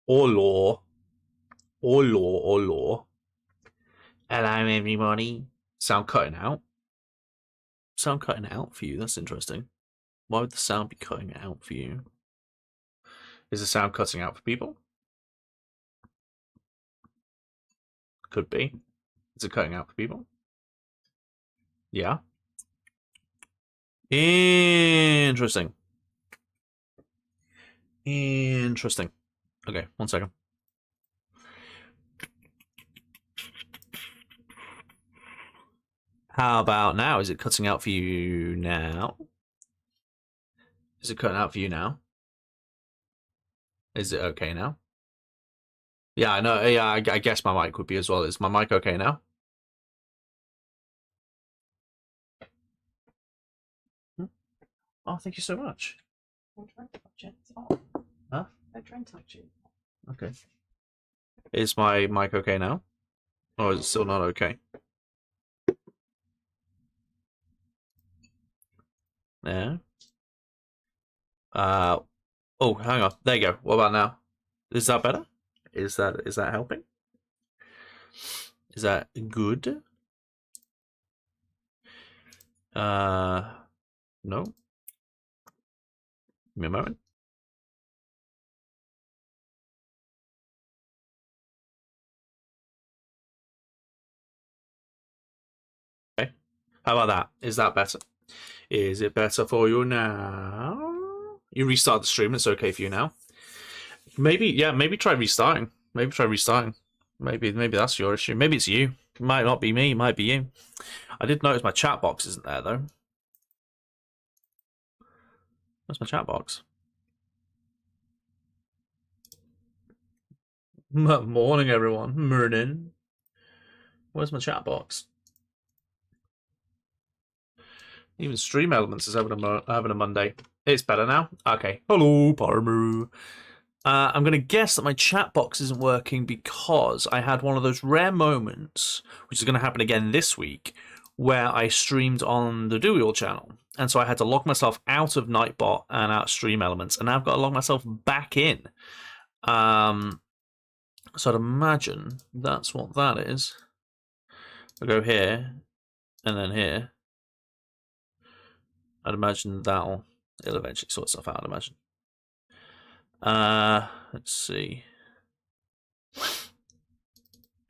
Or law. Or law. Or law. Hello, everybody. Sound cutting out. Sound cutting out for you. That's interesting. Why would the sound be cutting out for you? Is the sound cutting out for people? Could be. Is it cutting out for people? Yeah. Interesting. Interesting. Okay, 1 second. How about now? Is it cutting out for you now? Is it cutting out for you now? Is it okay now? Yeah, I know. Yeah, I guess my mic would be as well. Is my mic okay now? Oh, thank you so much. Don't try and touch it. It's hot. Huh? Don't try and touch it. Okay. Is my mic okay now? Or is it still not okay? Yeah. Oh, hang on. There you go. What about now? Is that better? Is that helping? Is that good? No. Give me a moment. Okay. How about that? Is that better? Is it better for you now? You restart the stream. It's okay for you now. Maybe, yeah. Maybe try restarting. Maybe try restarting. Maybe that's your issue. Maybe it's you. It might not be me. It might be you. I did notice my chat box isn't there though. Where's my chat box? Morning, everyone. Morning. Where's my chat box? Even Stream Elements is having a Monday. It's better now. Okay. Hello, Parmu. I'm going to guess that my chat box isn't working because I had one of those rare moments, which is going to happen again this week, where I streamed on the Dual channel. And so I had to log myself out of Nightbot and out of Stream Elements, and now I've got to log myself back in. So I'd imagine that's what that is. I'll go here, and then here. I'd imagine it'll eventually sort itself out, I'd imagine. Let's see.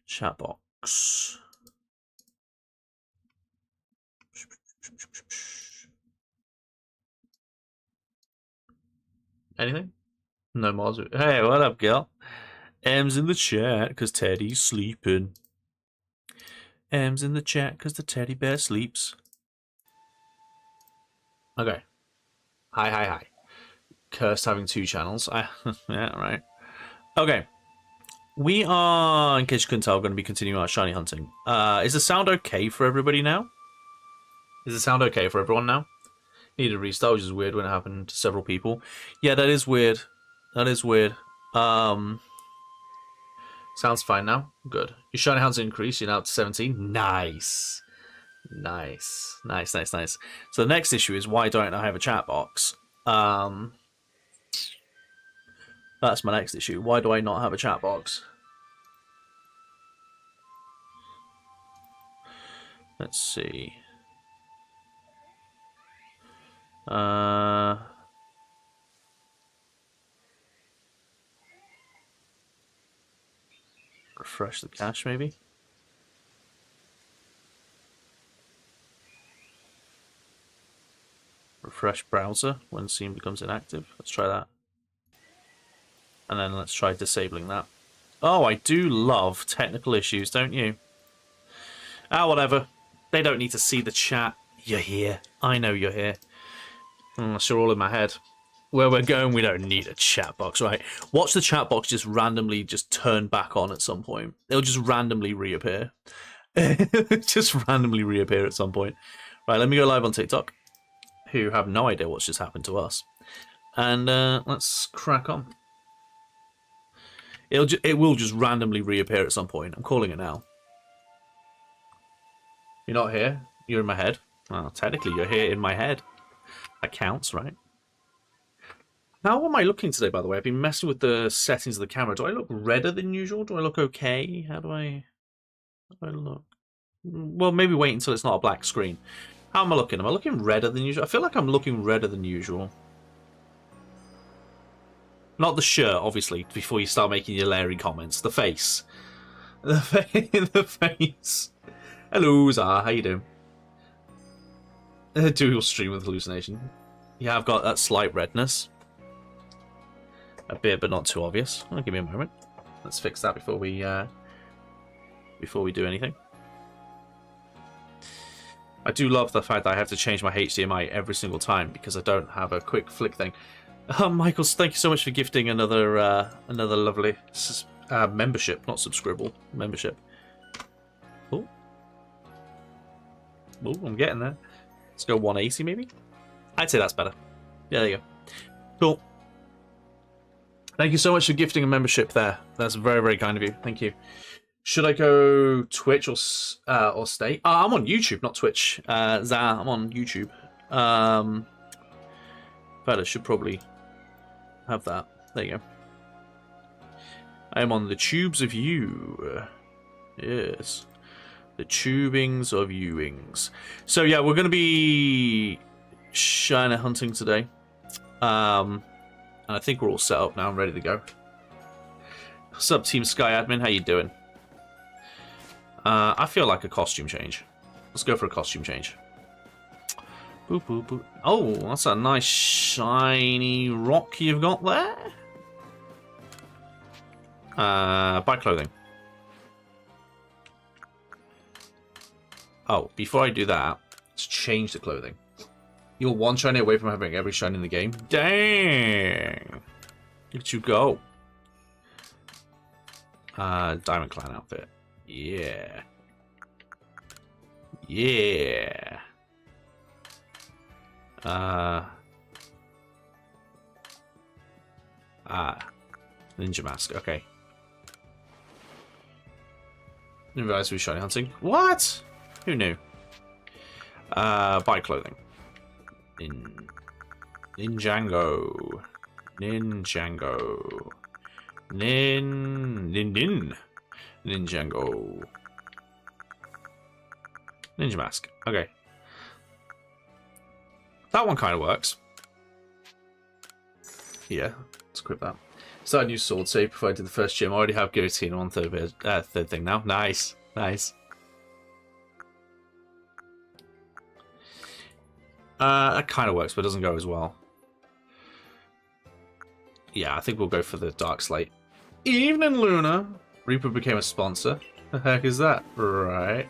Chat box. Anything? No more. Hey, what up, girl? M's in the chat because Teddy's sleeping. M's in the chat because the teddy bear sleeps. Okay. Hi. Cursed having 2 channels. Yeah, right. Okay. We are, in case you couldn't tell, going to be continuing our shiny hunting. Is the sound okay for everybody now? Is the sound okay for everyone now? Need a restart, which is weird when it happened to several people. Yeah, that is weird. That is weird. Sounds fine now. Good. Your shiny hunts increase. You're now up to 17. Nice. Nice. So the next issue is why don't I have a chat box? That's my next issue. Why do I not have a chat box? Let's see. Refresh the cache, maybe? Refresh browser when Steam becomes inactive. Let's try that. And then let's try disabling that. Oh, I do love technical issues, don't you? Ah, whatever. They don't need to see the chat. You're here. I know you're here. Unless you're all in my head. Where we're going, we don't need a chat box, right? Watch the chat box just randomly just turn back on at some point. It'll just randomly reappear. Just randomly reappear at some point. Right, let me go live on TikTok, who have no idea what's just happened to us. And let's crack on. It will just randomly reappear at some point. I'm calling it now. You're not here. You're in my head. Well, technically, you're here in my head. That counts, right? How am I looking today, by the way? I've been messing with the settings of the camera. Do I look redder than usual? Do I look okay? How do I look? Well, maybe wait until it's not a black screen. How am I looking? Am I looking redder than usual? I feel like I'm looking redder than usual. Not the shirt, obviously, before you start making your Larry comments. The face. The face. Hello, Zah. How you doing? Dual stream with hallucination. Yeah, I've got that slight redness. A bit, but not too obvious. Oh, give me a moment. Let's fix that before we do anything. I do love the fact that I have to change my HDMI every single time because I don't have a quick flick thing. Michael, thank you so much for gifting another lovely membership, not subscribble, membership. Oh, I'm getting there. Let's go 180 maybe. I'd say that's better. Yeah, there you go. Cool. Thank you so much for gifting a membership there. That's very, very kind of you. Thank you. Should I go Twitch or stay? I'm on YouTube, not Twitch. I'm on YouTube. But I should probably have that. There you go. I am on the tubes of you. Yes. The tubings of you-ings. So yeah, we're going to be shiner hunting today. And I think we're all set up now and ready to go. What's up, Team Sky Admin? How you doing? I feel like a costume change. Let's go for a costume change. Boop, boop, boop. Oh, that's a nice shiny rock you've got there. Buy clothing. Oh, before I do that, let's change the clothing. You're one shiny away from having every shiny in the game. Dang! Look at you go. Diamond Clan outfit. Yeah. Yeah. Ninja mask. Okay. Didn't realize we were shiny hunting. What? Who knew? Buy clothing. Ninjango. Ninjango. Ninjango. Ninja mask. Okay. That one kind of works. Yeah, let's equip that. Start a new sword save before I did the first gym. I already have guillotine on third thing now. Nice. Nice. That kind of works, but doesn't go as well. Yeah, I think we'll go for the Dark Slate. Evening, Luna! Reaper became a sponsor. The heck is that? Right.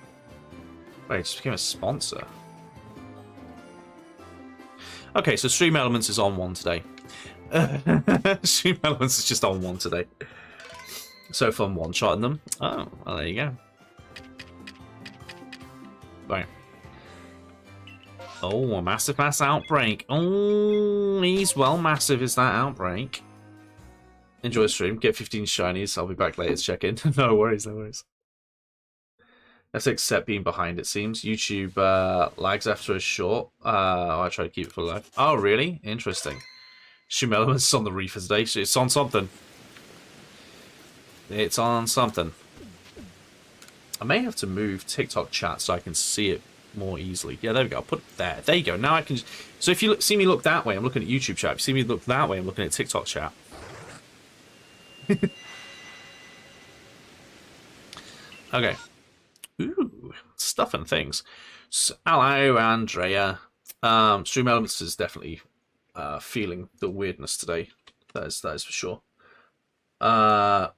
Wait, it just became a sponsor. Okay, so Stream Elements is on one today. Stream Elements is just on one today. So fun one-shotting them. Oh, well, there you go. Right. Oh, a massive mass outbreak. Oh, he's well massive is that outbreak. Enjoy the stream. Get 15 shinies. I'll be back later to check in. No worries, no worries. Let's accept being behind, it seems. YouTube lags after a short. I try to keep it for life. Oh, really? Interesting. Stream Elements on the reefer today. So it's on something. It's on something. I may have to move TikTok chat so I can see it more easily. Yeah, there we go. I'll put it there. There you go. Now I can... So if you see me look that way, I'm looking at YouTube chat. If you see me look that way, I'm looking at TikTok chat. Okay. Ooh, stuff and things. So, hello, Andrea. Stream Elements is definitely feeling the weirdness today. That is for sure. Right.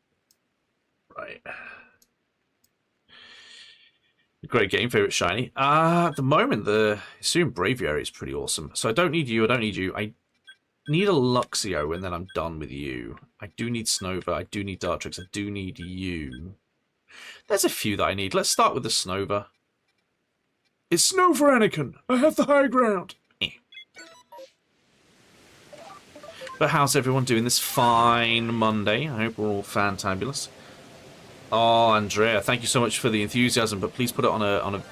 Great game, favorite shiny. At the moment, the Assumed Braviary is pretty awesome. So I don't need you. I don't need you. I need a Luxio, and then I'm done with you. I do need Snova. I do need Dartrix. I do need you. There's a few that I need. Let's start with the Snova. It's Snow for Anakin. I have the high ground. But how's everyone doing this fine Monday? I hope we're all fantabulous. Oh, Andrea, thank you so much for the enthusiasm, but please put it on a...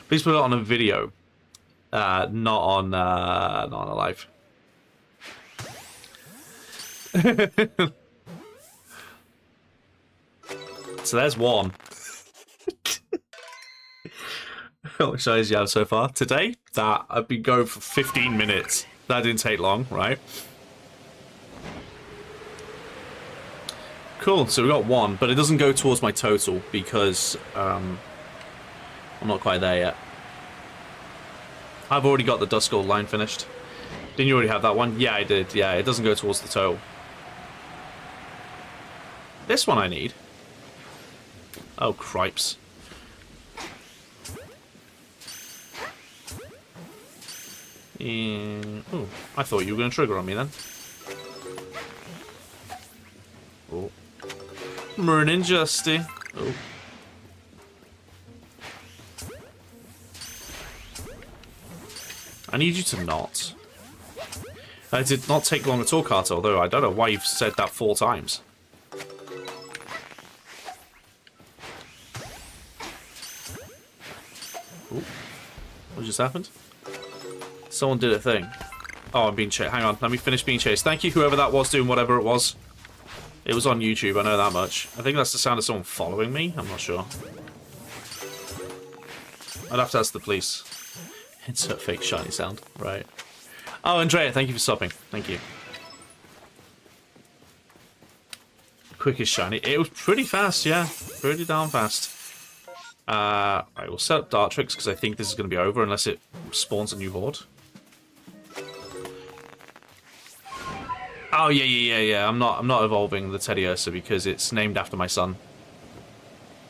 Please put it on a video, not on a live. So there's one. How much eyes you have so far today? That I've been going for 15 minutes. That didn't take long, right? Cool. So we got one, but it doesn't go towards my total because I'm not quite there yet. I've already got the Dust Gold line finished. Didn't you already have that one? Yeah, I did. Yeah, it doesn't go towards the total. This one I need. Oh, cripes. Oh, I thought you were going to trigger on me then. Oh. Morning, Justy. Oh. I need you to not. It did not take long at all, Carter, although I don't know why you've said that 4 times. Ooh. What just happened? Someone did a thing. Oh, I'm being chased. Hang on, let me finish being chased. Thank you, whoever that was doing whatever it was. It was on YouTube, I know that much. I think that's the sound of someone following me. I'm not sure. I'd have to ask the police. It's a fake shiny sound, right? Oh, Andrea, thank you for stopping. Thank you. Quickest shiny. It was pretty fast, yeah. Pretty darn fast. I will set up Dart Tricks because I think this is going to be over unless it spawns a new horde. Oh yeah. I'm not evolving the Teddy Ursa because it's named after my son.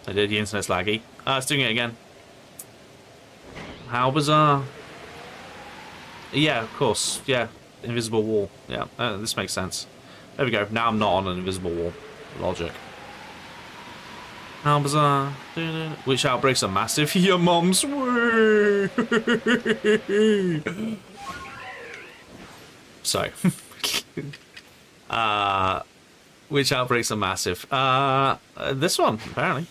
I did. The internet's laggy. It's doing it again. How bizarre. Yeah, of course. Yeah, invisible wall. Yeah, this makes sense. There we go. Now I'm not on an invisible wall. Logic. How bizarre. Which outbreaks are massive? Your mom's way. Sorry. Which outbreaks are massive? This one, apparently.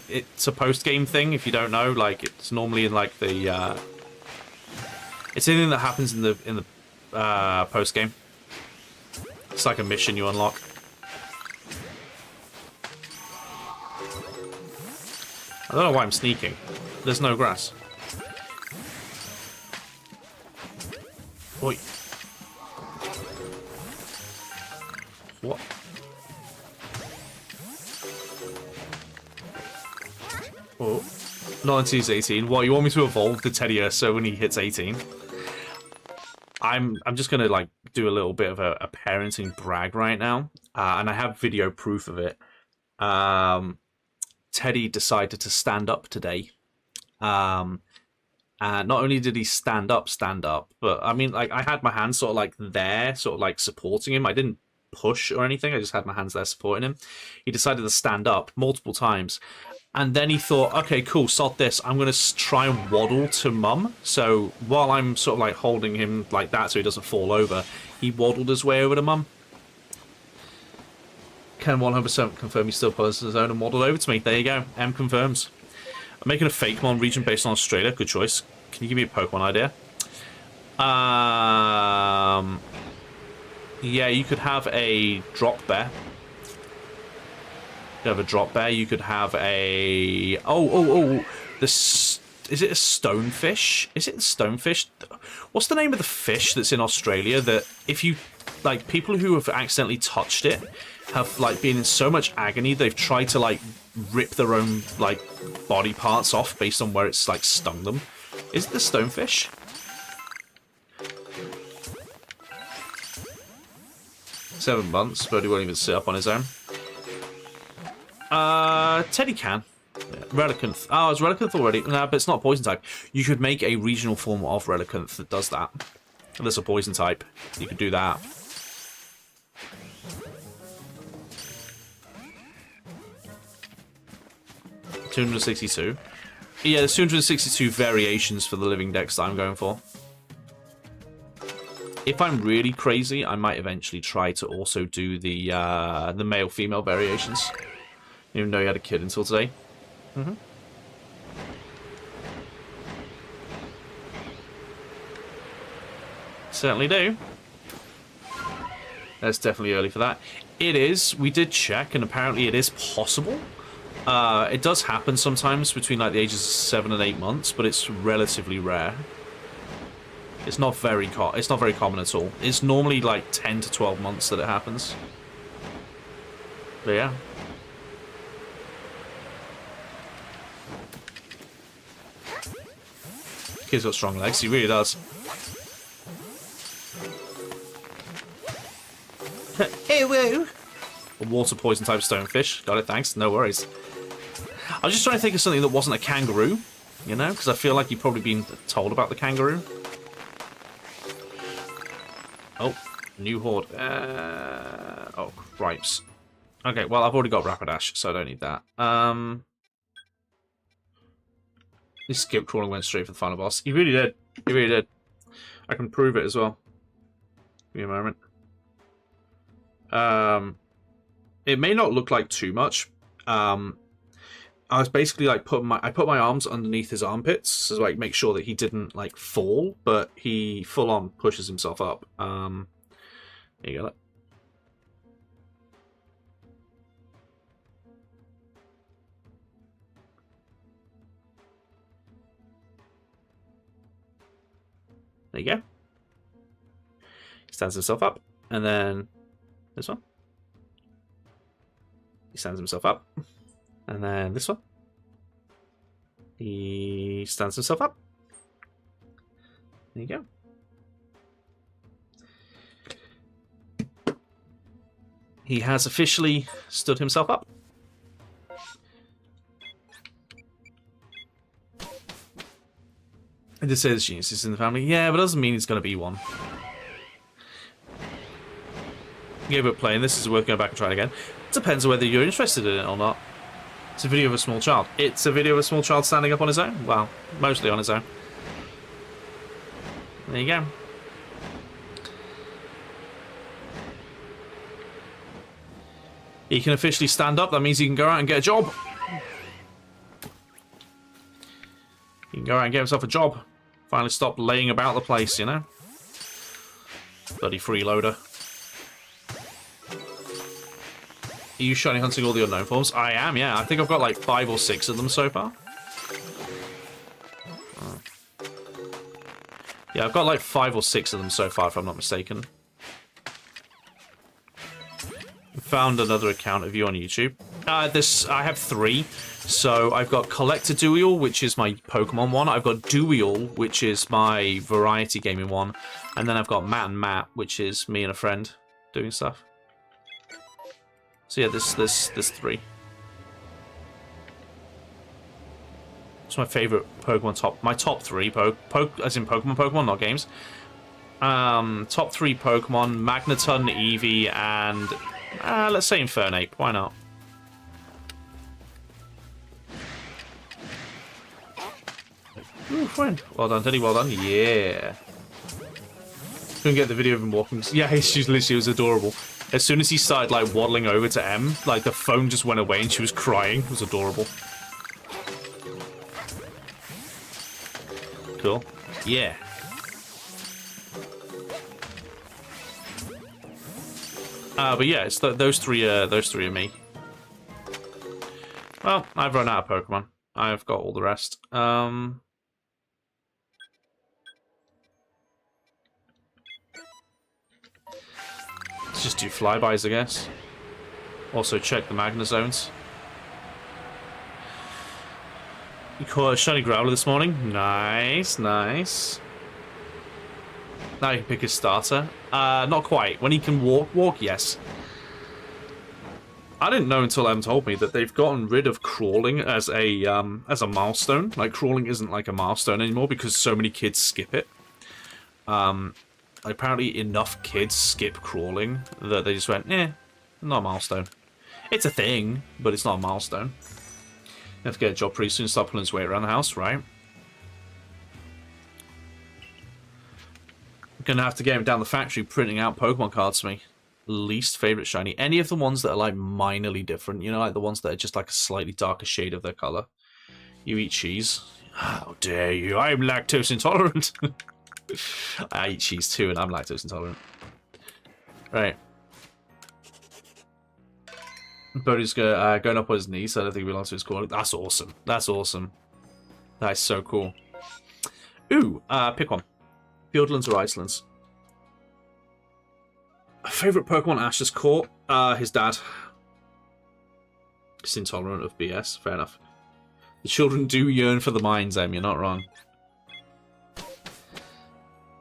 It's a post-game thing, if you don't know. Like, it's normally in, like, the, it's anything that happens in the post-game. It's like a mission you unlock. I don't know why I'm sneaking. There's no grass. Oi. What? Oh. Not until he's 18. What, you want me to evolve the Teddy Ursa when he hits 18? I'm just gonna, like, do a little bit of a parenting brag right now. And I have video proof of it. Teddy decided to stand up today. And not only did he stand up, but I mean, like, I had my hands sort of like there, sort of like supporting him. I didn't push or anything. I just had my hands there supporting him. He decided to stand up multiple times. And then he thought, okay, cool, sod this. I'm going to try and waddle to Mum. So while I'm sort of like holding him like that so he doesn't fall over, he waddled his way over to Mum. Can 100% confirm he still pulls his own and waddled over to me. There you go. M confirms. I'm making a fake Mon region based on Australia. Good choice. Can you give me a Pokemon idea? Yeah, you could have a drop bear. You could have a drop bear. You could have a... Oh. This... Is it a stonefish? Is it a stonefish? What's the name of the fish that's in Australia that if you... Like, people who have accidentally touched it have, like, been in so much agony they've tried to, like, rip their own, like, body parts off based on where it's, like, stung them. Is it the stonefish? Seven months, but he won't even sit up on his own. Teddy can. Yeah, Relicanth. Oh, it's Relicanth already. No, but it's not poison type. You could make a regional form of Relicanth that does that. And there's a poison type. You could do that. $262. Yeah, there's 262 variations for the living dex that I'm going for. If I'm really crazy, I might eventually try to also do the male-female variations. Even though you had a kid until today. Certainly do. That's definitely early for that. It is. We did check, and apparently it is possible. It does happen sometimes between like the ages of 7 and 8 months, but it's relatively rare. It's not very common at all. It's normally like 10 to 12 months that it happens. But yeah. Kid's got strong legs. He really does. Hey, woo! A water poison type stonefish. Got it, thanks. No worries. I was just trying to think of something that wasn't a kangaroo, you know, because I feel like you've probably been told about the kangaroo. Oh, new horde. Oh, cripes. Okay, well, I've already got Rapidash, so I don't need that. This skip crawling went straight for the final boss. He really did. He really did. I can prove it as well. Give me a moment. It may not look like too much. I was basically like I put my arms underneath his armpits to like make sure that he didn't like fall, but he full on pushes himself up. There you go. There you go. He stands himself up, and then this one. He stands himself up. And then this one. He stands himself up. There you go. He has officially stood himself up. I did say there's geniuses in the family. Yeah, but it doesn't mean he's going to be one. Gave up playing. This is worth going back and trying again. Depends on whether you're interested in it or not. It's a video of a small child. It's a video of a small child standing up on his own. Well, mostly on his own. There you go. He can officially stand up. That means he can go out and get a job. He can go out and get himself a job. Finally stop laying about the place, you know? Bloody freeloader. Are you shiny hunting all the unknown forms? I am, yeah. I think I've got like 5 or 6 of them so far. Oh. Yeah, I've got like 5 or 6 of them so far, if I'm not mistaken. Found another account of you on YouTube. I have 3. So I've got Collector Duel, which is my Pokemon one. I've got Duel, which is my variety gaming one. And then I've got Matt and Matt, which is me and a friend doing stuff. So yeah, there's 3. It's my favorite Pokemon my top 3 as in Pokemon, not games. Top 3 Pokemon: Magneton, Eevee, and let's say Infernape. Why not? Ooh, friend. Well done, Teddy. Well done. Yeah. Couldn't get the video of him walking. Yeah, she was adorable. As soon as he started, like, waddling over to M, like, the phone just went away and she was crying. It was adorable. Cool. Yeah. But yeah, it's those three are me. Well, I've run out of Pokemon. I've got all the rest. Let's just do flybys, I guess. Also check the Magna zones. You caught a shiny Growler this morning? Nice, nice. Now you can pick his starter. Not quite. When he can walk, yes. I didn't know until Em told me that they've gotten rid of crawling as a milestone. Like, crawling isn't like a milestone anymore because so many kids skip it. Apparently enough kids skip crawling that they just went, not a milestone. It's a thing, but it's not a milestone. You have to get a job pretty soon, start pulling his weight around the house, right? I'm gonna have to get him down the factory printing out Pokemon cards for me. Least favorite shiny. Any of the ones that are like minorly different, you know, like the ones that are just like a slightly darker shade of their color. You eat cheese. How dare you? I'm lactose intolerant. I eat cheese too, and I'm lactose intolerant. Right. Bodhi's going up on his knee, so I don't think he belongs to his corner. That's awesome. That's awesome. That is so cool. Ooh, pick one. Fieldlands or Icelands? Favorite Pokemon Ash has caught? His dad. He's intolerant of BS. Fair enough. The children do yearn for the mines, Em. You're not wrong.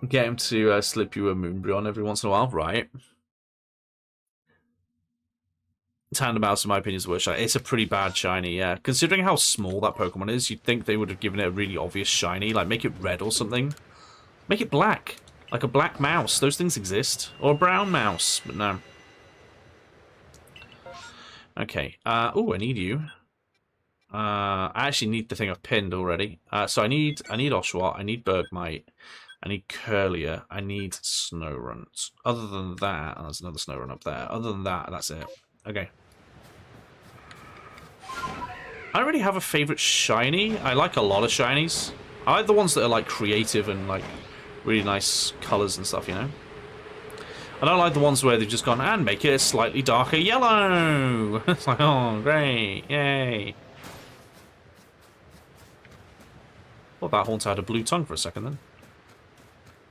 Get him to slip you a Moonbryon every once in a while, right? Tandemaus, in my opinion, is the worst shiny. It's a pretty bad shiny, yeah. Considering how small that Pokemon is, you'd think they would have given it a really obvious shiny. Like, make it red or something. Make it black. Like a black mouse. Those things exist. Or a brown mouse, but no. Okay. Oh, I need you. I actually need the thing I've pinned already. So I need Oshawott. I need Bergmite. I need Curlier. I need Snorunt. Other than that, there's another Snorunt up there. Other than that, that's it. Okay. I don't really have a favourite shiny. I like a lot of shinies. I like the ones that are like creative and like really nice colours and stuff, you know? I don't like the ones where they've just gone and make it a slightly darker yellow. It's like, oh, great, yay. Well, that Haunter had a blue tongue for a second then.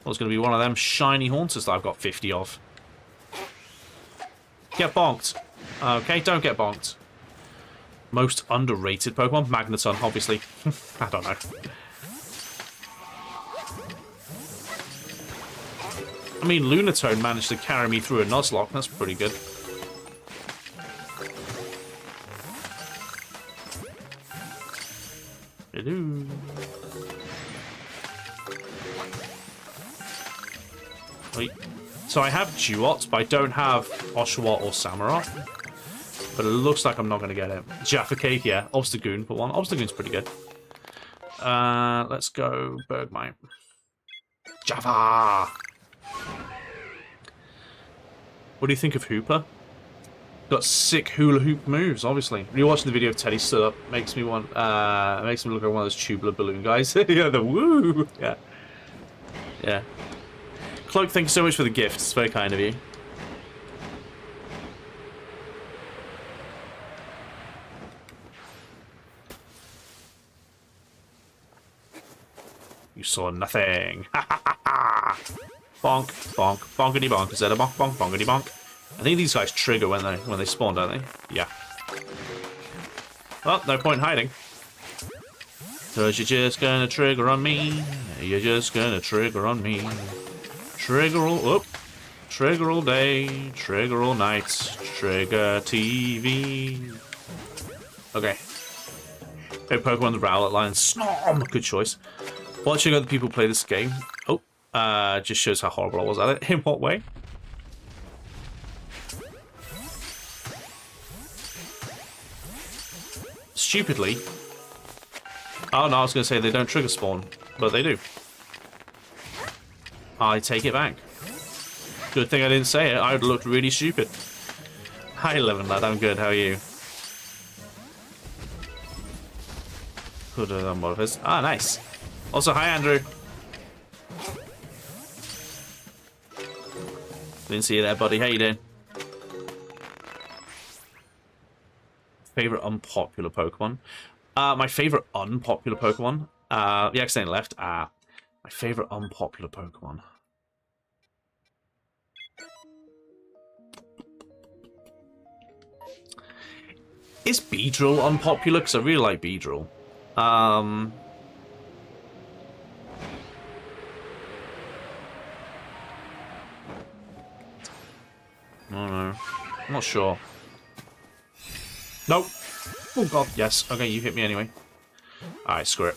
Well, it's going to be one of them shiny Haunters that I've got 50 of. Get bonked. Okay, don't get bonked. Most underrated Pokemon? Magneton, obviously. I don't know. I mean, Lunatone managed to carry me through a Nuzlocke. That's pretty good. Hello. Wait. So I have Duot, but I don't have Oshawott or Samurott. But it looks like I'm not going to get it. Jaffa Cake, yeah. Obstagoon for one. Obstagoon's pretty good. Let's go Bergmite. Jaffa! What do you think of Hooper? Got sick hula hoop moves, obviously. Rewatching the video of Teddy stood up makes me want, makes me look like one of those tubular balloon guys. Yeah, the woo! Yeah. Yeah. Cloak, thank you so much for the gift. It's very kind of you. You saw nothing. Ha ha ha ha! Bonk, bonk, bonkity bonk. Is that a bonk, bonk, bonkity bonk? I think these guys trigger when they spawn, don't they? Yeah. Well, no point hiding. Cause you're just gonna trigger on me. You're just gonna trigger on me. Trigger all day, trigger all night, trigger TV. Okay. Hey, Pokemon the Rowlet line. Snom! Good choice. Watching other people play this game. Oh, just shows how horrible I was at it. In what way? Stupidly. Oh no, I was going to say they don't trigger spawn, but they do. I take it back. Good thing I didn't say it. I would have looked really stupid. Hi, Eleven lad. I'm good. How are you? Could have done more of his. Ah, nice. Also, hi, Andrew. Didn't see you there, buddy. How you doing? Favorite unpopular Pokemon? My favorite unpopular Pokemon? The accident left. My favorite unpopular Pokemon. Is Beedrill unpopular? Because I really like Beedrill. I don't know. I'm not sure. Nope. Oh god, yes. Okay, you hit me anyway. Alright, screw it.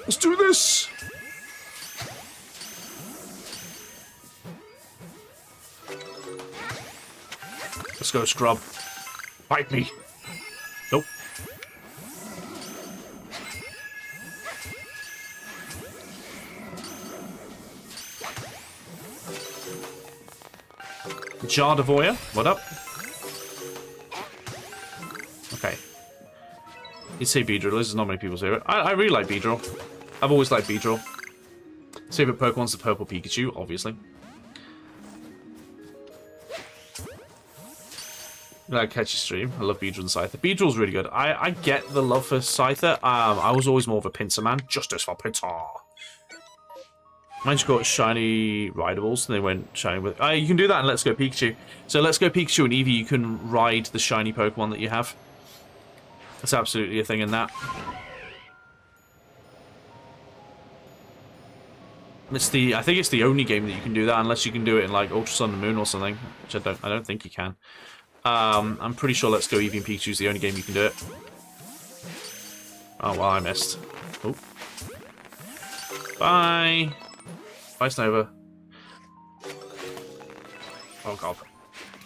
Let's do this! Let's go, scrub. Bite me. Nope. Jardavoya, what up? Okay. You'd say Beedrill, this is not many people's favorite. I really like Beedrill. I've always liked Beedrill. Favorite Pokemon's the purple Pikachu, obviously. Like catch your stream. I love Beedrill and Scyther. Beedrill's really good. I get the love for Scyther. I was always more of a Pinsir man. Justice for Pinsir. Mine just got shiny ridables, and they went shiny with... you can do that in Let's Go Pikachu. So Let's Go Pikachu and Eevee, you can ride the shiny Pokemon that you have. That's absolutely a thing in that. I think it's the only game that you can do that, unless you can do it in like Ultra Sun and Moon or something, which I don't think you can. I'm pretty sure Let's Go Eevee and Pikachu is the only game you can do it. Oh well, I missed. Oh. Bye. Bye, Snova. Oh god.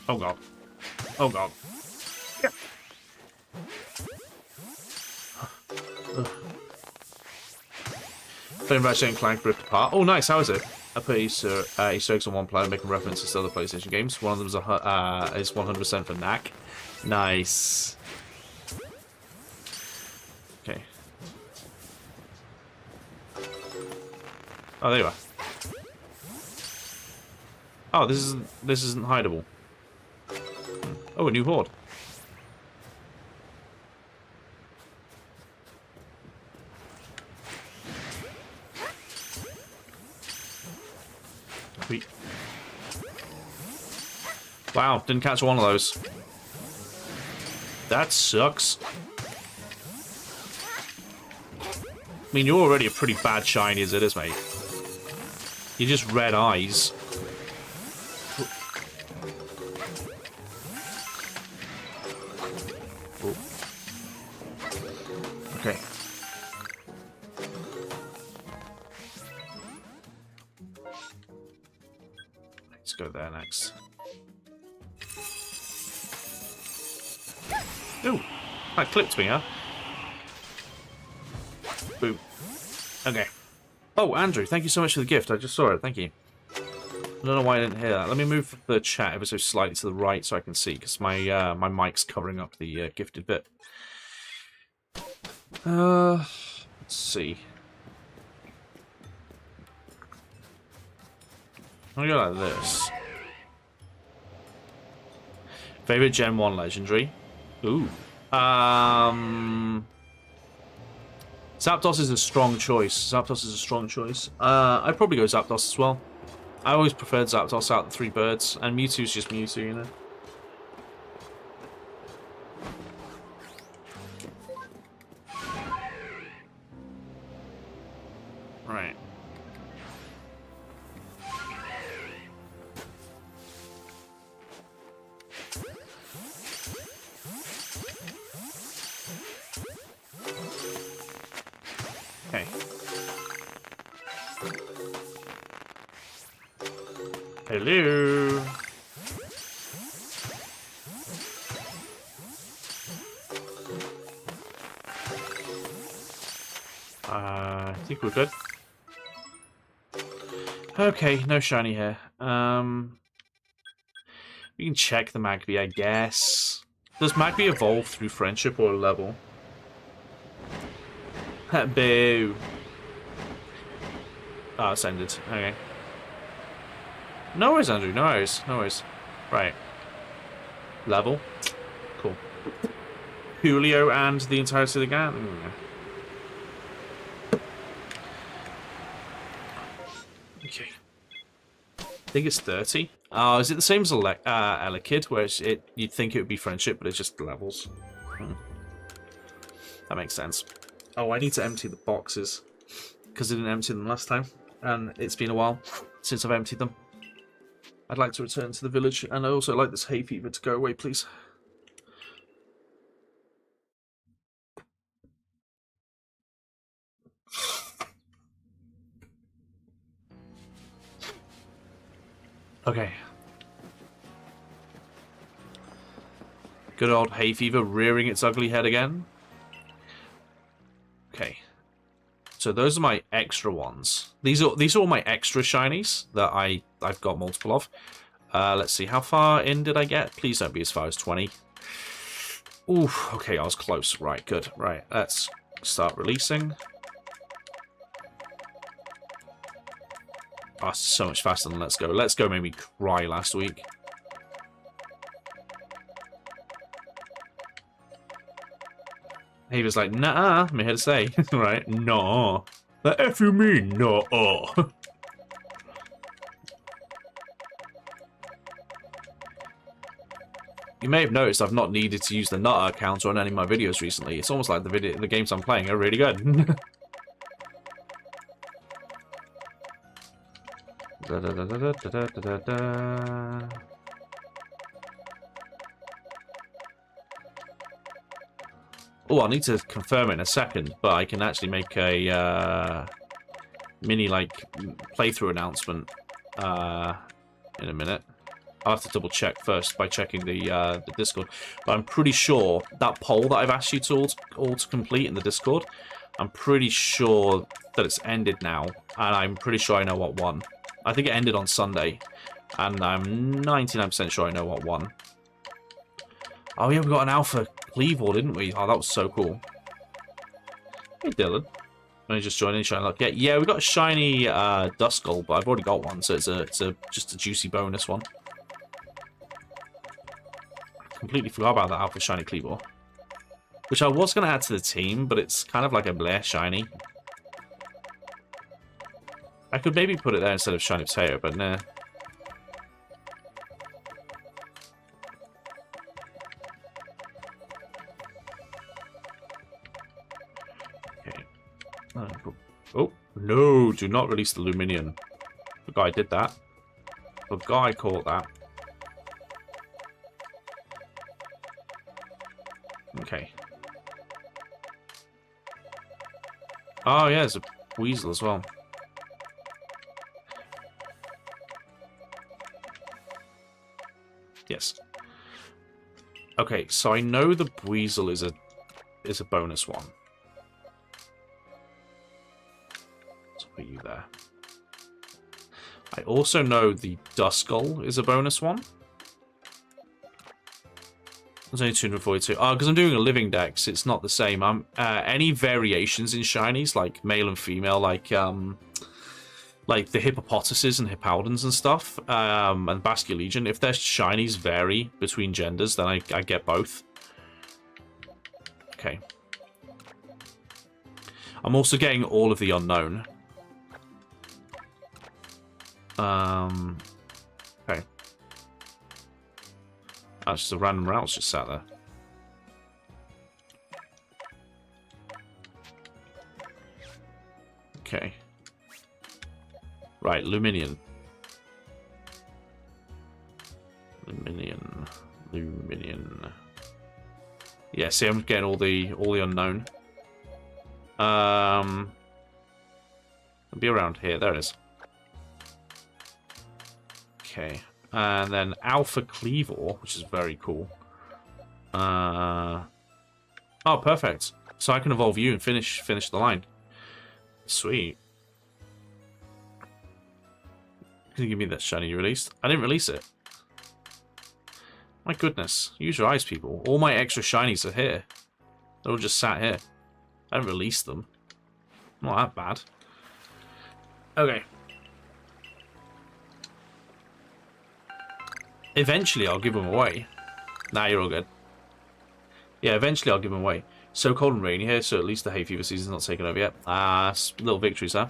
Oh god. Oh god. Yeah. Playing Ratchet and Clank ripped apart. Oh, nice. How is it? I put Easter eggs on one planet, making references to other PlayStation games. One of them is 100% for Knack. Nice. Okay. Oh, there you are. Oh, this isn't hideable. Oh, a new horde. Sweet. Wow, didn't catch one of those. That sucks. I mean, you're already a pretty bad shiny as it is, mate. You're just red eyes. Oh. Okay. Let's go there next. Ooh, that clipped me, huh? Boom. Okay. Oh, Andrew, thank you so much for the gift. I just saw it. Thank you. I don't know why I didn't hear that. Let me move the chat ever so slightly to the right so I can see, because my my mic's covering up the gifted bit. Let's see. I'm gonna go like this. Favorite Gen 1 Legendary? Ooh. Zapdos is a strong choice. Zapdos is a strong choice. I'd probably go Zapdos as well. I always preferred Zapdos out of the three birds, and Mewtwo's just Mewtwo, you know. Right. Okay. Hello. I think we're good. Okay, no shiny here. We can check the Magby, I guess. Does Magby evolve through friendship or level? Boo. Oh, it's ended. Okay. No worries, Andrew. No worries. No worries. Right. Level. Cool. Julio and the entirety of the gang. Okay. I think it's 30. Oh, is it the same as Elekid, where you'd think it would be friendship, but it's just levels? That makes sense. Oh, I need to empty the boxes, because I didn't empty them last time, and it's been a while since I've emptied them. I'd like to return to the village, and I also like this hay fever to go away, please. Okay. Good old hay fever rearing its ugly head again. Okay. So those are my extra ones. These are all my extra shinies that I've got multiple of. Let's see, how far in did I get? Please don't be as far as 20. Ooh, okay, I was close. Right, good. Right, let's start releasing. Oh, it's so much faster than Let's Go. Let's Go made me cry last week. He was like, nah, I'm here to say. Right? No. The F you mean? No. You may have noticed I've not needed to use the Nutter counter on any of my videos recently. It's almost like the games I'm playing are really good. Oh, I'll need to confirm it in a second, but I can actually make a mini playthrough announcement in a minute. I'll have to double check first by checking the Discord. But I'm pretty sure that poll that I've asked you to all to complete in the Discord, I'm pretty sure that it's ended now, and I'm pretty sure I know what won. I think it ended on Sunday, and I'm 99% sure I know what won. Oh yeah, we got an Alpha Cleavor, didn't we? Oh, that was so cool. Hey Dylan. Let me just join in, shiny luck. Yeah, we got a shiny Duskull, but I've already got one, so it's just a juicy bonus one. Completely forgot about that Alpha Shiny Cleavor. Which I was going to add to the team, but it's kind of like a Blair Shiny. I could maybe put it there instead of Shiny Potato, but nah. Okay. Oh, no, do not release the Luminion. The guy did that. The guy caught that. Okay. Oh, yeah, there's a Weasel as well. Yes. Okay, so I know the Weasel is a bonus one. Let's put you there. I also know the Duskull is a bonus one. There's only 242. Oh, because I'm doing a living dex, it's not the same. I'm any variations in shinies, like male and female, like the Hippopotases and Hippowdons and stuff, and Basculegion, if their shinies vary between genders, then I get both. Okay. I'm also getting all of the unknown. Okay. That's just a random routes just sat there. Okay. Right, Luminion. Luminion. Yeah, see, I'm getting all the unknown. It'll be around here. There it is. Okay. And then Alpha Cleavor, which is very cool. Oh, perfect. So I can evolve you and finish the line. Sweet. Can you give me that shiny you released? I didn't release it. My goodness. Use your eyes, people. All my extra shinies are here. They're all just sat here. I haven't released them. Not that bad. Okay. Eventually, I'll give them away. Nah, you're all good. Yeah, eventually I'll give them away. So cold and rainy here, so at least the hay fever season's not taken over yet. Little victories, huh?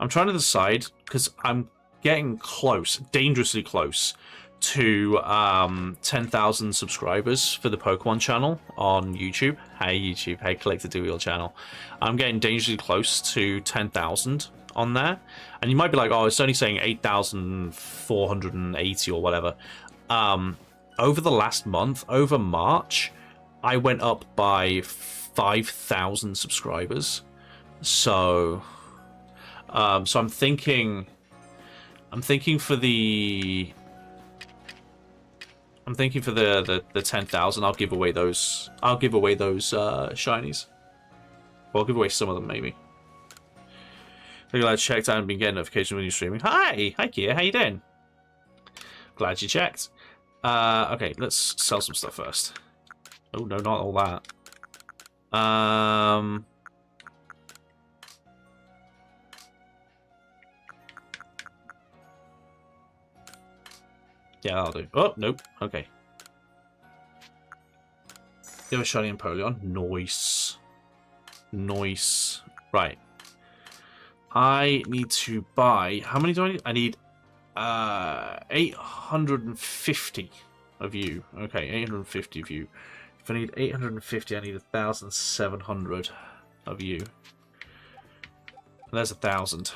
I'm trying to decide, because I'm getting close, dangerously close, to 10,000 subscribers for the Pokemon channel on YouTube. Hey YouTube, hey Collector Do Wheel channel. I'm getting dangerously close to 10,000 on there. And you might be like, oh, it's only saying 8,480 or whatever. Over the last month, over March, I went up by 5,000 subscribers. So I'm thinking for the 10,000, I'll give away those. I'll give away those shinies. Well, I'll give away some of them maybe. I'm glad I checked out and been getting notifications when you're streaming. Hi Kia, how you doing? Glad you checked. Okay, let's sell some stuff first. Oh, no, not all that. Yeah, I'll do. Oh, nope. Okay. You have a shiny Empoleon. Nice. Nice. Right. I need to buy... How many do I need? I need 850 of you. Okay, 850 of you. If I need 850, I need 1,700 of you. And there's 1,000.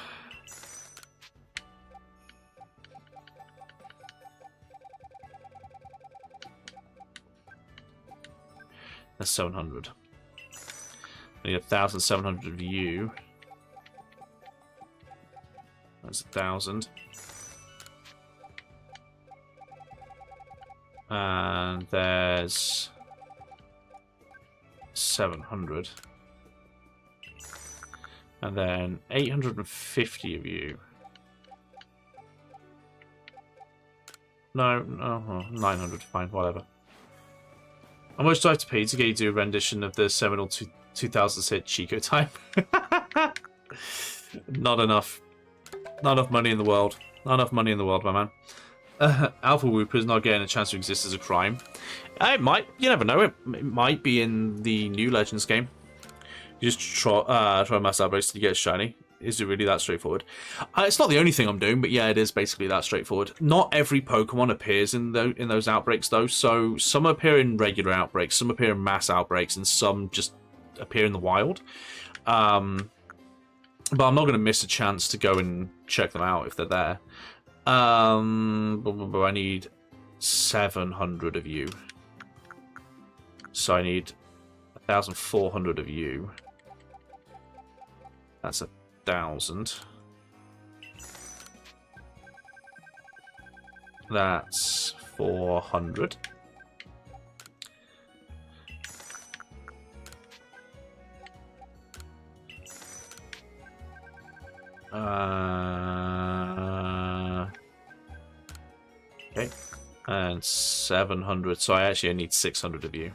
That's 700. I need 1,700 of you. That's 1,000. And there's 700. And then 850 of you. No, 900, fine, whatever. How much do I have to pay to get you to do a rendition of the seminal 2000s hit Chico type? Not enough. Not enough money in the world. Not enough money in the world, my man. Alpha Wooper's not getting a chance to exist as a crime. It might. You never know. It might be in the new Legends game. You just try mass outbreaks to get shiny. Is it really that straightforward? It's not the only thing I'm doing, but yeah, it is basically that straightforward. Not every Pokemon appears in those outbreaks, though. So some appear in regular outbreaks, some appear in mass outbreaks, and some just appear in the wild. But I'm not going to miss a chance to go and check them out if they're there. I need 700 of you. So I need 1,400 of you. That's 1,000. That's 400. Okay. And 700. So I actually need 600 of you.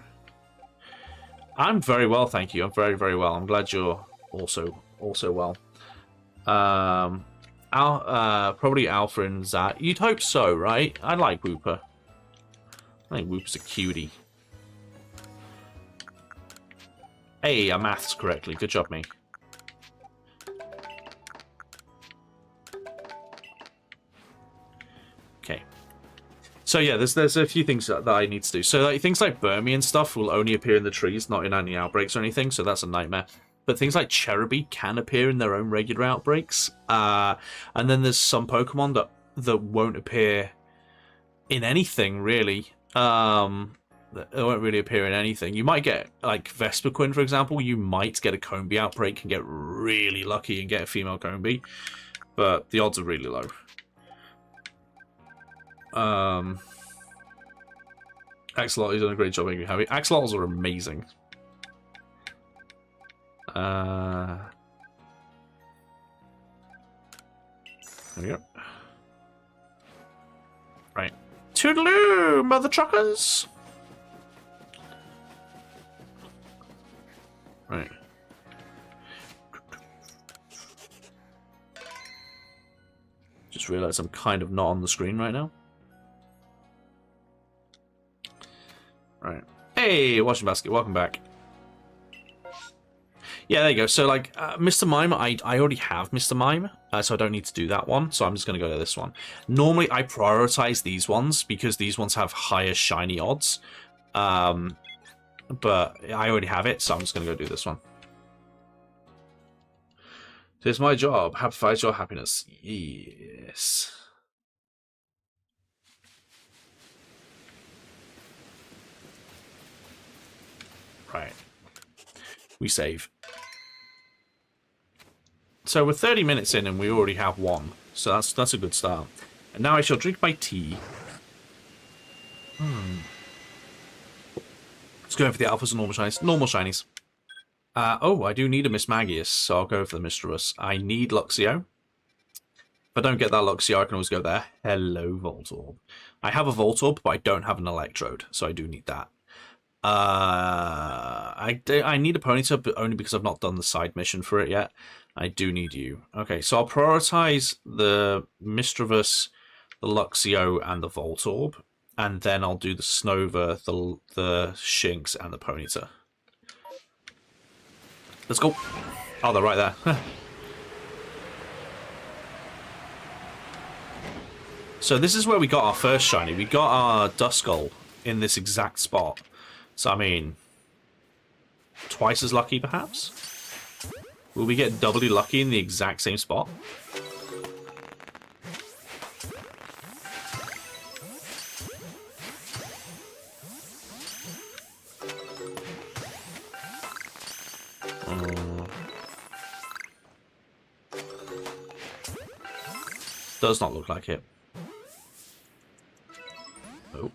I'm very well, thank you. I'm very, very well. I'm glad you're also well. Probably Alpha and Zat. You'd hope so, right? I like Wooper. I think Wooper's a cutie. Hey, I maths correctly. Good job, me. Okay. So yeah, there's a few things that I need to do. So like, things like Burmy and stuff will only appear in the trees, not in any outbreaks or anything. So that's a nightmare. But things like Cherubi can appear in their own regular outbreaks. And then there's some Pokemon that won't appear in anything, really. They won't really appear in anything. You might get, like, Vespiquen, for example. You might get a Combee outbreak and get really lucky and get a female Combee. But the odds are really low. Axolotl has done a great job making me happy. Axolotls are amazing. There we go. Right. Toodaloo, mother truckers! Right. Just realised I'm kind of not on the screen right now. Right. Hey, Washing Basket, welcome back. Yeah, there you go. So, like, Mr. Mime, I already have Mr. Mime, so I don't need to do that one. So I'm just going to go to this one. Normally, I prioritize these ones because these ones have higher shiny odds. But I already have it, so I'm just going to go do this one. So it's my job. Happify your happiness. Yes. Right. We save. So we're 30 minutes in and we already have one. So that's a good start. And now I shall drink my tea. Let's go for the alphas and normal shinies. Normal shinies. Oh, I do need a Miss Magius, so I'll go for the Mistress. I need Luxio. If I don't get that Luxio, I can always go there. Hello, Voltorb. I have a Voltorb, but I don't have an Electrode, so I do need that. I need a Ponyta, but only because I've not done the side mission for it yet. I do need you. Okay, so I'll prioritize the Misdreavus, the Luxio, and the Voltorb, and then I'll do the Snover, the Shinx, and the Ponyta. Let's go. Oh, they're right there. So this is where we got our first shiny. We got our Duskull in this exact spot. So, I mean, twice as lucky, perhaps? Will we get doubly lucky in the exact same spot? Does not look like it. Oh.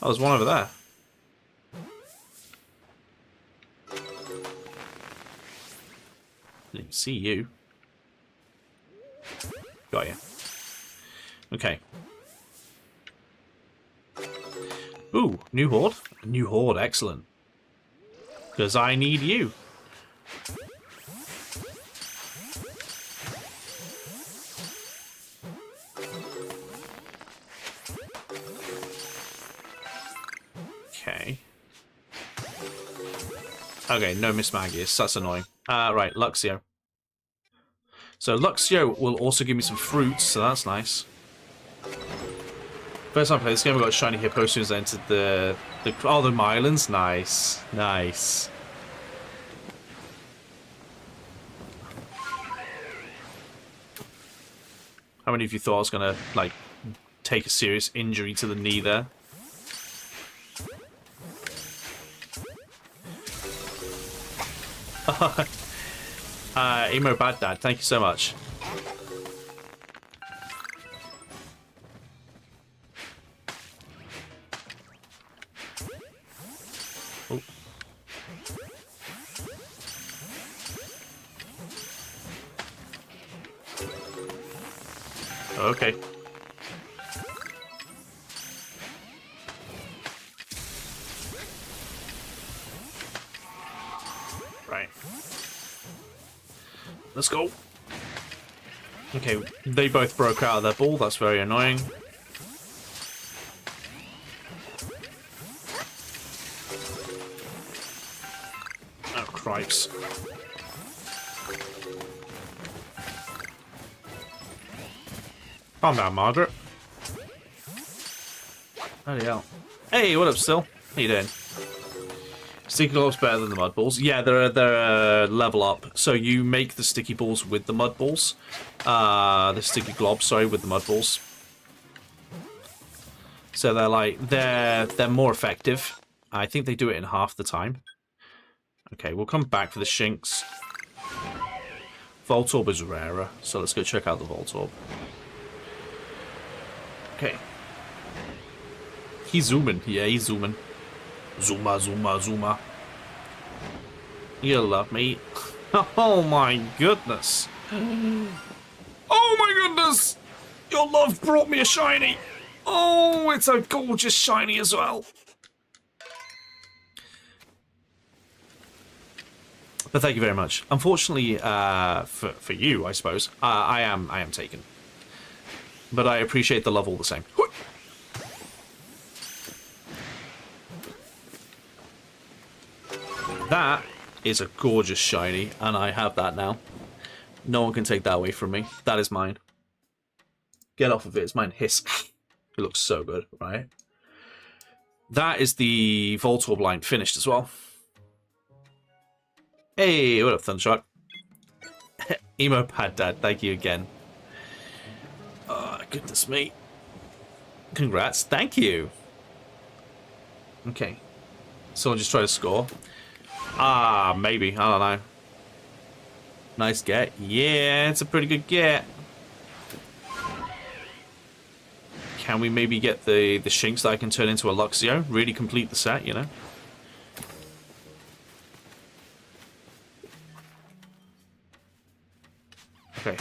Oh, there's one over there. Didn't see you. Got you. Okay. Ooh, new horde. New horde, excellent. Because I need you. Okay. Okay, no Miss Magius. That's annoying. Right, Luxio. So Luxio will also give me some fruits, so that's nice. First time I played this game, I got a shiny hippo as soon as I entered the Mylons. Nice. Nice. How many of you thought I was going to, like, take a serious injury to the knee there? Emo Bad Dad, thank you so much. Oh. Okay. Right. Let's go. Okay, they both broke out of their ball. That's very annoying. Oh, cripes. Calm down, Margaret. Bloody hell. Hey, what up, Still? How you doing? Sticky Glob's better than the Mud Balls. Yeah, they're level up. So you make the Sticky Balls with the Mud Balls. The Sticky Globs, sorry, with the Mud Balls. So they're more effective. I think they do it in half the time. Okay, we'll come back for the Shinx. Voltorb is rarer, so let's go check out the Voltorb. Okay. He's zooming. Yeah, he's zooming. Zuma, Zuma, Zuma. You love me. Oh my goodness. Oh my goodness! Your love brought me a shiny. Oh, it's a gorgeous shiny as well. But thank you very much. Unfortunately, for you, I suppose, I am taken. But I appreciate the love all the same. That is a gorgeous shiny, and I have that now. No one can take that away from me. That is mine. Get off of it. It's mine. Hiss. It looks so good, right? That is the Voltorb line finished as well. Hey, what up, Thundershock? Emo Pad Dad, thank you again. Oh, goodness me. Congrats. Thank you. Okay. Someone just try to score. Ah, maybe. I don't know. Nice get. Yeah, it's a pretty good get. Can we maybe get the Shinx that I can turn into a Luxio? Really complete the set, you know? Okay.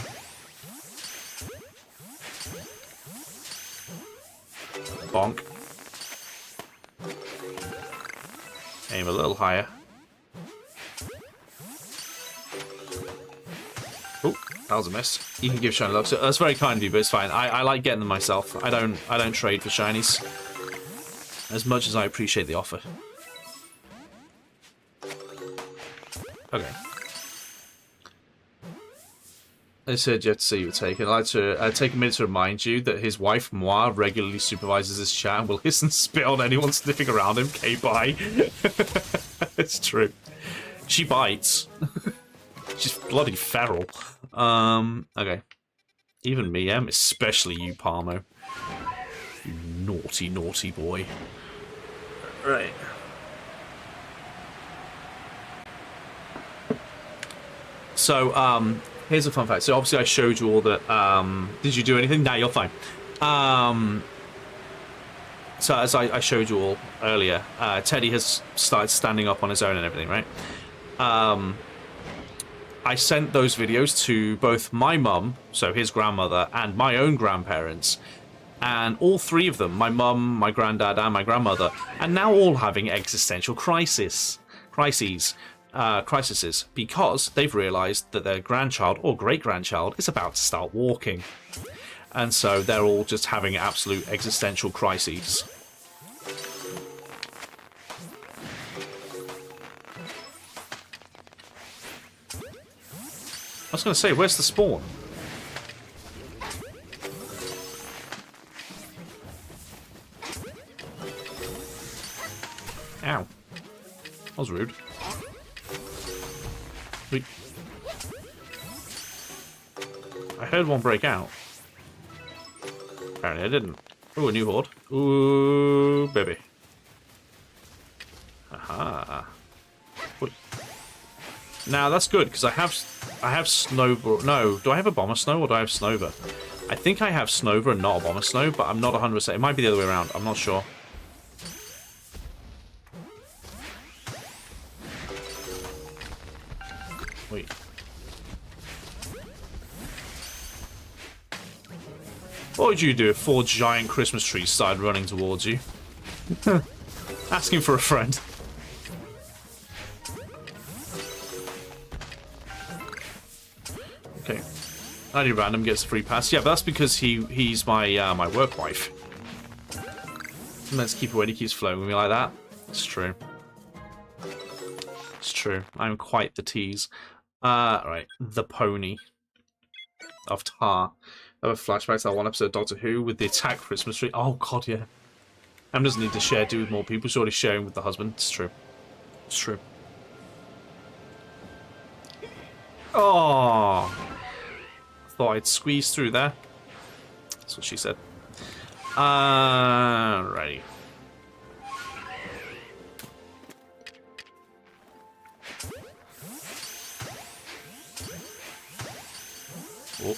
Bonk. Aim a little higher. Oh, that was a miss. You can give shiny love. So that's very kind of you, but it's fine. I like getting them myself. I don't trade for shinies. As much as I appreciate the offer. Okay. I said you have to say you were taken. I'd like to take a minute to remind you that his wife, Moi, regularly supervises his chat and will hiss and spit on anyone sniffing around him. Okay, bye. It's true. She bites. She's bloody feral. Okay. Even me, especially you, Palmo. You naughty, naughty boy. Right. So, here's a fun fact. So obviously I showed you all that, did you do anything? Nah, you're fine. So as I showed you all earlier, Teddy has started standing up on his own and everything, right? I sent those videos to both my mum, so his grandmother, and my own grandparents. And all three of them, my mum, my granddad, and my grandmother, are now all having existential crises, because they've realised that their grandchild or great-grandchild is about to start walking. And so they're all just having absolute existential crises. I was going to say, where's the spawn? Ow. That was rude. Wait. I heard one break out. Apparently I didn't. Ooh, a new horde. Ooh, baby. Aha. Wait. Now that's good, because I have Snover. No, do I have a Bomber Snow or do I have Snover? I think I have Snover and not a Bomber Snow, but I'm not 100%. It might be the other way around. I'm not sure. Wait. What would you do if 4 giant Christmas trees started running towards you? Asking for a friend. Okay. Any random gets a free pass. Yeah, but that's because he's my my work wife. Let's keep away. He keeps flowing with me like that. It's true. It's true. I'm quite the tease. Right. The pony of Tar. I have a flashback to that one episode of Doctor Who with the attack Christmas tree. Oh god, yeah. Em doesn't need to share do with more people. She's already sharing with the husband. It's true. It's true. Oh. Thought I'd squeeze through there. That's what she said. Righty. Oh.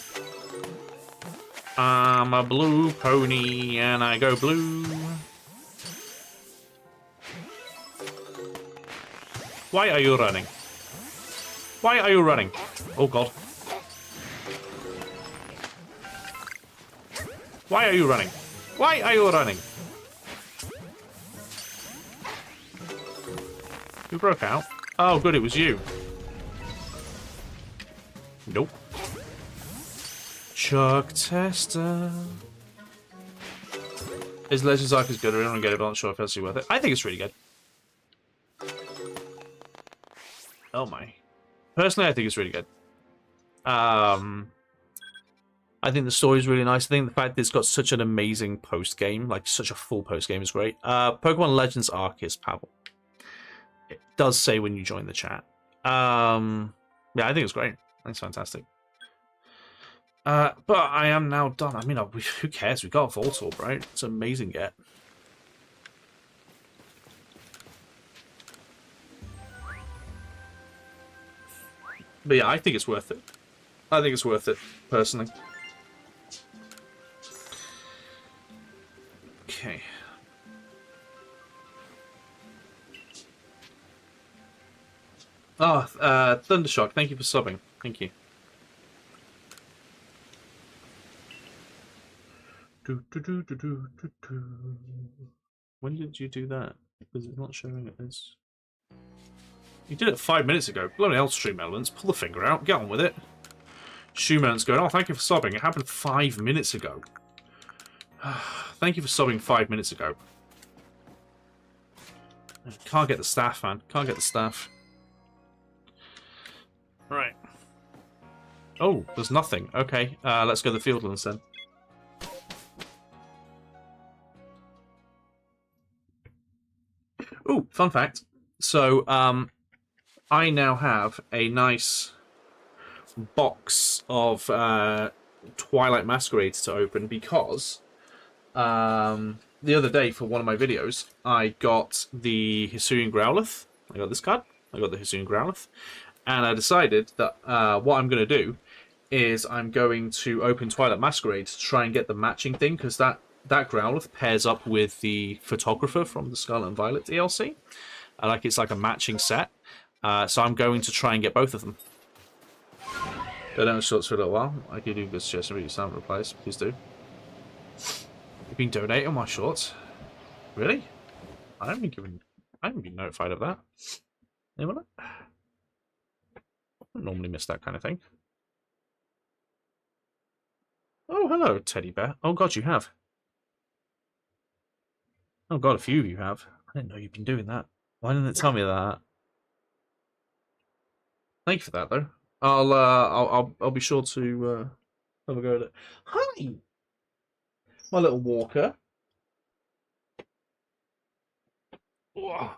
I'm a blue pony and I go blue. Why are you running? Why are you running? Oh god. Why are you running? Why are you running? Who broke out? Oh good, it was you. Nope. Chuck Tester. His Legends arc is good. I don't get it, but I'm not sure if it's worth it. I think it's really good. Oh my. Personally, I think it's really good. I think the story is really nice. I think the fact that it's got such an amazing post-game, like such a full post-game is great. Pokemon Legends Arceus, Pavel. It does say when you join the chat. Yeah, I think it's great. I think it's fantastic. But I am now done. I mean, who cares? We got a Voltorb, right? It's an amazing get. But yeah, I think it's worth it. I think it's worth it, personally. Okay. Oh, Thundershock, thank you for subbing. Thank you. When did you do that? Because it's not showing it as... You did it 5 minutes ago. Bloody hell, Stream Elements. Pull the finger out. Get on with it. Shoeman's going, oh, thank you for subbing. It happened 5 minutes ago. Thank you for subbing 5 minutes ago. Can't get the staff, man. Can't get the staff. Right. Oh, there's nothing. Okay, let's go to the Fieldlands then. Ooh, fun fact. So, I now have a nice box of Twilight Masquerade to open because the other day for one of my videos, I got the Hisuian Growlithe. I got this card. I got the Hisuian Growlithe. And I decided that what I'm going to do is I'm going to open Twilight Masquerade to try and get the matching thing, because that Growlithe pairs up with the Photographer from the Scarlet and Violet DLC. It's like a matching set. So I'm going to try and get both of them. Go down the shorts for a little while. I could do this just read some replies. Please do. You've been donating on my shorts? Really? I haven't been notified of that. Anyone? I don't normally miss that kind of thing. Oh, hello, teddy bear. Oh god, you have. Oh god, a few of you have. I didn't know you'd been doing that. Why didn't it tell me that? Thank you for that, though. I'll be sure to have a go at it. Hi, my little walker. Oh,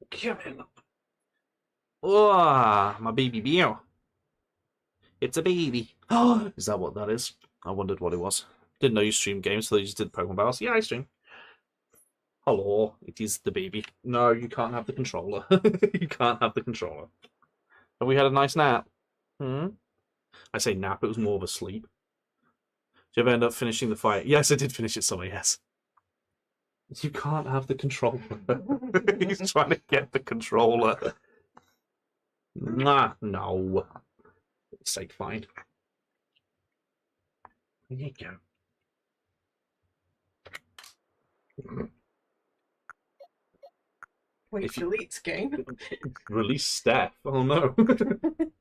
come in. Oh, my baby bear. It's a baby. Oh, is that what that is? I wondered what it was. Didn't know you streamed games, so you just did Pokemon battles. Yeah, I stream. Hello, it is the baby. No, you can't have the controller. You can't have the controller. Have we had a nice nap? Hmm? I say nap, it was more of a sleep. Did you ever end up finishing the fight? Yes, I did finish it somewhere, yes. You can't have the controller. He's trying to get the controller. Nah, no. Say fine. There you go. Wait, If you- delete game. Release Steph. Oh no. You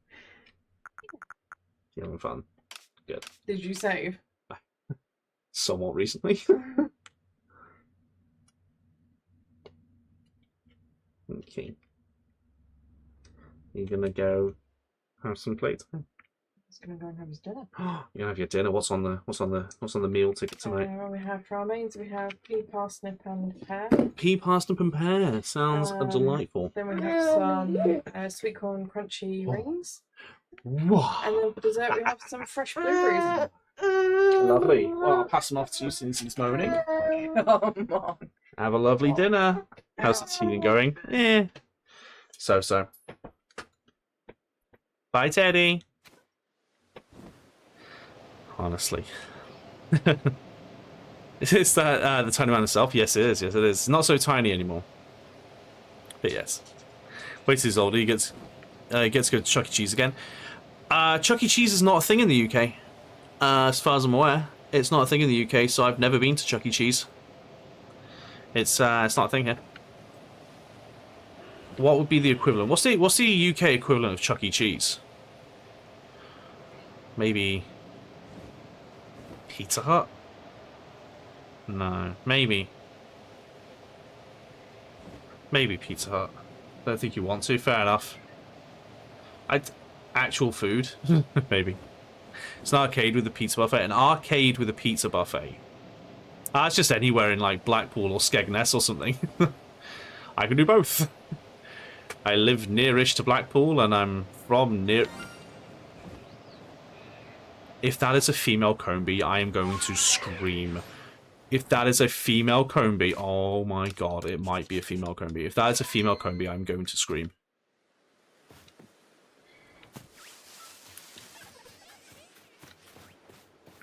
having fun? Good. Did you save? Somewhat recently. Okay. You're gonna go have some playtime. He's gonna go and have his dinner. You're gonna have your dinner. What's on the meal ticket tonight? We have for our mains, we have pea, parsnip, and pear. Pea, parsnip, and pear. Sounds delightful. Then we have some sweet corn crunchy rings. Wow. And then for dessert, we have some fresh blueberries. Lovely. Well, I'll pass them off to you since he's moaning. Come on. Have a lovely dinner. How's the tea going? So. Bye, Teddy. Honestly. Is that the tiny man himself? Yes, it is. Yes, it is. Not so tiny anymore. But yes. Wait till he's older. He gets to go to Chuck E. Cheese again. Chuck E. Cheese is not a thing in the UK. As far as I'm aware. It's not a thing in the UK, so I've never been to Chuck E. Cheese. It's not a thing here. What would be the equivalent? What's the UK equivalent of Chuck E. Cheese? Maybe Pizza Hut? No, maybe. Maybe Pizza Hut. Don't think you want to. Fair enough. Actual food? Maybe. It's an arcade with a pizza buffet. An arcade with a pizza buffet. It's just anywhere in like Blackpool or Skegness or something. I can do both. I live nearish to Blackpool and I'm from near... If that is a female Combi, I am going to scream. If that is a female Combi, oh my god, it might be a female Combi. If that is a female Combi, I'm going to scream.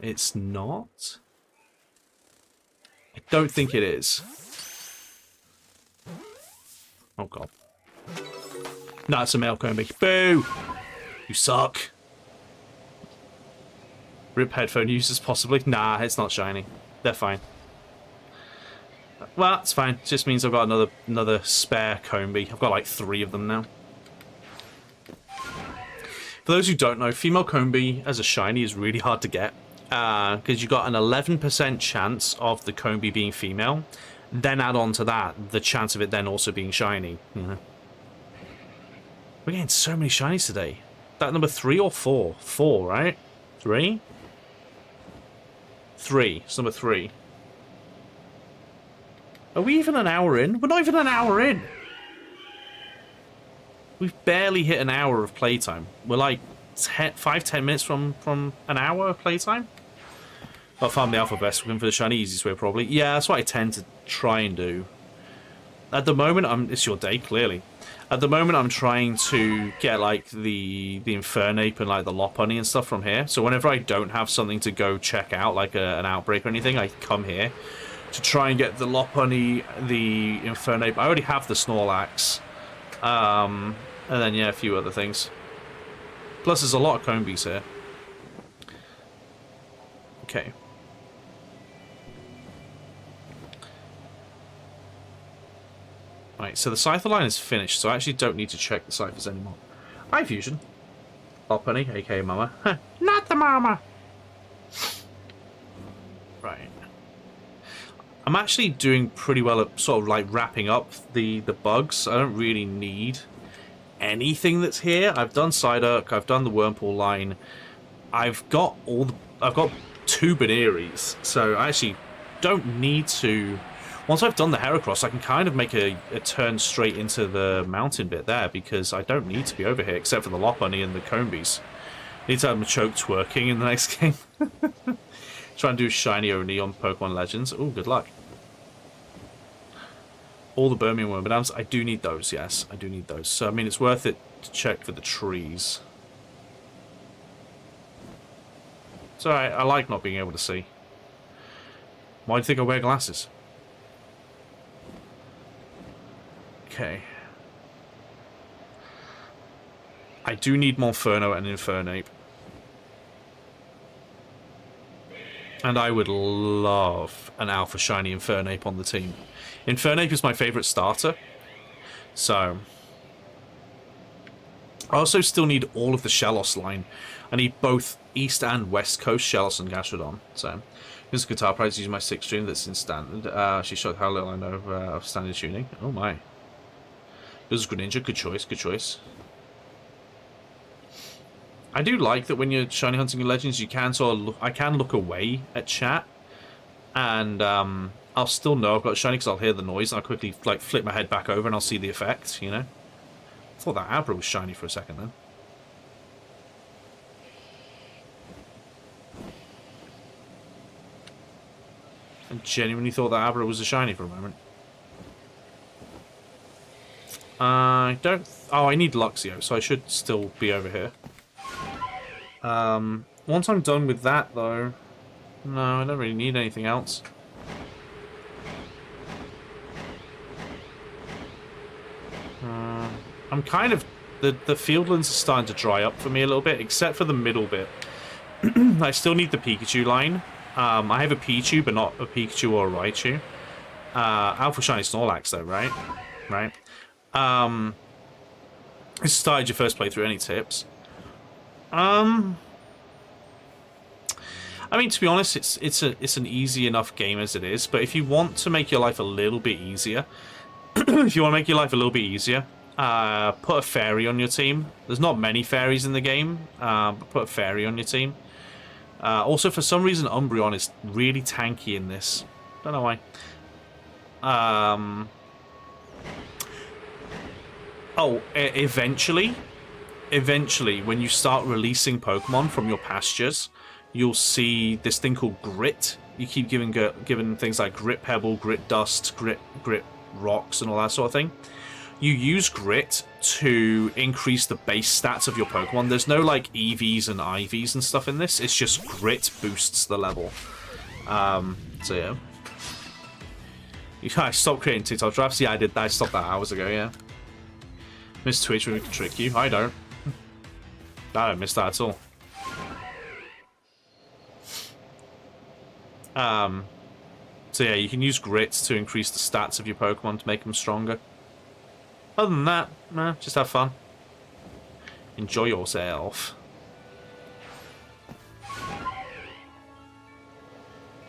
It's not? I don't think it is. Oh god. No, it's a male Combi. Boo! You suck. Rip headphone users, possibly. Nah, it's not shiny. they're fine. Well, that's fine. It just means I've got another spare Combi. I've got like 3 of them now. For those who don't know, female Combi as a shiny is really hard to get. Because you got an 11% chance of the Combi being female. Then add on to that the chance of it then also being shiny. We're getting so many shinies today. That number 3 or 4? 4, right? 3? 3. It's number 3. Are we even an hour in? We're not even an hour in. We've barely hit an hour of playtime. We're like 5-10 minutes from an hour of playtime. I'll farm the alpha best. We're going for the shiny easiest way, probably. Yeah, that's what I tend to try and do. At the moment, it's your day, clearly. At the moment, I'm trying to get, like, the Infernape and, like, the Lopunny and stuff from here. So whenever I don't have something to go check out, like an outbreak or anything, I come here to try and get the Lopunny, the Infernape. I already have the Snorlax. And then, yeah, a few other things. Plus, there's a lot of Combis here. Okay. Right, so the Scyther line is finished, so I actually don't need to check the ciphers anymore. Hi, Fusion. Lopunny, aka Mama. Not the Mama! Right. I'm actually doing pretty well at sort of like wrapping up the bugs. I don't really need anything that's here. I've done Psyduck, I've done the Wurmple line. I've got 2 Beneries, so I actually don't need to. Once I've done the Heracross, I can kind of make a turn straight into the mountain bit there, because I don't need to be over here, except for the Lopunny and the Combis. Need to have Machoke twerking in the next game. Try and do shiny only on Pokemon Legends. Oh, good luck. All the Birmingham Wormadams. I do need those, yes. I do need those. So, I mean, it's worth it to check for the trees. It's alright. I like not being able to see. Why do you think I wear glasses? Okay. I do need Monferno and Infernape. And I would love an Alpha Shiny Infernape on the team. Infernape is my favourite starter. So. I also still need all of the Shellos line. I need both East and West Coast Shellos and Gastrodon. So. Here's a guitar prize using my 6th string that's in standard. She showed how little I know of standard tuning. Oh my. This is Greninja. Good choice, good choice. I do like that when you're shiny hunting in Legends, you can sort of I can look away at chat, and I'll still know I've got shiny because I'll hear the noise, and I'll quickly like flip my head back over and I'll see the effect. You know, I thought that Abra was shiny for a second then. I genuinely thought that Abra was a shiny for a moment. I don't. Oh, I need Luxio, so I should still be over here. Once I'm done with that, though, no, I don't really need anything else. I'm kind of... The fieldlands are starting to dry up for me a little bit, except for the middle bit. I still need the Pikachu line. I have a Pichu, but not a Pikachu or a Raichu. Alpha Shiny Snorlax, though, right? Right. This started your first playthrough. Any tips? I mean, to be honest, it's an easy enough game as it is. But if you want to make your life a little bit easier, put a fairy on your team. There's not many fairies in the game, but put a fairy on your team. Also, for some reason, Umbreon is really tanky in this. Don't know why. Eventually, when you start releasing Pokemon from your pastures, you'll see this thing called Grit. You keep giving things like Grit Pebble, Grit Dust, Grit Rocks, and all that sort of thing. You use Grit to increase the base stats of your Pokemon. There's no, like, EVs and IVs and stuff in this. It's just Grit boosts the level. So, yeah. I stopped creating TikTok drafts. Yeah, I did. I stopped that hours ago, yeah. Miss Twitch when we can trick you. I don't. I don't miss that at all. So yeah, you can use grit to increase the stats of your Pokemon to make them stronger. Other than that, nah, just have fun. Enjoy yourself.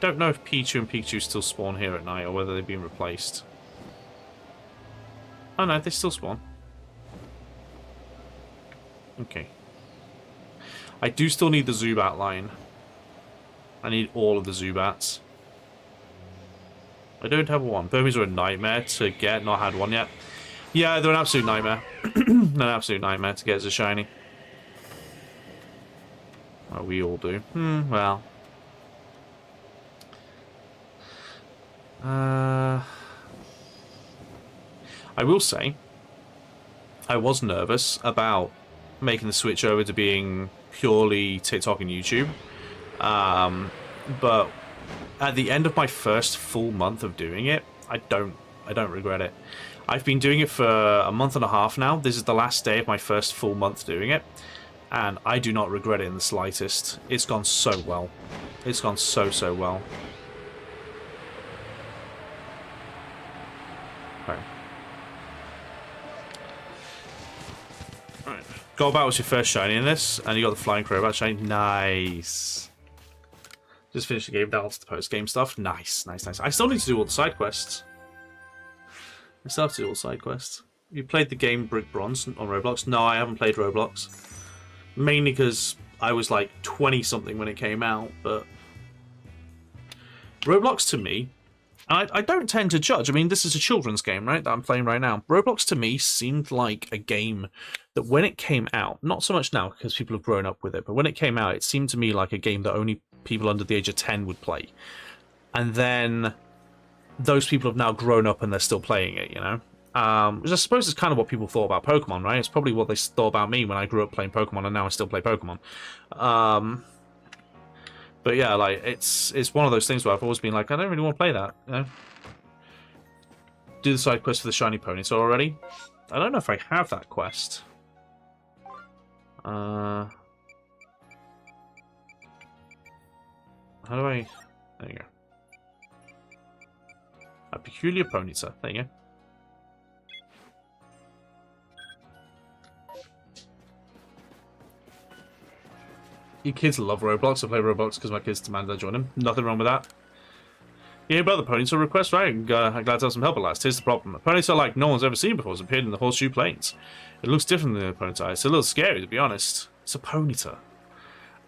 Don't know if Pichu and Pikachu still spawn here at night or whether they've been replaced. Oh no, they still spawn. Okay. I do still need the Zubat line. I need all of the Zubats. I don't have one. Burmese are a nightmare to get, not had one yet. Yeah, they're an absolute nightmare. An absolute nightmare to get as a shiny. Oh, we all do. Well. I will say, I was nervous about making the switch over to being purely TikTok and YouTube. But at the end of my first full month of doing it, I don't regret it. I've been doing it for a month and a half now. This is the last day of my first full month doing it, and I do not regret it in the slightest. It's gone so well. It's gone so well. Right. Right. Golbat was your first shiny in this, and you got the Flying Crobat shiny. Nice. Just finished the game, down to the post-game stuff. Nice. I still need to do all the side quests. I still have to do all the side quests. You played the game Brick Bronze on Roblox? No, I haven't played Roblox. Mainly because I was like 20-something when it came out, but... Roblox to me... And I don't tend to judge. I mean, this is a children's game, right, that I'm playing right now. Roblox to me seemed like a game that when it came out, not so much now because people have grown up with it, but when it came out, it seemed to me like a game that only people under the age of 10 would play. And then those people have now grown up and they're still playing it, you know? Which I suppose is kind of what people thought about Pokemon, right? It's probably what they thought about me when I grew up playing Pokemon and now I still play Pokemon. But yeah, like, it's one of those things where I've always been like, I don't really want to play that, you know? Do the side quest for the Shiny Ponytail already? I don't know if I have that quest. How do I... There you go. A peculiar Ponyta. There you go. You kids love Roblox. I play Roblox because my kids demand I join them. Nothing wrong with that. Yeah, about the Ponytail request, right? I'm glad to have some help at last. Here's the problem. A Ponytail like no one's ever seen before has appeared in the Horseshoe Plains. It looks different than the Ponytail. It's a little scary, to be honest. It's a Ponytail.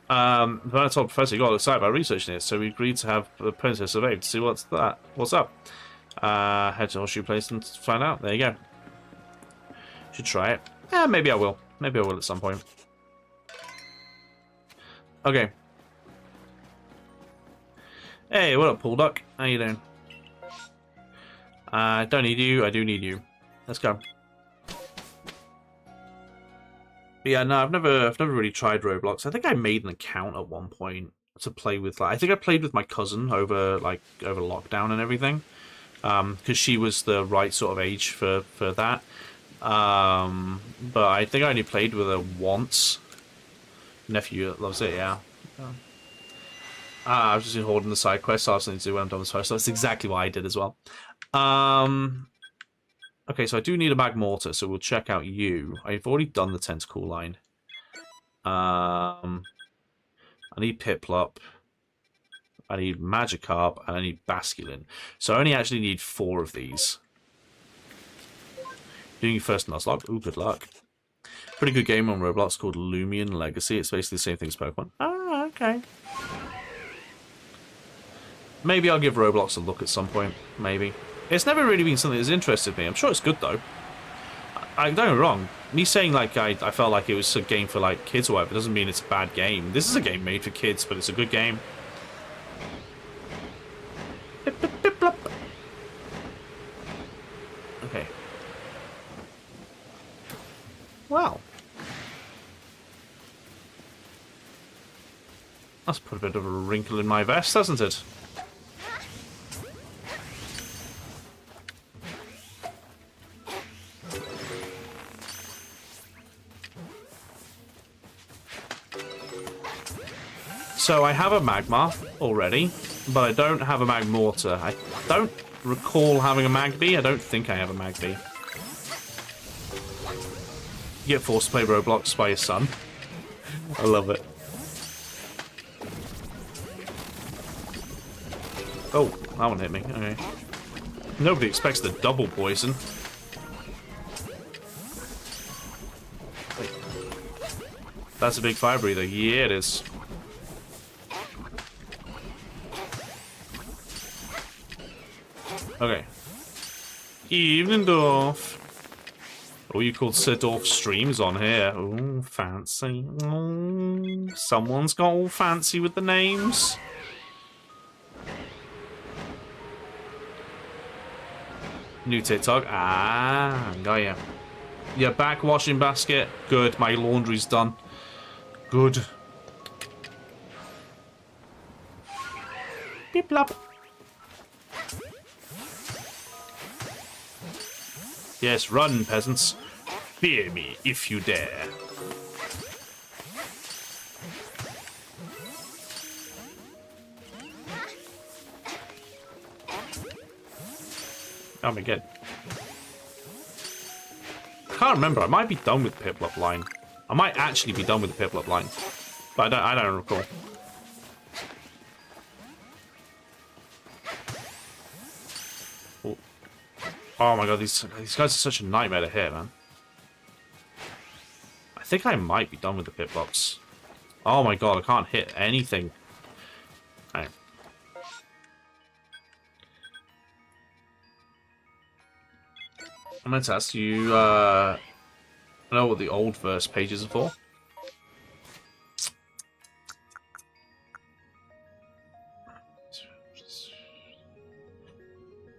The Ponytail professor got excited about researching it, so we agreed to have the Ponytail surveyed to see what's up. Head to Horseshoe Plains and find out. There you go. Should try it. Yeah, maybe I will. Maybe I will at some point. Okay. Hey, what up, Pool Duck? How you doing? I don't need you. I do need you. Let's go. But yeah, no, I've never really tried Roblox. I think I made an account at one point to play with. Like, I think I played with my cousin over lockdown and everything, because she was the right sort of age for that. But I think I only played with her once. Nephew loves it, yeah. I was just holding the side quest, so I was going to do when I'm done with this first. So that's exactly what I did as well. Okay, so I do need a Magmortar, so we'll check out you. I've already done the Tentacle line. I need Piplup. I need Magikarp, and I need Basculin. So I only actually need 4 of these. Doing your first Nuzlocke. Ooh, good luck. Pretty good game on Roblox called Lumion Legacy. It's basically the same thing as Pokemon. Oh, okay. Maybe I'll give Roblox a look at some point. Maybe. It's never really been something that's interested me. I'm sure it's good, though. Don't get me wrong. Me saying, like, I felt like it was a game for, like, kids or whatever doesn't mean it's a bad game. This is a game made for kids, but it's a good game. Pip, pip, pip, plop. Okay. Wow. That's put a bit of a wrinkle in my vest, hasn't it? So I have a Magmar already. but I don't have a Magmortar. I don't recall having a Magby. I don't think I have a Magby. You get forced to play Roblox by your son. I love it. Oh, that one hit me. Okay. Nobody expects the double poison. Wait. That's a big fire breather. Yeah, it is. Okay. Evenendorf. Oh, you called Sir Dorf streams on here. Oh, fancy. Oh, someone's got all fancy with the names. New TikTok. Ah, got ya. Yeah, back washing basket. Good. My laundry's done. Good. Beep blop. Yes, run, peasants. Fear me if you dare. Oh my god. I can't remember. I might be done with the Piplup line. I might actually be done with the Piplup line. But I don't recall. Oh. Oh my god, these guys are such a nightmare to hit, man. I think I might be done with the Piplups. Oh my god, I can't hit anything. Right. I'm going to ask you, I know what the old verse pages are for.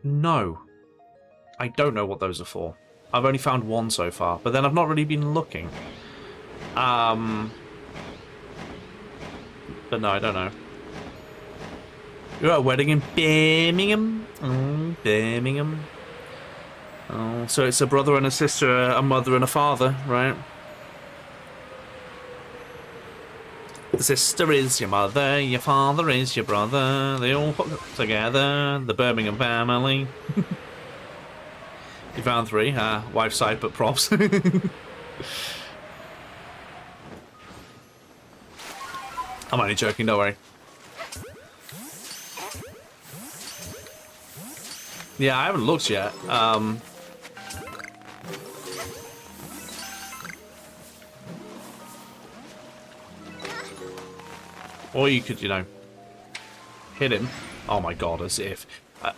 No. I don't know what those are for. I've only found one so far, but then I've not really been looking. But no, I don't know. You're at a wedding in Birmingham? Birmingham. Oh, so it's a brother and a sister, a mother and a father, right? The sister is your mother, your father is your brother. They all hook up together, the Birmingham family. You found 3, wife's side, but props. I'm only joking, don't worry. Yeah, I haven't looked yet. Or you could, you know, hit him. Oh my god, as if.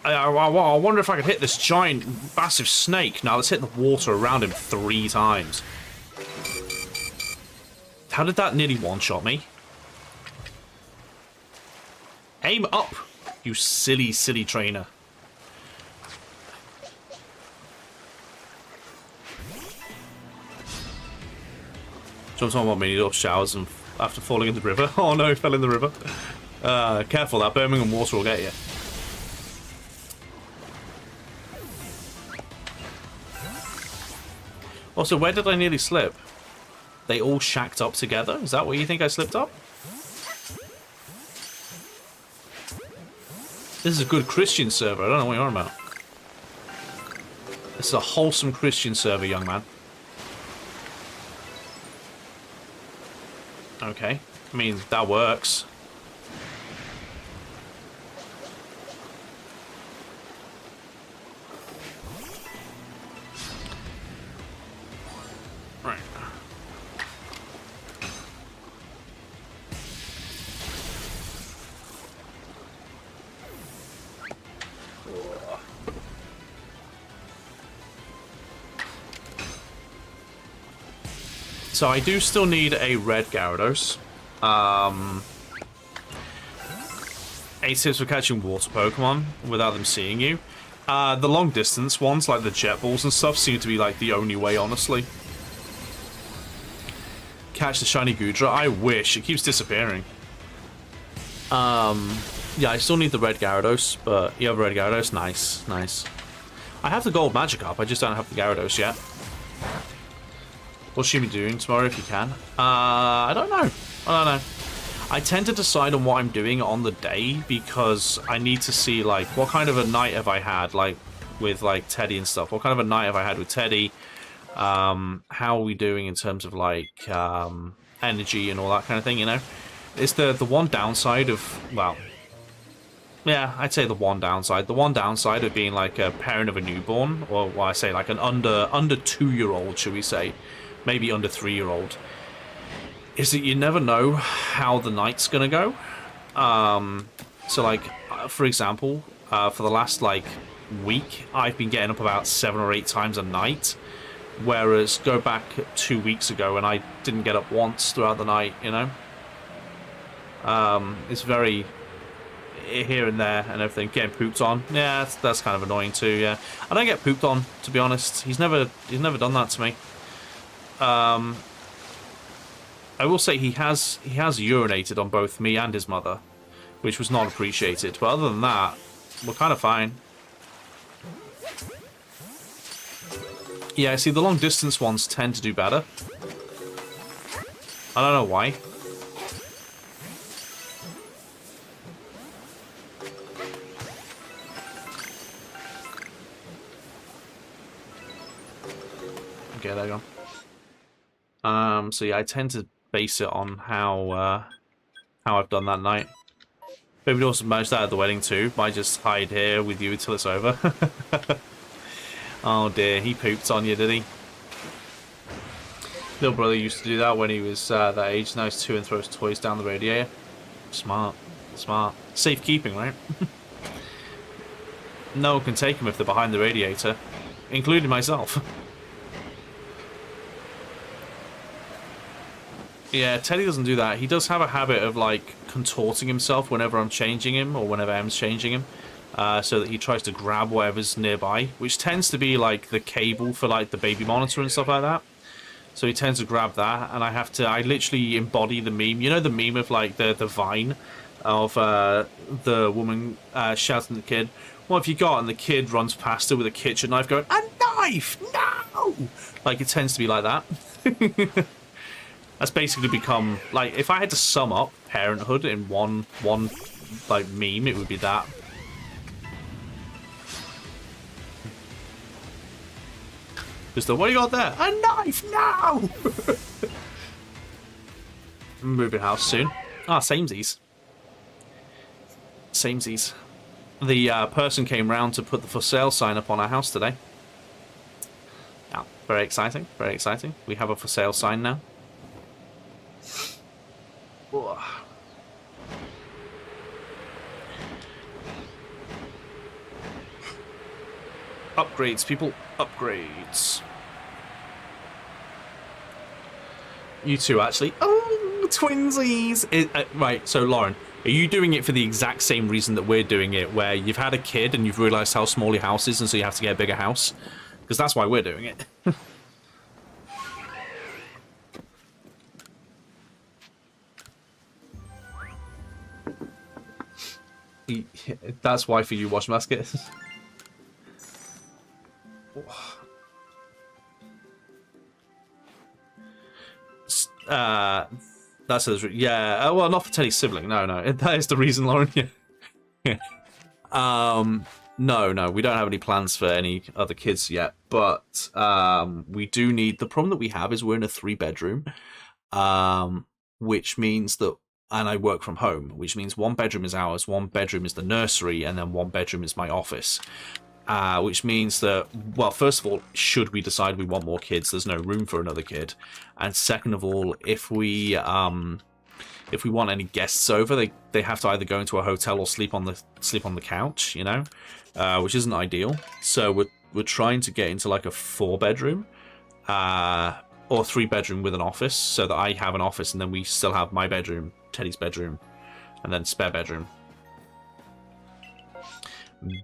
I wonder if I could hit this giant, massive snake. Now let's hit the water around him 3 times. How did that nearly one-shot me? Aim up, you silly, silly trainer. Jumps on 1 minute up showers and after falling in the river. Oh no, he fell in the river. Careful, that Birmingham water will get you. Also, where did I nearly slip? They all shacked up together? Is that where you think I slipped up? This is a good Christian server. I don't know what you're on about. This is a wholesome Christian server, young man. Okay. I mean, that works. Right. So I do still need a red Gyarados. 8 tips for catching water Pokemon without them seeing you. The long distance ones, like the jet balls and stuff, seem to be like the only way, honestly. Catch the shiny Goodra. I wish. It keeps disappearing. Yeah, I still need the red Gyarados, but you have a red Gyarados? Nice, nice. I have the gold Magikarp, I just don't have the Gyarados yet. What's she be doing tomorrow if you can? I don't know. I don't know. I tend to decide on what I'm doing on the day because I need to see, like, what kind of a night have I had, like, with, like, Teddy and stuff. What kind of a night have I had with Teddy? How are we doing in terms of, like, energy and all that kind of thing, you know? It's the one downside of, well, yeah, I'd say the one downside. The one downside of being, like, a parent of a newborn, or what I say, like, an under 2-year-old, should we say, maybe under 3-year-old, is that you never know how the night's gonna go. So, like, for example, for the last, like, week, I've been getting up about 7 or 8 times a night, whereas go back 2 weeks ago and I didn't get up once throughout the night, you know? It's very here and there and everything. Getting pooped on, yeah, that's kind of annoying too, yeah. I don't get pooped on, to be honest. He's never done that to me. I will say he has urinated on both me and his mother, which was not appreciated. But other than that, we're kind of fine. Yeah, see, the long distance ones tend to do better. I don't know why. Okay, there you go. So yeah, I tend to base it on how I've done that night. Maybe also manage that at the wedding too. Might just hide here with you until it's over. Oh dear, he pooped on you, did he? Little brother used to do that when he was that age. Now he's 2 and throws toys down the radiator. Smart, smart. Safekeeping, right? No one can take him if they're behind the radiator, including myself. Yeah, Teddy doesn't do that. He does have a habit of, like, contorting himself whenever I'm changing him, or whenever Em's changing him, so that he tries to grab whatever's nearby, which tends to be, like, the cable for, like, the baby monitor and stuff like that. So he tends to grab that, and I literally embody the meme. You know the meme of, like, the vine of the woman shouting at the kid, "What have you got?" And the kid runs past her with a kitchen knife going, "A knife! No!" Like, it tends to be like that. That's basically become, like, if I had to sum up parenthood in one like meme, it would be that. Just what do you got there? A knife! No! Moving house soon. Ah, samesies. Samesies. The person came round to put the for sale sign up on our house today. Yeah, very exciting. Very exciting. We have a for sale sign now. Upgrades, people. Upgrades. You too, actually. Oh, twinsies! Right, so Lauren, are you doing it for the exact same reason that we're doing it, where you've had a kid and you've realised how small your house is and so you have to get a bigger house? Because that's why we're doing it. That's why for you, wash basket. That's yeah. Well, not for Teddy's sibling. No, that is the reason, Lauren. Yeah. No, we don't have any plans for any other kids yet. But we do need. The problem that we have is we're in a 3-bedroom, which means that. And I work from home, which means 1 bedroom is ours, 1 bedroom is the nursery, and then 1 bedroom is my office. Which means that, well, first of all, should we decide we want more kids, there's no room for another kid. And second of all, if we want any guests over, they have to either go into a hotel or sleep on the couch, you know, which isn't ideal. So we're trying to get into like a 4-bedroom. Or 3-bedroom with an office, so that I have an office and then we still have my bedroom, Teddy's bedroom, and then spare bedroom.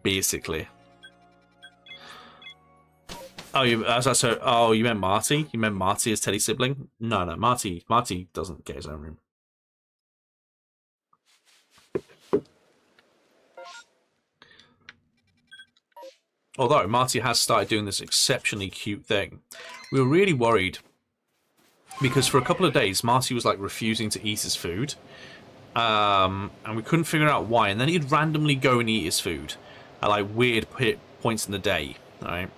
Basically. Oh, you meant Marty? You meant Marty as Teddy's sibling? No, Marty doesn't get his own room. Although Marty has started doing this exceptionally cute thing. We were really worried because for a couple of days Marty was like refusing to eat his food, And we couldn't figure out why. And then he'd randomly go and eat his food at like weird points in the day. All right,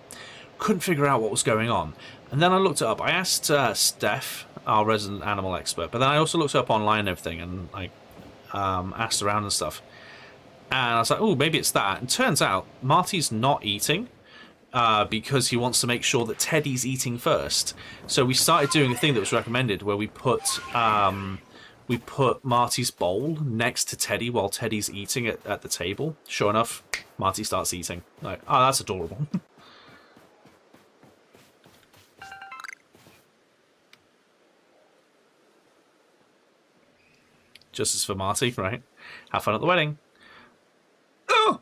couldn't figure out what was going on. And then I looked it up. I asked Steph, our resident animal expert, but then I also looked it up online and everything, and like asked around and stuff. And I was like, oh, maybe it's that. And turns out Marty's not eating because he wants to make sure that Teddy's eating first. So we started doing a thing that was recommended where we put Marty's bowl next to Teddy while Teddy's eating at the table. Sure enough, Marty starts eating. Like, oh, that's adorable. Justice for Marty, right? Have fun at the wedding. Oh!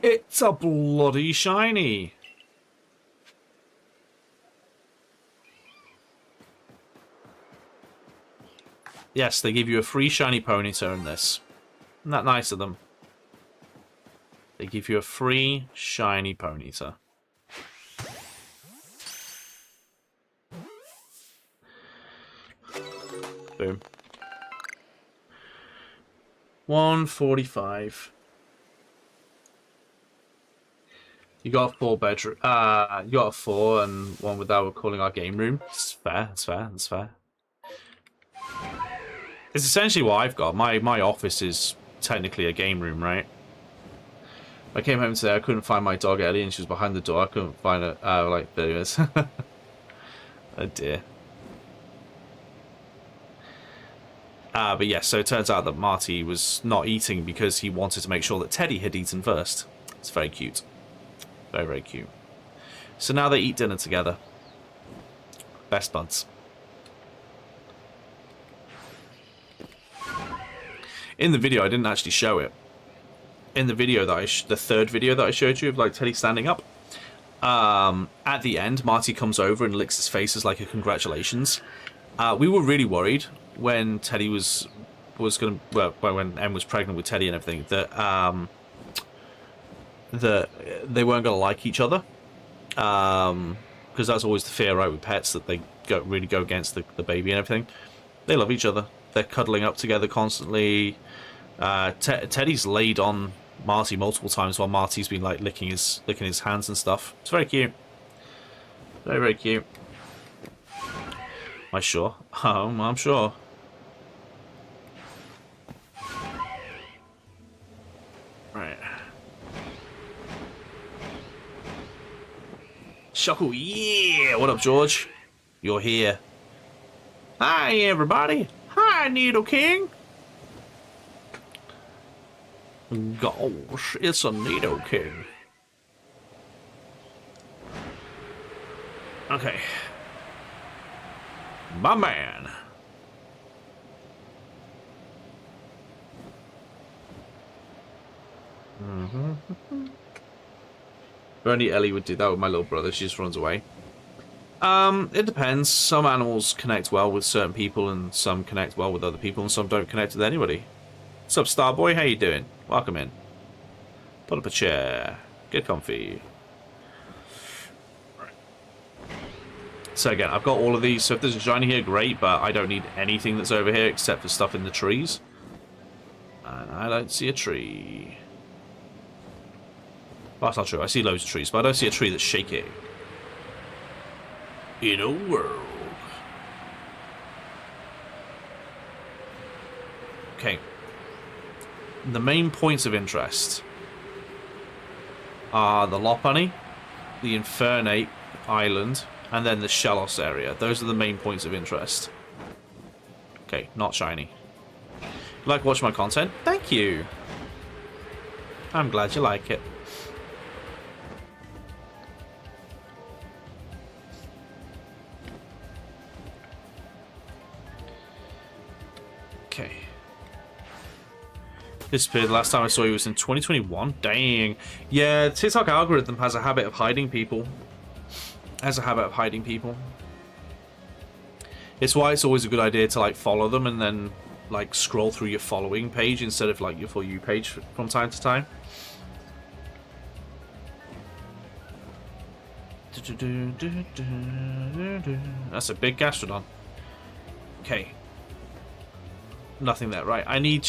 It's a bloody shiny. Yes, they give you a free shiny Ponyta in this. Isn't that nice of them? They give you a free shiny Ponyta. Boom. 145. You got a 4-bedroom. You got a 4 and one with that we're calling our game room. It's fair. It's fair. It's fair. It's essentially what I've got. My office is technically a game room, right? I came home today. I couldn't find my dog Ellie, and she was behind the door. I couldn't find her. Like there it is. Oh dear. But yes, so it turns out that Marty was not eating because he wanted to make sure that Teddy had eaten first. It's very cute. Very, very cute. So now they eat dinner together. Best buds. In the video, I didn't actually show it. In the video that the third video that I showed you of like Teddy standing up, at the end, Marty comes over and licks his face as like a congratulations. We were really worried when Teddy was gonna, well, when Em was pregnant with Teddy and everything, that they weren't gonna like each other, because that's always the fear, right, with pets, that they really go against the baby and everything. They love each other. They're cuddling up together constantly. Teddy's laid on Marty multiple times while Marty's been like licking his hands and stuff. It's very cute. Very, very cute. Am I sure? I'm sure. Right. Shuckle, yeah! What up, George? You're here. Hi, everybody. Hi, Needle King. Gosh, it's a Needle King. Okay. My man. If only Ellie would do that with my little brother. She just runs away. It depends. Some animals connect well with certain people, and some connect well with other people, and some don't connect with anybody. What's up, Starboy? How you doing? Welcome in. Pull up a chair. Get comfy. Right. So again, I've got all of these. So if there's a shiny here, great, but I don't need anything that's over here except for stuff in the trees. And I don't see a tree. Well, that's not true. I see loads of trees, but I don't see a tree that's shaking. In a world. Okay. The main points of interest are the Lopunny, the Infernate Island, and then the Shellos area. Those are the main points of interest. Okay, not shiny. You like watching my content? Thank you. I'm glad you like it. Okay. Disappeared. The last time I saw you was in 2021. Dang. Yeah, the TikTok algorithm has a habit of hiding people. It's why it's always a good idea to like follow them and then like scroll through your following page instead of like your For You page from time to time. That's a big Gastrodon. Okay. Nothing there, right? I need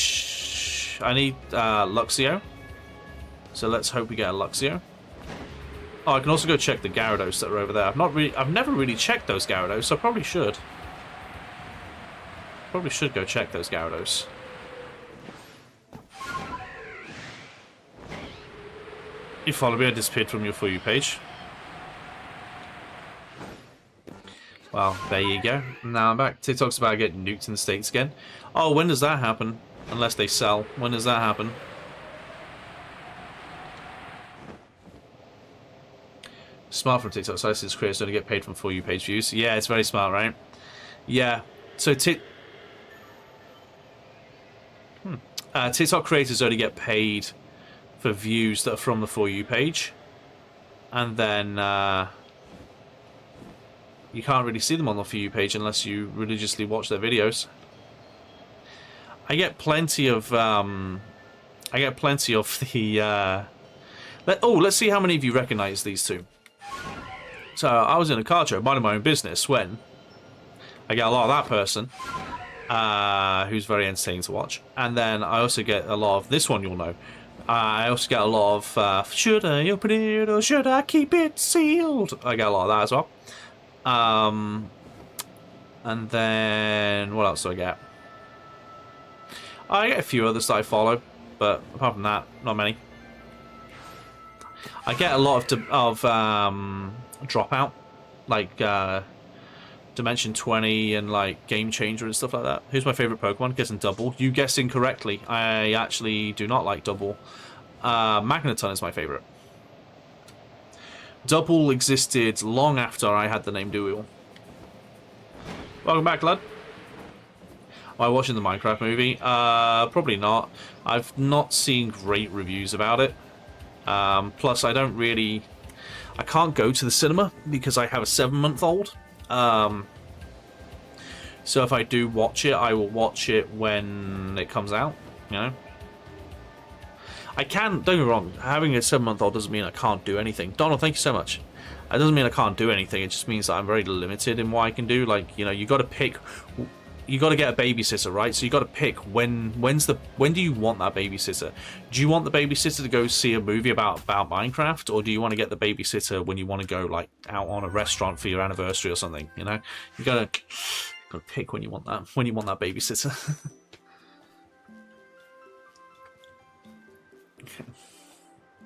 Luxio. So let's hope we get a Luxio. Oh, I can also go check the Gyarados that are over there. I've never really checked those Gyarados, so I probably should. Probably should go check those Gyarados. You follow me, I disappeared from your For You page. Well, there you go. Now I'm back. TikTok's about getting nuked in the States again. Oh, when does that happen? Unless they sell. When does that happen? Smart from TikTok. So since creators only get paid from For You page views. Yeah, it's very smart, right? Yeah. So TikTok creators only get paid for views that are from the For You page. And then you can't really see them on the For You page unless you religiously watch their videos. I get plenty of the let's see how many of you recognize these two. So I was in a car show minding my own business when I get a lot of that person who's very entertaining to watch, and then I also get a lot of this one. You'll know. I also get a lot of should I open it or should I keep it sealed? I get a lot of that as well. And then what else do I get? I get a few others that I follow, but apart from that, not many. I get a lot of Dropout, like Dimension 20 and like Game Changer and stuff like that. Who's my favorite Pokemon? Guessing Double. You guessed incorrectly. I actually do not like Double. Magneton is my favorite. Double existed long after I had the name Duel. Welcome back, lad. Am I watching the Minecraft movie? Probably not. I've not seen great reviews about it. Plus, I can't go to the cinema because I have a 7-month-old. So if I do watch it, I will watch it when it comes out, you know? I can, don't get me wrong, having a 7-month-old doesn't mean I can't do anything. Donald, thank you so much. It doesn't mean I can't do anything, it just means that I'm very limited in what I can do. Like, you know, you got to pick, you got to get a babysitter, right? So you got to pick when do you want that babysitter? Do you want the babysitter to go see a movie about Minecraft, or do you want to get the babysitter when you want to go like out on a restaurant for your anniversary or something? You know, you gotta pick when you want that babysitter.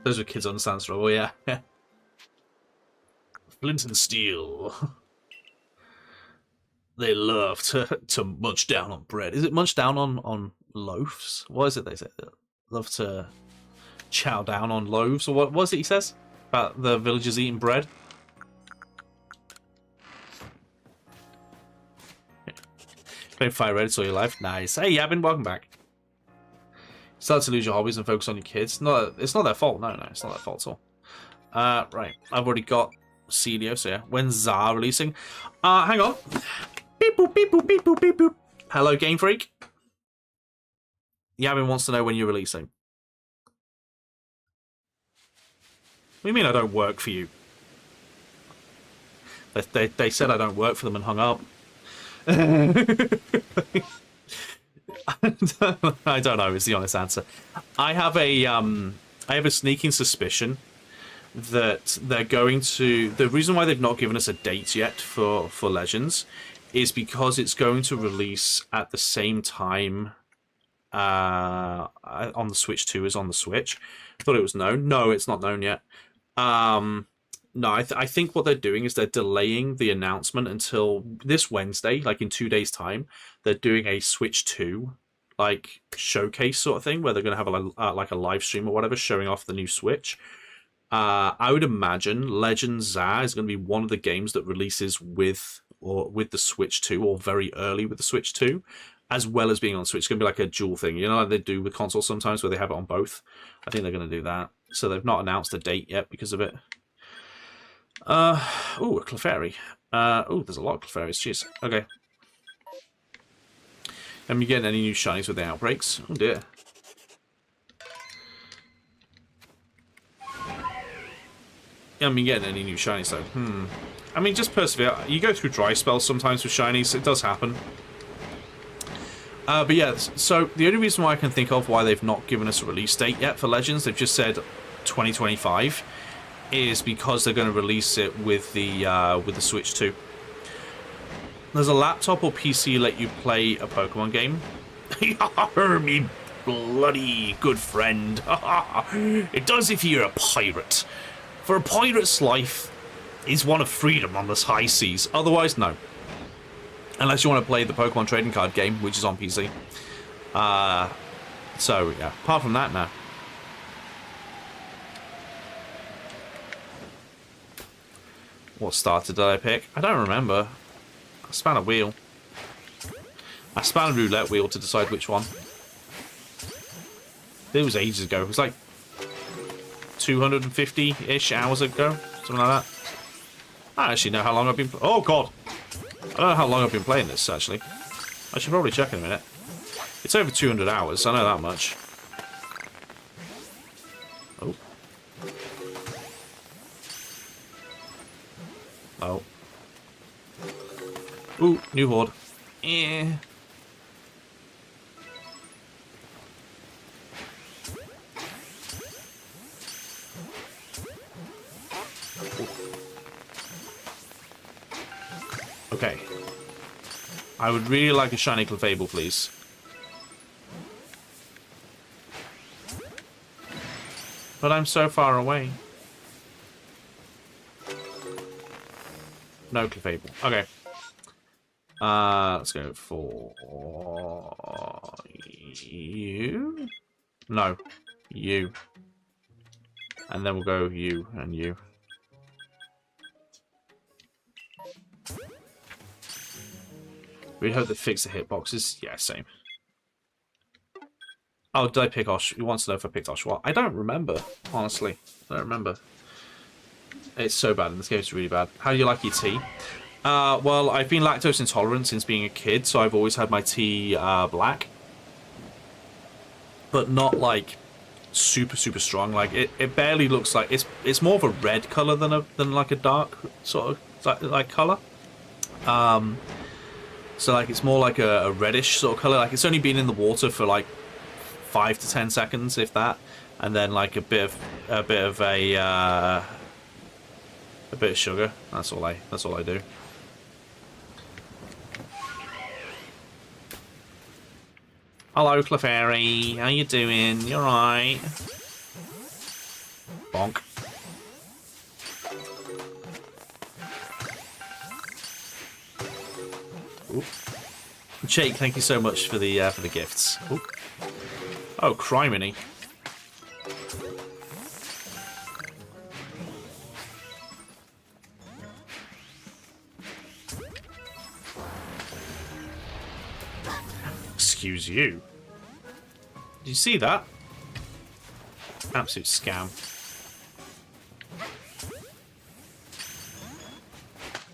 Those are kids on the Sand Straw. Oh yeah. Flint and Steel. They love to munch down on bread. Is it munch down on loaves? What is it they say? Love to chow down on loaves? Or what was it he says? About the villagers eating bread? Playing Fire Red all your life? Nice. Hey, Yabin, welcome back. Start to lose your hobbies and focus on your kids. No, it's not their fault. No, it's not their fault at all. Right. I've already got Celio, so yeah. When's Zar releasing? Hang on. Beep boop, beep boop, beep boop, beep boop. Hello, Game Freak. Yavin wants to know when you're releasing. What do you mean I don't work for you? They said I don't work for them and hung up. I don't know is the honest answer. I have a sneaking suspicion that they're going to... The reason why they've not given us a date yet for Legends is because it's going to release at the same time on the Switch 2 as on the Switch. I thought it was known. No, it's not known yet. No, I think what they're doing is they're delaying the announcement until this Wednesday, like in 2 days' time. They're doing a Switch 2 like showcase sort of thing where they're going to have like a live stream or whatever showing off the new Switch. I would imagine Legends Zar is going to be one of the games that releases with the Switch 2 or very early with the Switch 2, as well as being on Switch. It's going to be like a dual thing, you know, like they do with consoles sometimes where they have it on both. I think they're going to do that. So they've not announced a date yet because of it. Oh, a Clefairy. Oh, there's a lot of Clefairies. Jeez. Okay. Am you getting any new shinies with the outbreaks? Oh dear. Am you getting any new shinies though? I mean, just persevere. You go through dry spells sometimes with shinies. It does happen. But yeah, so the only reason why I can think of why they've not given us a release date yet for Legends, they've just said 2025, is because they're going to release it with the Switch 2. Does a laptop or PC let you play a Pokemon game? Me bloody good friend. It does if you're a pirate. For a pirate's life is one of freedom on the high seas. Otherwise, no. Unless you want to play the Pokemon trading card game, which is on PC. So, yeah. Apart from that, no. What starter did I pick? I don't remember. I span a wheel. I span a roulette wheel to decide which one. It was ages ago. It was like 250-ish hours ago. Something like that. I don't actually know how long I've been... Oh, God! I don't know how long I've been playing this, actually. I should probably check in a minute. It's over 200 hours. I know that much. Oh. Oh. Ooh, new horde. Eh. Okay. I would really like a shiny Clefable, please. But I'm so far away. No Clefable. Okay. Let's go for you. No, you. And then we'll go you and you. We hope they fix the hitboxes. Yeah, same. Oh, did I pick Osh? He wants to know if I picked Oshawott. I don't remember, honestly. I don't remember. It's so bad. This game's really bad. How do you like your tea? Well, I've been lactose intolerant since being a kid, so I've always had my tea black. But not, like, super, super strong. Like, it barely looks like... It's more of a red colour than like, a dark sort of, like colour. So, like, it's more like a reddish sort of colour. Like, it's only been in the water for, like, 5 to 10 seconds, if that. And then, like, a bit of sugar. That's all I do. Hello, Clefairy. How you doing? You alright? Bonk. Ooh. Jake, thank you so much for the gifts. Ooh. Oh, criminy. Excuse you. Did you see that? Absolute scam.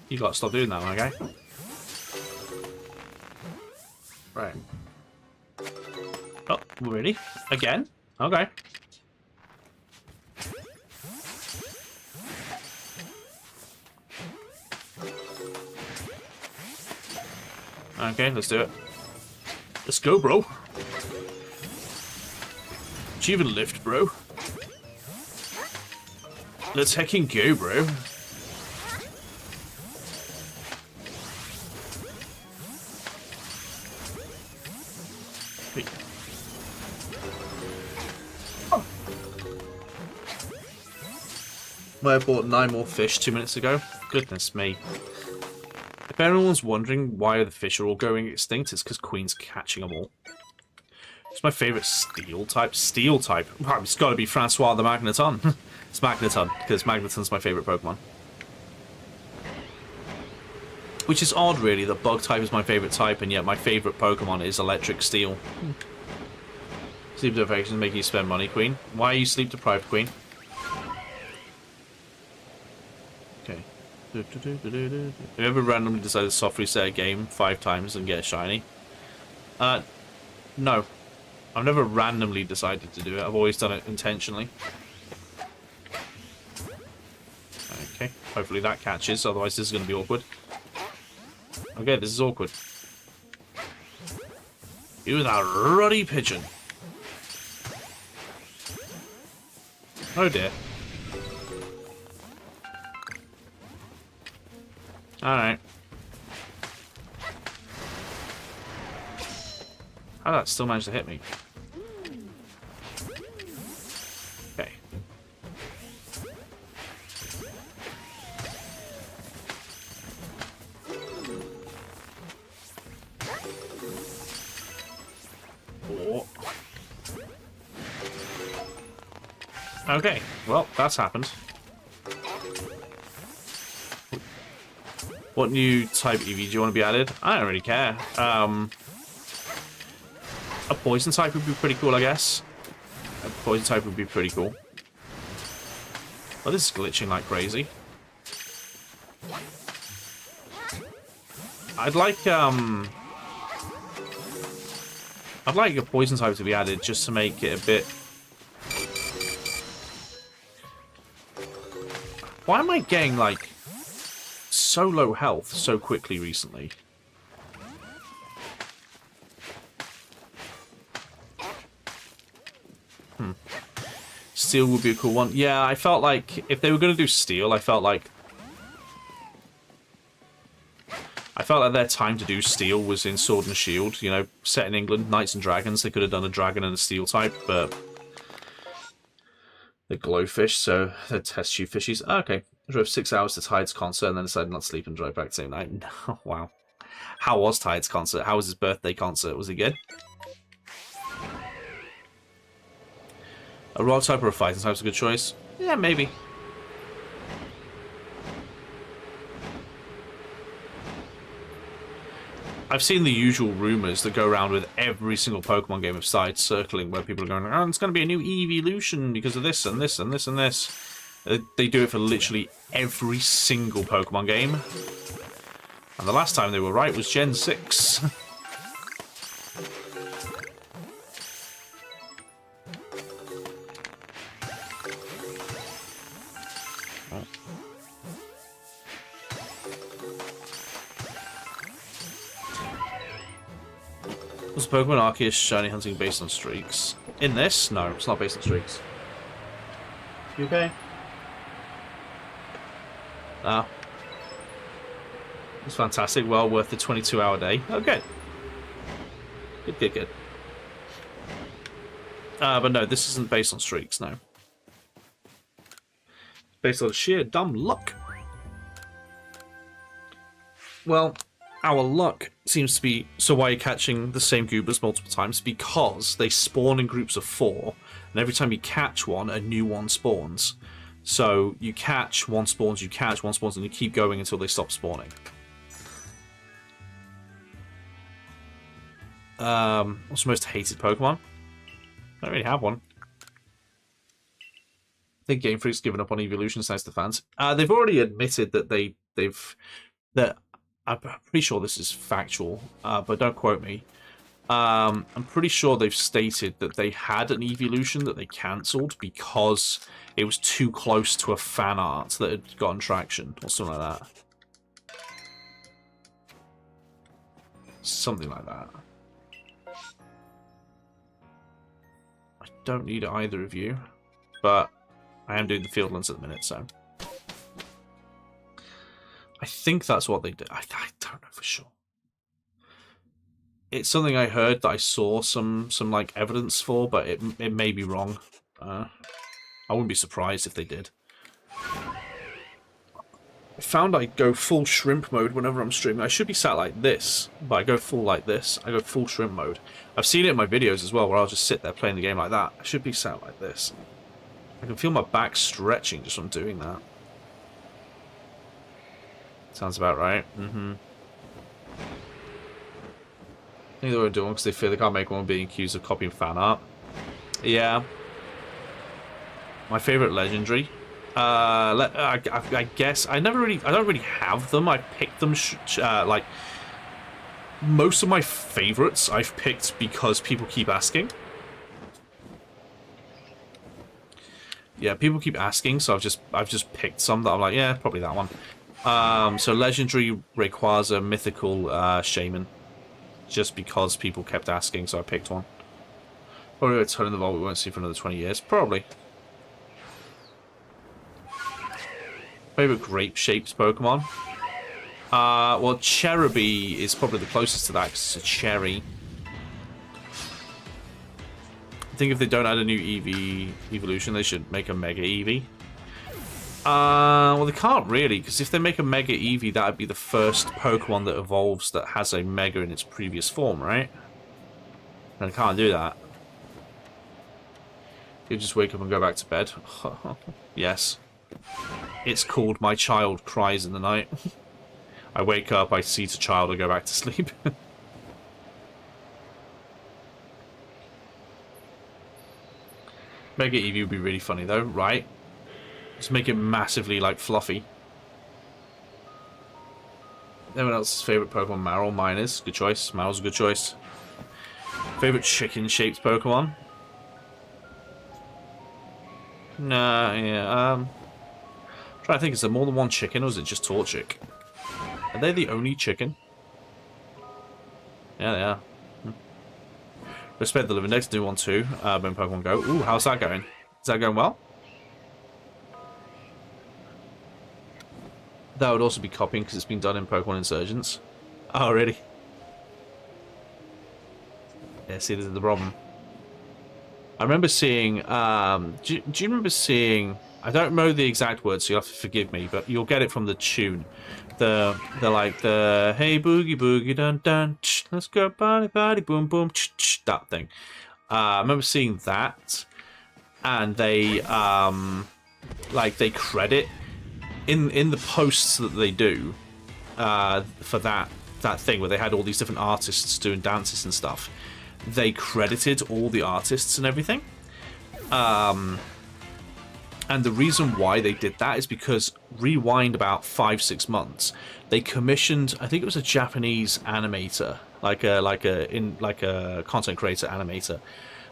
You gotta stop doing that, my guy. Right. Oh, really? Again? Okay. Okay, let's do it. Let's go, bro. Achieve a lift, bro. Let's heckin' go, bro. Wait. Oh. I bought 9 more fish 2 minutes ago. Goodness me. If anyone's wondering why the fish are all going extinct, it's because Queen's catching them all. It's my favourite steel type. Steel type? Well, it's got to be Francois the Magneton. It's Magneton, because Magneton's my favourite Pokemon. Which is odd, really, that Bug type is my favourite type, and yet my favourite Pokemon is Electric Steel. Sleep deprivation making you spend money, Queen. Why are you sleep deprived, Queen? Okay. Have you ever randomly decided to soft reset a game 5 times and get a shiny? No. I've never randomly decided to do it. I've always done it intentionally. Okay. Hopefully that catches, otherwise this is going to be awkward. Okay, this is awkward. You that ruddy pigeon. Oh dear. Alright. How did that still manage to hit me? Okay. Oh. Okay, well, that's happened. What new type EV do you want to be added? I don't really care. A poison type would be pretty cool, I guess. A poison type would be pretty cool. Oh, this is glitching like crazy. I'd like a poison type to be added just to make it a bit... Why am I getting, like, so low health so quickly recently? Steel would be a cool one. Yeah, I felt like if they were going to do steel, I felt like their time to do steel was in Sword and Shield. You know, set in England, Knights and Dragons. They could have done a dragon and a steel type, but the glowfish, so the test tube fishies. Oh, okay, I drove 6 hours to Tide's concert and then decided not to sleep and drive back the same night. No, wow. How was Tide's concert? How was his birthday concert? Was it good? A raw type or a fighting type's a good choice? Yeah, maybe. I've seen the usual rumors that go around with every single Pokemon game of Side circling, where people are going, oh, it's going to be a new evolution because of this and this and this and this. They do it for literally every single Pokemon game. And the last time they were right was Gen 6. Was Pokemon Arceus shiny hunting based on streaks? In this? No, it's not based on streaks. You okay? Ah. It's fantastic. Well worth the 22-hour day. Oh, good. Good, good, good. But no, this isn't based on streaks, no. It's based on sheer dumb luck. Well, our luck seems to be... So why are you catching the same Goobers multiple times? Because they spawn in groups of 4, and every time you catch one, a new one spawns. So you catch, one spawns, you catch, one spawns, and you keep going until they stop spawning. What's the most hated Pokemon? I don't really have one. I think Game Freak's given up on evolution thanks to fans. They've already admitted that I'm pretty sure this is factual, but don't quote me. I'm pretty sure they've stated that they had an evolution that they cancelled because it was too close to a fan art that had gotten traction, or something like that. Something like that. I don't need either of you, but I am doing the field runs at the minute, so... I think that's what they did. I don't know for sure. It's something I heard that I saw some like evidence for, but it may be wrong. I wouldn't be surprised if they did. I found I go full shrimp mode whenever I'm streaming. I should be sat like this, but I go full like this. I go full shrimp mode. I've seen it in my videos as well, where I'll just sit there playing the game like that. I should be sat like this. I can feel my back stretching just from doing that. Sounds about right. Mm-hmm. I think they were doing because they fear they can't make one being accused of copying fan art. Yeah. My favorite legendary. I guess I don't really have them. I picked them like most of my favorites I've picked because people keep asking. Yeah, people keep asking, so I've just picked some that I'm like, yeah, probably that one. So legendary Rayquaza, mythical Shaman. just because people kept asking, so I picked one. Probably a ton in the vault we won't see for another 20 years. Probably. Favorite grape-shaped Pokemon? Well, Cherubi is probably the closest to that because it's a cherry. I think if they don't add a new EV evolution, they should make a Mega EV. Well, they can't really, because if they make a Mega EV, that would be the first Pokemon that evolves that has a Mega in its previous form, right? And they can't do that. You just wake up and go back to bed. Yes. It's called My Child Cries in the Night. I wake up, I see the child, I go back to sleep. Mega Eevee would be really funny though, right? Just make it massively, like, fluffy. Anyone else's favourite Pokemon? Maril. Mine is. Good choice. Maril's a good choice. Favourite chicken-shaped Pokemon? Nah, yeah, I'm trying to think, is there more than one chicken, or is it just Torchic? Are they the only chicken? Yeah, they are. Respect the living next new one too, when Pokemon Go. Ooh, how's that going? Is that going well? That would also be copying because it's been done in Pokemon Insurgents. Oh, really? Yeah, see, this is the problem. I remember seeing, do you remember seeing, I don't know the exact words, so you'll have to forgive me, but you'll get it from the tune. The like, the, hey, boogie, boogie, dun, dun, let's go, party, party, boom, boom, that thing. I remember seeing that, and they, like, they credit, in the posts that they do, for that thing, where they had all these different artists doing dances and stuff, they credited all the artists and everything. And the reason why they did that is because, rewind about 5-6 months, they commissioned, I think it was a Japanese animator, like a content creator animator.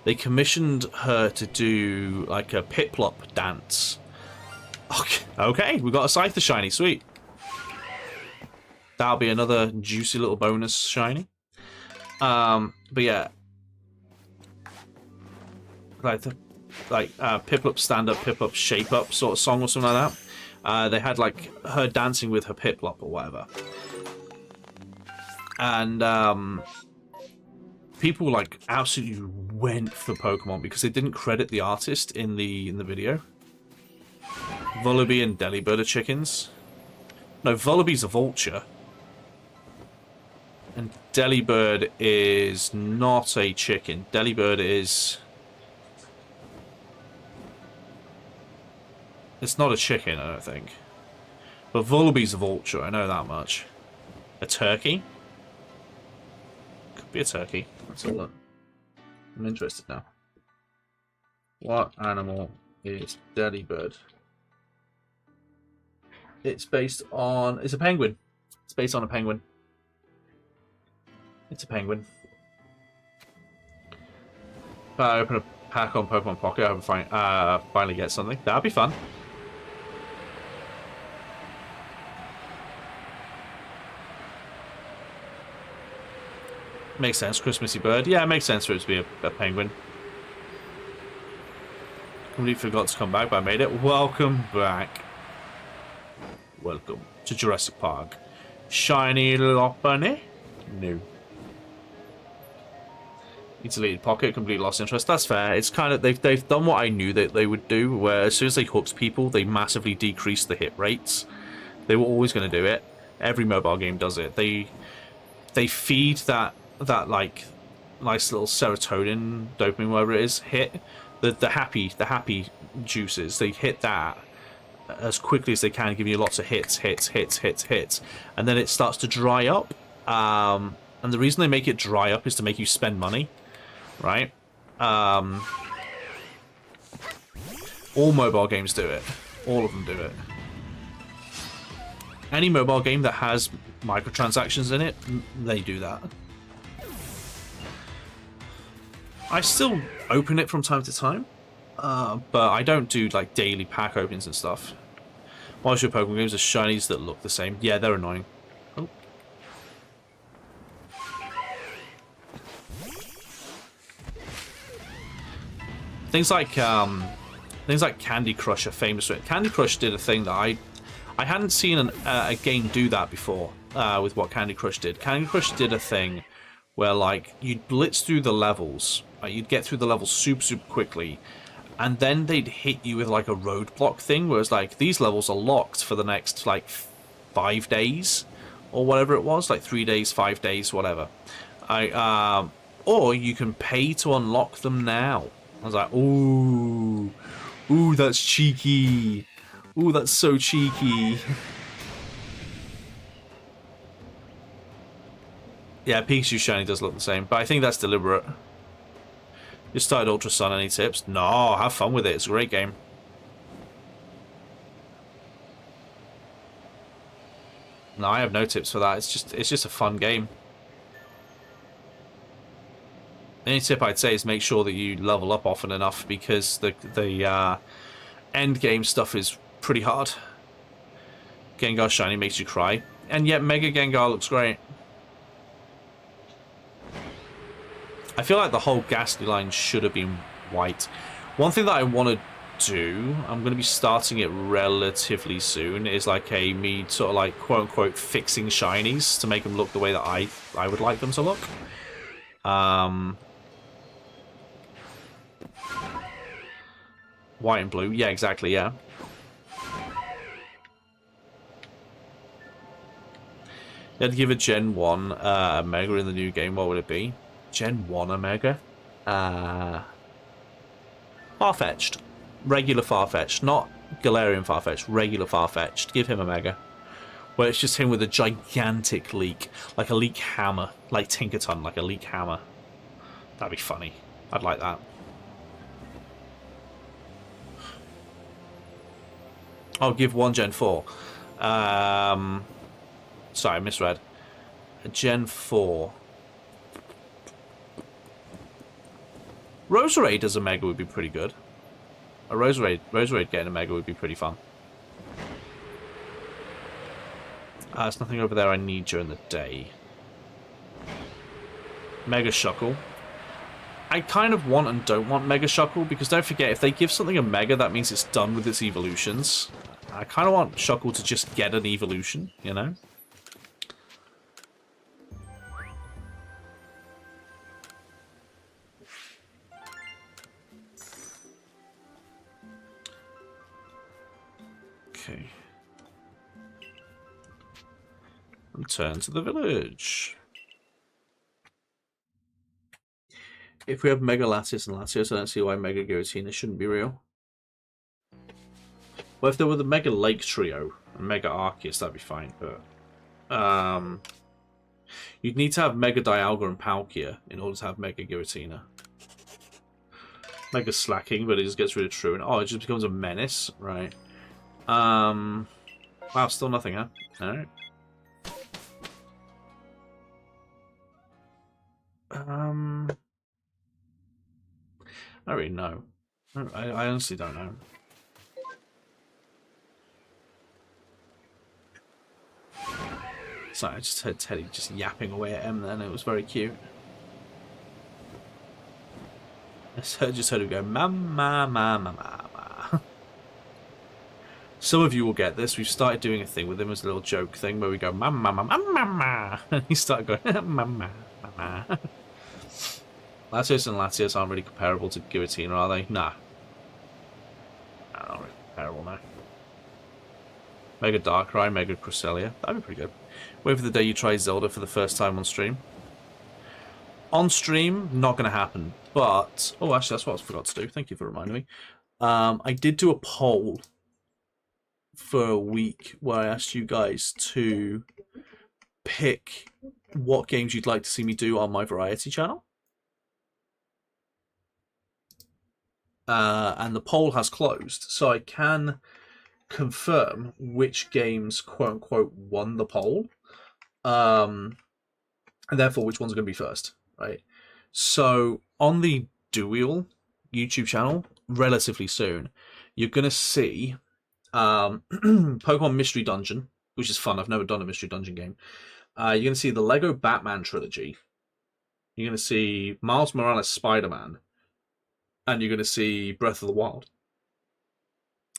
They commissioned her to do like a Piplup dance. Okay, we got a Scyther shiny, sweet. That'll be another juicy little bonus shiny. But yeah, Piplup stand up, Piplup shape up sort of song or something like that. They had like her dancing with her Piplup or whatever, and people like absolutely went for Pokemon because they didn't credit the artist in the video. Vullaby and Delibird are chickens. No, Vullaby's a vulture. And Delibird is not a chicken. Delibird is... It's not a chicken, I don't think. But Vullaby's a vulture, I know that much. A turkey? Could be a turkey. Let's have a look. I'm interested now. What animal is Delibird? It's based on... It's a penguin. It's based on a penguin. It's a penguin. If I open a pack on Pokemon Pocket, I hope finally get something. That'd be fun. Makes sense. Christmassy bird. Yeah, it makes sense for it to be a penguin. Completely forgot to come back, but I made it. Welcome back. Welcome to Jurassic Park. Shiny Lopunny? No. You deleted Pocket, completely lost interest. That's fair. It's kind of they've done what I knew that they would do, where as soon as they hooked people, they massively decreased the hit rates. They were always going to do it. Every mobile game does it. They feed that like nice little serotonin, dopamine, whatever it is, hit the happy juices. They hit that as quickly as they can, giving you lots of hits, and then it starts to dry up. And the reason they make it dry up is to make you spend money, right? All mobile games do it. All of them do it. Any mobile game that has microtransactions in it, they do that. I still open it from time to time, but I don't do like daily pack opens and stuff. Most of your Pokemon games are shinies that look the same. Yeah, they're annoying. Oh. Things like Candy Crush are famous for it. Candy Crush did a thing that I hadn't seen a game do that before with what Candy Crush did. Candy Crush did a thing where like you'd blitz through the levels, you'd get through the levels super quickly, and then they'd hit you with like a roadblock thing, where it's like these levels are locked for the next like 5 days or whatever it was, like 3 days, 5 days, whatever. Or you can pay to unlock them now. I was like, ooh, that's cheeky. Ooh, that's so cheeky. Yeah, Pikachu Shiny does look the same, but I think that's deliberate. You started Ultra Sun, any tips? No, have fun with it. It's a great game. No, I have no tips for that. It's just a fun game. The only tip I'd say is make sure that you level up often enough, because the end game stuff is pretty hard. Gengar Shiny makes you cry, and yet Mega Gengar looks great. I feel like the whole Ghastly line should have been white. One thing that I want to do, I'm going to be starting it relatively soon, is like me sort of like quote-unquote fixing shinies to make them look the way that I would like them to look. White and blue. Yeah, exactly, yeah. You had to give a Gen 1 a Mega in the new game, what would it be? Gen 1 a Mega? Farfetch'd. Regular Farfetch'd. Not Galarian Farfetch'd. Regular Farfetch'd. Give him a Mega. Where it's just him with a gigantic leak. Like a leak hammer. Like Tinkerton, like a leak hammer. That'd be funny. I'd like that. I'll give one Gen 4. Sorry, I misread. A Gen 4. Roserade as a Mega would be pretty good. A Roserade getting a Mega would be pretty fun. There's nothing over there I need during the day. Mega Shuckle. I kind of want and don't want Mega Shuckle, because don't forget, if they give something a Mega, that means it's done with its evolutions. I kind of want Shuckle to just get an evolution, you know? Okay. Return to the village. If we have Mega Latias and Latios, I don't see why Mega Giratina shouldn't be real. Well, if there were the Mega Lake Trio and Mega Arceus, that'd be fine, but you'd need to have Mega Dialga and Palkia in order to have Mega Giratina. Mega Slacking, but it just gets rid of True, and oh, it just becomes a menace, right? Wow, still nothing, huh? Alright. I don't really know. I honestly don't know. So I just heard Teddy just yapping away at him then, it was very cute. I just heard him go, mama, mama, mama. Some of you will get this. We've started doing a thing with him as a little joke thing where we go, mama, mama, mama, and he started going, mama, mama. Latios and Latias aren't really comparable to Giratina, are they? Nah. Not really comparable, no. Mega Darkrai, Mega Cresselia. That'd be pretty good. Wait for the day you try Zelda for the first time on stream. On stream, not going to happen. But, oh, actually, that's what I forgot to do. Thank you for reminding me. I did do a poll for a week where I asked you guys to pick what games you'd like to see me do on my variety channel. And the poll has closed, so I can confirm which games quote-unquote won the poll, and therefore which ones are going to be first, right? So on the Duel YouTube channel, relatively soon, you're going to see Pokemon Mystery Dungeon, which is fun. I've never done a Mystery Dungeon game. You're going to see the Lego Batman trilogy. You're going to see Miles Morales Spider-Man. and you're going to see Breath of the Wild.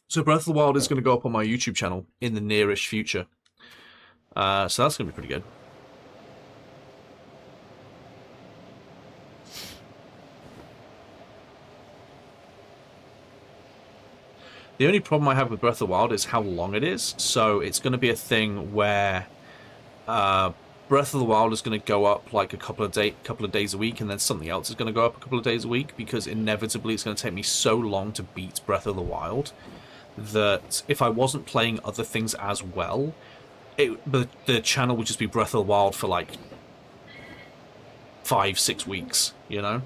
So Breath of the Wild is going to go up on my YouTube channel in the nearish future. So that's going to be pretty good. The only problem I have with Breath of the Wild is how long it is. So it's going to be a thing where Breath of the Wild is going to go up like a couple of days a week, and then something else is going to go up a couple of days a week, because inevitably it's going to take me so long to beat Breath of the Wild that if I wasn't playing other things as well, the channel would just be Breath of the Wild for like 5-6 weeks, you know?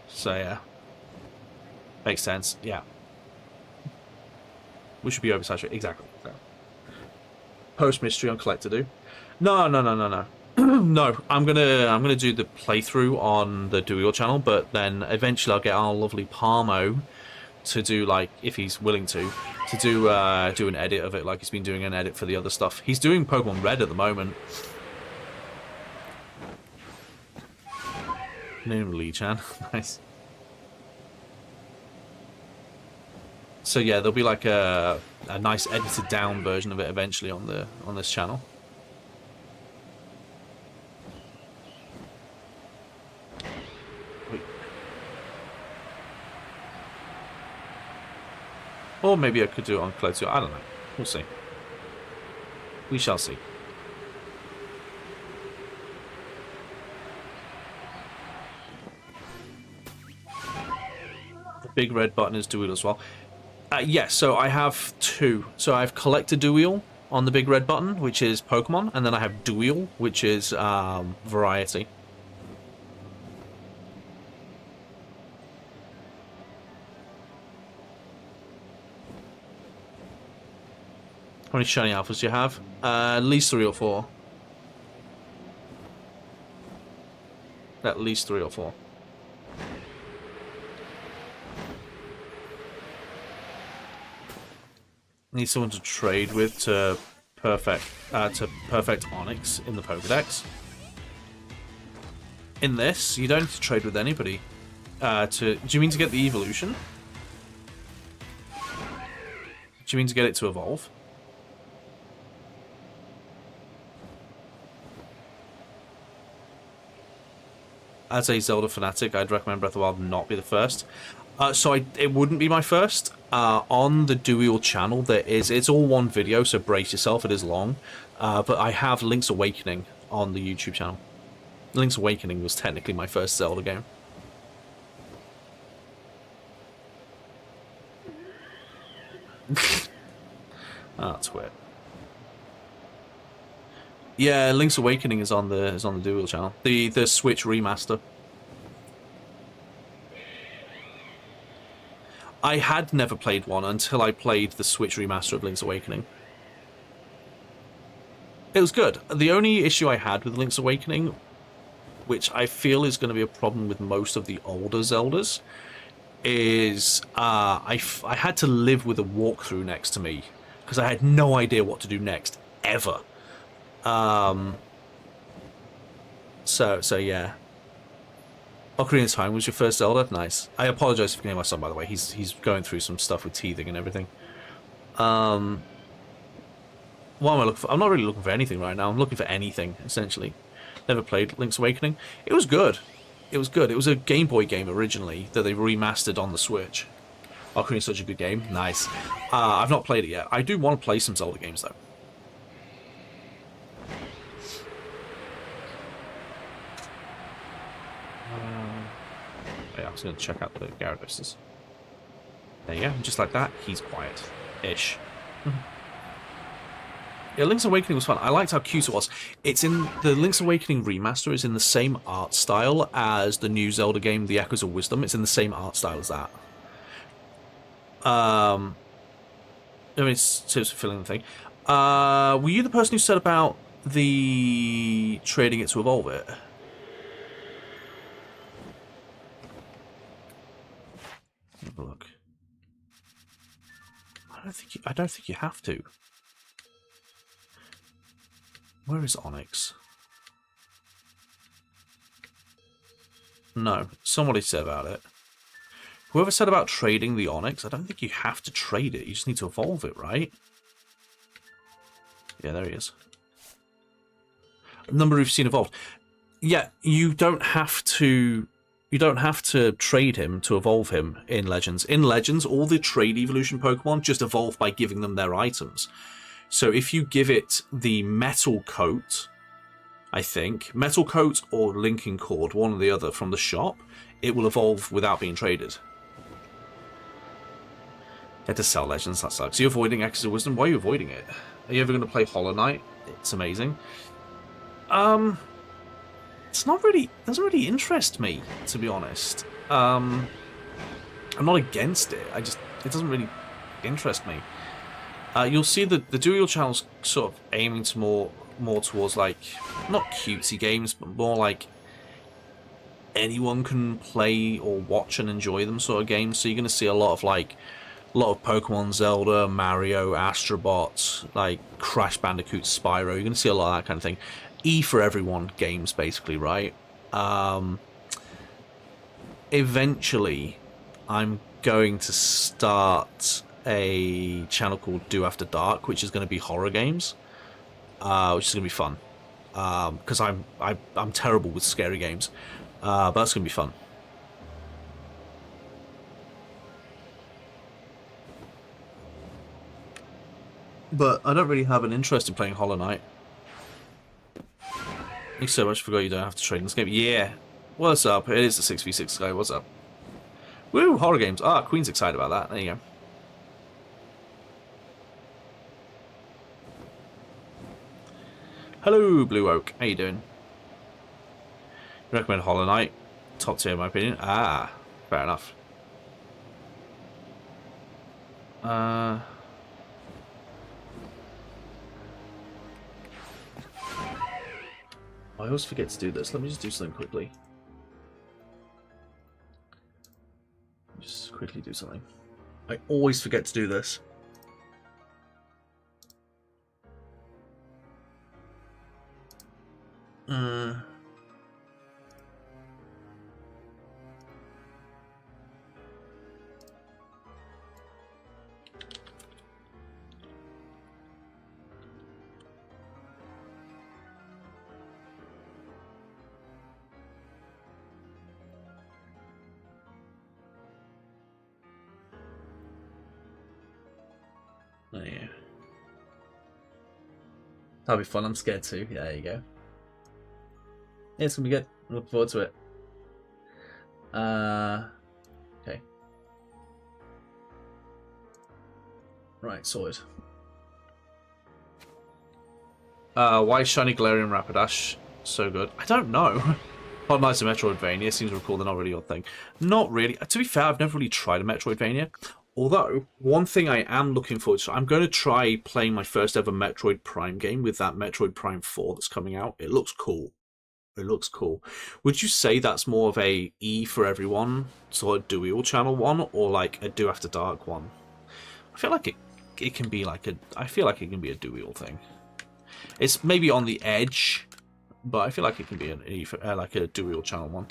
So yeah. Makes sense, yeah. We should be oversaturated. Exactly. Post mystery on Collector do. No. No, I'm gonna do the playthrough on the Dual channel, but then eventually I'll get our lovely Palmo to do, like, if he's willing to do an edit of it, like he's been doing an edit for the other stuff. He's doing Pokemon Red at the moment. Name Lee-chan. Nice. So yeah, there'll be like a nice edited down version of it eventually on this channel. Wait. Or maybe I could do it on Collector. I don't know. We'll see. We shall see. The big red button is Dual as well. Yes, so I have two. So I have Collector Dual on the big red button, which is Pokemon, and then I have Dual, which is Variety. How many shiny alphas do you have? At least 3 or 4. At least 3 or 4. Need someone to trade with to perfect Onyx in the Pokedex. In this, you don't need to trade with anybody. Do you mean to get the evolution? Do you mean to get it to evolve? As a Zelda fanatic, I'd recommend Breath of the Wild not be the first. So it wouldn't be my first. On the Dual channel, it's all one video, so brace yourself, it is long. But I have Link's Awakening on the YouTube channel. Link's Awakening was technically my first Zelda game. That's weird. Yeah, Link's Awakening is on the Dual channel. The Switch remaster. I had never played one until I played the Switch remaster of Link's Awakening. It was good. The only issue I had with Link's Awakening, which I feel is going to be a problem with most of the older Zeldas, is I had to live with a walkthrough next to me because I had no idea what to do next, ever. So yeah. Ocarina of Time was your first Zelda? Nice. I apologize for getting my son, by the way. He's going through some stuff with teething and everything. What am I looking for? I'm not really looking for anything right now. I'm looking for anything, essentially. Never played Link's Awakening. It was good. It was good. It was a Game Boy game originally that they remastered on the Switch. Ocarina is such a good game. Nice. I've not played it yet. I do want to play some Zelda games, though. Yeah, I was going to check out the Gyarados. There you go, just like that, he's quiet-ish. Yeah, Link's Awakening was fun. I liked how cute it was. It's in the Link's Awakening remaster is in the same art style as the new Zelda game, The Echoes of Wisdom. It's in the same art style as that. I mean, it's fulfilling the thing. Were you the person who said about the trading it to evolve it? Have a look. I don't think you have to. Where is Onyx? No. Somebody said about it. Whoever said about trading the Onyx, I don't think you have to trade it. You just need to evolve it, right? Yeah, there he is. Number we've seen evolved. Yeah, you don't have to. You don't have to trade him to evolve him in Legends. In Legends, all the trade evolution Pokemon just evolve by giving them their items. So if you give it the Metal Coat, I think, Metal Coat or Linking Cord, one or the other from the shop, it will evolve without being traded. You had to sell Legends, that sucks. You're avoiding Axis of Wisdom? Why are you avoiding it? Are you ever going to play Hollow Knight? It's amazing. It's not really, doesn't really interest me, to be honest. I'm not against it. It doesn't really interest me. You'll see that the dual channel's sort of aiming to more towards like not cutesy games, but more like anyone can play or watch and enjoy them sort of games. So you're going to see a lot of Pokemon, Zelda, Mario, Astrobot, like Crash Bandicoot, Spyro. You're going to see a lot of that kind of thing. E for everyone games, basically, right? Eventually, I'm going to start a channel called Do After Dark, which is going to be horror games, which is going to be fun. Because I'm terrible with scary games, but that's going to be fun. But I don't really have an interest in playing Hollow Knight. Thanks so much. Forgot you don't have to trade in this game. Yeah. What's up? It is a 6v6 guy. What's up? Woo! Horror games. Ah, Queen's excited about that. There you go. Hello, Blue Oak. How you doing? Recommend Hollow Knight. Top tier in my opinion. Ah, fair enough. I always forget to do this. Let me just do something quickly. Just quickly do something. I always forget to do this. Oh, yeah. That'll be fun. I'm scared too. Yeah, there you go. Yeah, it's gonna be good. I'm looking forward to it. Okay. Right, sorted. Why is Shiny Galarian Rapidash so good? I don't know. Hot Knights and Metroidvania seems to recall they're not really your thing. Not really. To be fair, I've never really tried a Metroidvania. Although, one thing I am looking forward to, I'm going to try playing my first ever Metroid Prime game with that Metroid Prime 4 that's coming out. It looks cool. It looks cool. Would you say that's more of a E for everyone, sort of dual channel one, or like a Do After Dark one? I feel like it can be like I feel like it can be a dual thing. It's maybe on the edge, but I feel like it can be an E for, like a dual channel one.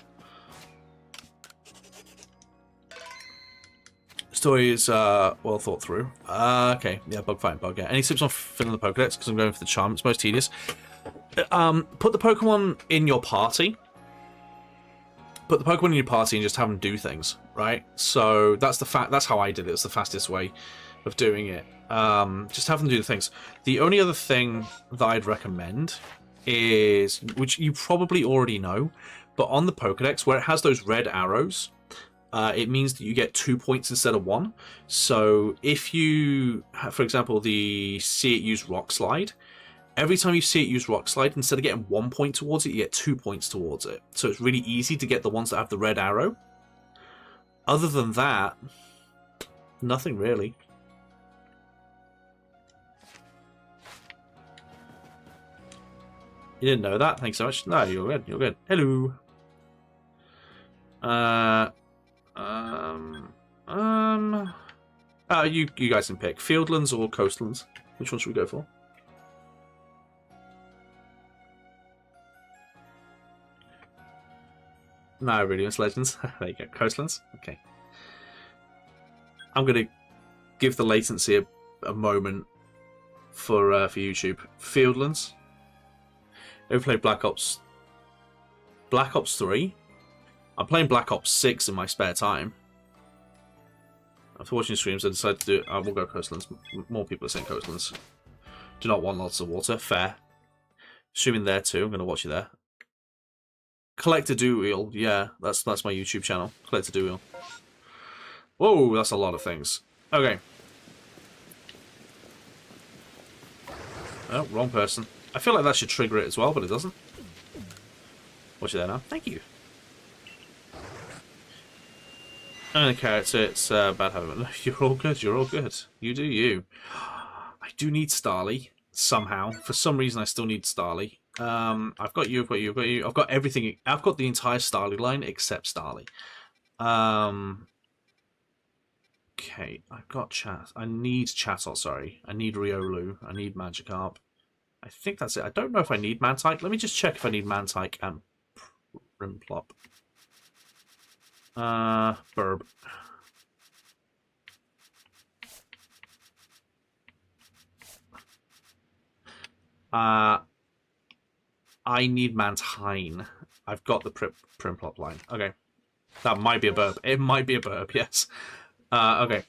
Story is well thought through. Okay, yeah, bug fighting bug. Yeah. Any tips on filling the Pokedex? Because I'm going for the charm. It's most tedious. Put the Pokemon in your party. Put the Pokemon in your party and just have them do things, right? So that's that's how I did it. It's the fastest way of doing it. Just have them do the things. The only other thing that I'd recommend is, which you probably already know, but on the Pokedex where it has those red arrows, it means that you get 2 points instead of 1. So if you, for example, see it use Rock Slide, every time you see it use Rock Slide, instead of getting 1 point towards it, you get 2 points towards it. So it's really easy to get the ones that have the red arrow. Other than that, nothing really. You didn't know that? Thanks so much. No, you're good. You're good. Hello. You guys can pick Fieldlands or Coastlands. Which one should we go for? No, Radiance Legends. There you go. Coastlands. Okay. I'm going to give the latency a moment for YouTube. Fieldlands. Ever played Black Ops 3? I'm playing Black Ops 6 in my spare time. After watching streams, I decided to do it. I will go Coastlands. More people are saying Coastlands. Do not want lots of water. Fair. Streaming there too. I'm going to watch you there. Collector Do Wheel. Yeah, that's my YouTube channel. Collector Do Wheel. Whoa, that's a lot of things. Okay. Oh, wrong person. I feel like that should trigger it as well, but it doesn't. Watch it there now. Thank you. Okay, it's bad habit. You're all good. You're all good. You do you. I do need Starly somehow. For some reason, I still need Starly. I've got you. I've got you. I've got you. I've got everything. I've got the entire Starly line except Starly. Okay, I've got Chat. I need Chatot. Sorry, I need Riolu. I need Magikarp. I think that's it. I don't know if I need Mantike. Let me just check if I need Mantike and Primplop. Burb. I need Mantine. I've got the Primplop line. Okay. That might be a burb. It might be a burb, yes. Okay.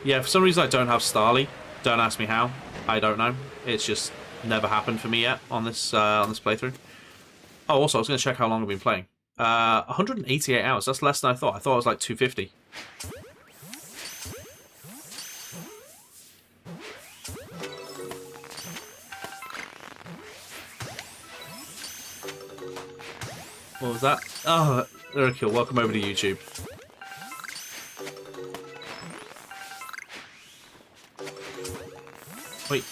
Yeah, for some reason I don't have Starly. Don't ask me how. I don't know. It's just never happened for me yet on this playthrough. Oh, also, I was going to check how long I've been playing. 188 hours. That's less than I thought. I thought it was like 250. What was that? Oh, Urkill, welcome over to YouTube. Wait.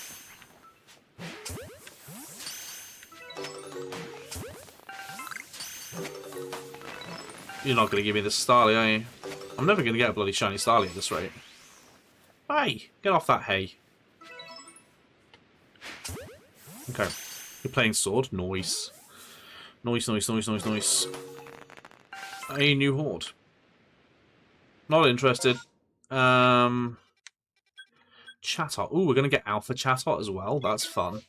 You're not going to give me this Starly, are you? I'm never going to get a bloody shiny Starly at this rate. Hey, get off that hay. Okay. You're playing Sword? Noise. Noise, noise, noise, noise, noise. A new horde. Not interested. Chatot. Ooh, we're going to get Alpha Chatot as well. That's fun.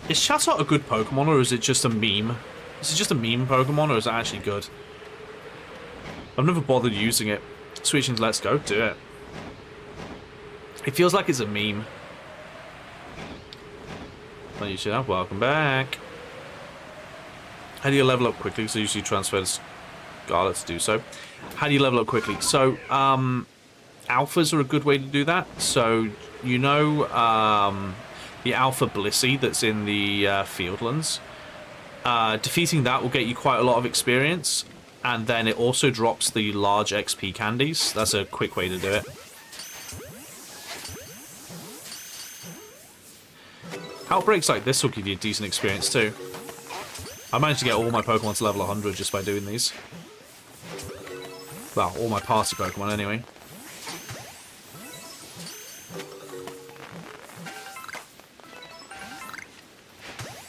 Is Chatot a good Pokemon, or is it just a meme? Is it just a meme Pokemon, or is it actually good? I've never bothered using it. Switching to Let's Go, do it. It feels like it's a meme. You should have. Welcome back. How do you level up quickly? So usually transfer to Scarlet to do so. How do you level up quickly? So, alphas are a good way to do that. So, you know, the Alpha Blissey that's in the Fieldlands. Defeating that will get you quite a lot of experience. And then it also drops the large XP candies. That's a quick way to do it. Outbreaks like this will give you decent experience too. I managed to get all my Pokemon to level 100 just by doing these. Well, all my party Pokemon anyway.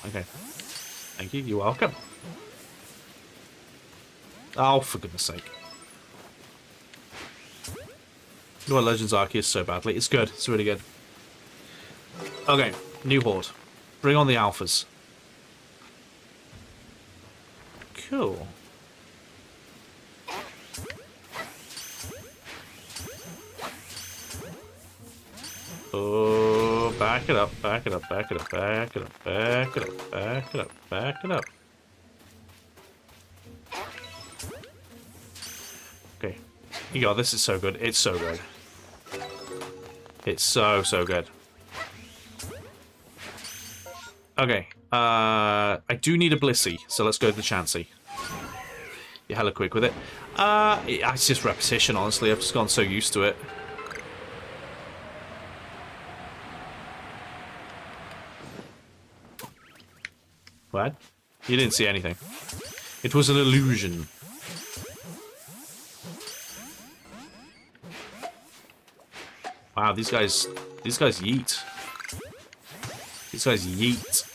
Okay. Thank you, you're welcome. Oh, for goodness sake. You want Legends Arceus so badly. It's good, it's really good. Okay. New horde. Bring on the alphas. Cool. Oh, back it up, back it up, back it up, back it up, back it up, back it up, back it up. Okay. You go, this is so good. It's so good. It's so good. Okay, I do need a Blissey, so let's go to the Chansey. You're hella quick with it. It's just repetition, honestly. I've just gone so used to it. What? You didn't see anything. It was an illusion. Wow, these guys yeet. These guys yeet.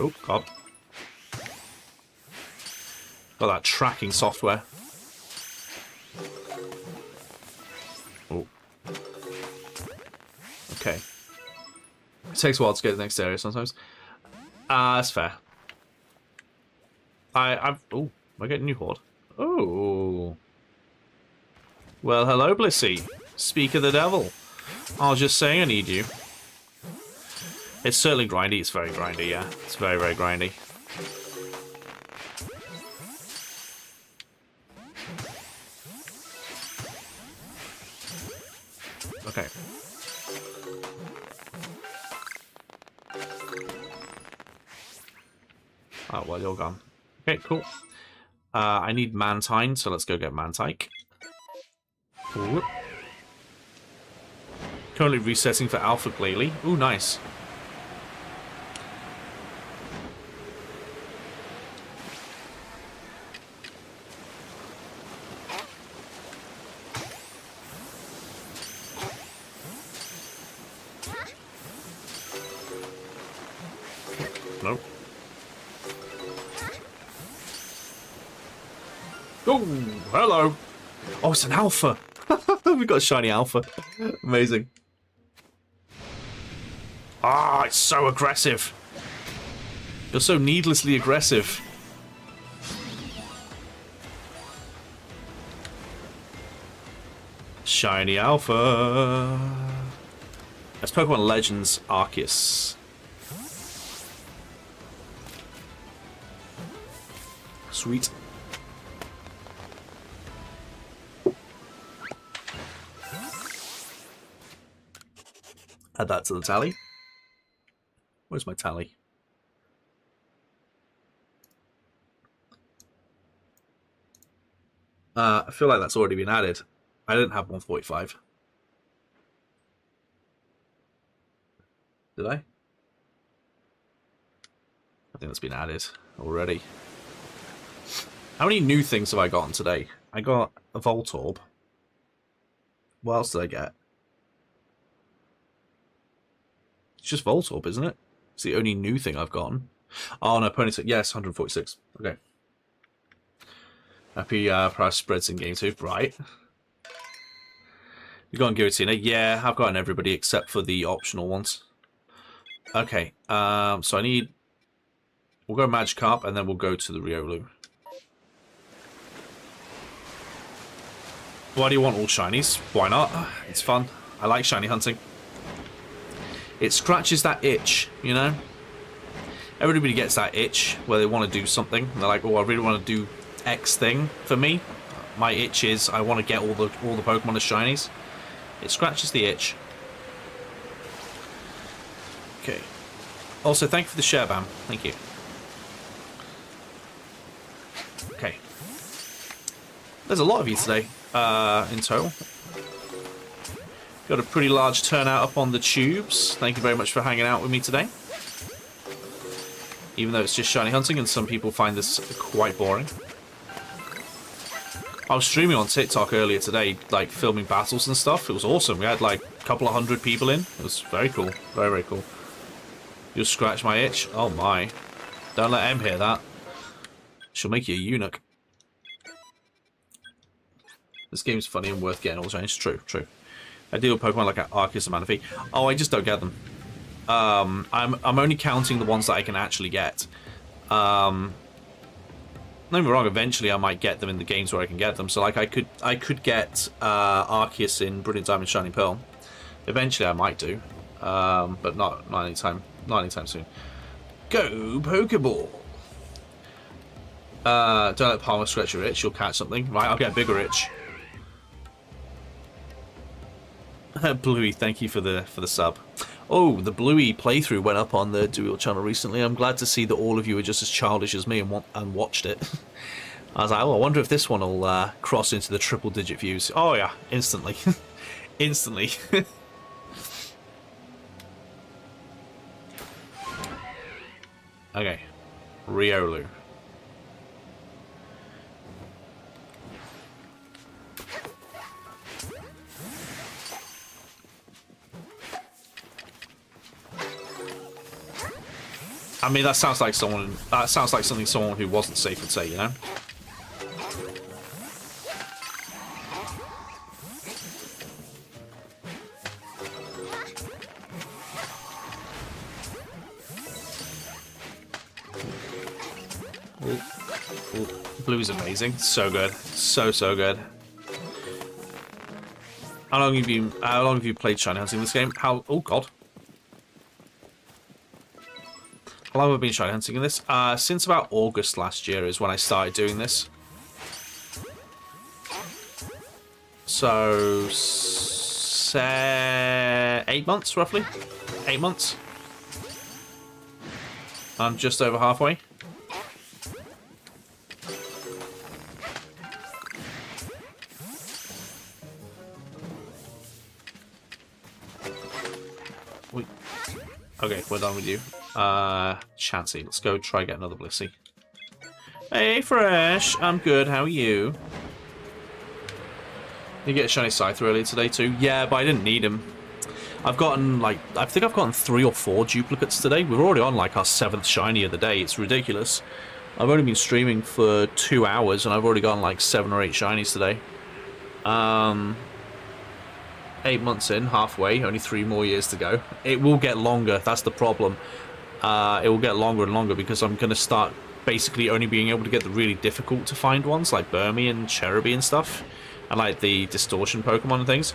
Oh, God. Got that tracking software. Oh. Okay. It takes a while to get to the next area sometimes. That's fair. I've... Oh, am I getting a new horde? Oh. Well, hello, Blissey. Speak of the devil. I was just saying I need you. It's certainly grindy. It's very grindy, yeah. It's very, very grindy. Okay. Oh, well, you're gone. Okay, cool. I need Mantine, so let's go get Mantike. Whoop. Currently resetting for Alpha Glalie. Ooh, nice. Nope. Oh, hello. Oh, it's an alpha. We got a shiny alpha. Amazing. Ah, it's so aggressive. You're so needlessly aggressive. Shiny alpha. That's Pokemon Legends Arceus. Sweet. Add that to the tally. Where's my tally? I feel like that's already been added. I didn't have 145. Did I? I think that's been added already. How many new things have I gotten today? I got a Voltorb. What else did I get? It's just Voltorb, isn't it? It's the only new thing I've gotten. Oh, no, Ponytail. Yes, 146. Okay. Happy price spreads in game 2. Right. You got Giratina? Yeah, I've gotten everybody except for the optional ones. Okay. So I need... We'll go Magikarp and then we'll go to the Riolu. Why do you want all shinies? Why not? It's fun. I like shiny hunting. It scratches that itch, you know? Everybody gets that itch where they want to do something. And they're like, oh, I really want to do X thing. For me, my itch is I want to get all the Pokemon as shinies. It scratches the itch. Okay. Also, thank you for the share, Bam. Thank you. Okay. There's a lot of you today, in total. Got a pretty large turnout up on the tubes. Thank you very much for hanging out with me today. Even though it's just shiny hunting and some people find this quite boring. I was streaming on TikTok earlier today, like filming battles and stuff. It was awesome. We had like a couple of hundred people in. It was very cool. Very, very cool. You'll scratch my itch? Oh my. Don't let Em hear that. She'll make you a eunuch. This game's funny and worth getting all the shinies. True, true. I deal with Pokemon like Arceus and Manaphy. Oh, I just don't get them. I'm only counting the ones that I can actually get. Don't get me wrong, eventually I might get them in the games where I can get them. So like I could get Arceus in Brilliant Diamond Shining Pearl. Eventually I might do. But not anytime soon. Go Pokeball! Don't let Palmer scratch your itch, you'll catch something. Right, I'll get a bigger itch. Bluey, thank you for the sub. Oh, the Bluey playthrough went up on the Dual channel recently. I'm glad to see that all of you are just as childish as me and watched it. I was like, oh, I wonder if this one will cross into the triple-digit views. Oh yeah, instantly. Instantly. Okay. Riolu. I mean, that sounds like someone. That sounds like something someone who wasn't safe would say, you know. Blue is amazing. So good. So good. How long have you played Shiny Hunting this game? Oh god. How long have I been Shiny Hunting in this? Since about August last year is when I started doing this. So 8 months roughly? 8 months. I'm just over halfway. Okay, we're done with you. Chansey, let's go try get another Blissey. Hey, Fresh! I'm good, how are you? You get a shiny Scyther earlier today too? Yeah, but I didn't need him. I've gotten, like, I think I've gotten 3 or 4 duplicates today. We're already on, like, our 7th shiny of the day. It's ridiculous. I've only been streaming for 2 hours, and I've already gotten, like, 7 or 8 shinies today. 8 months in, halfway, only 3 more years to go. It will get longer, that's the problem. It will get longer and longer because I'm going to start basically only being able to get the really difficult to find ones, like Burmy and Cherubi and stuff. And like the distortion Pokemon and things.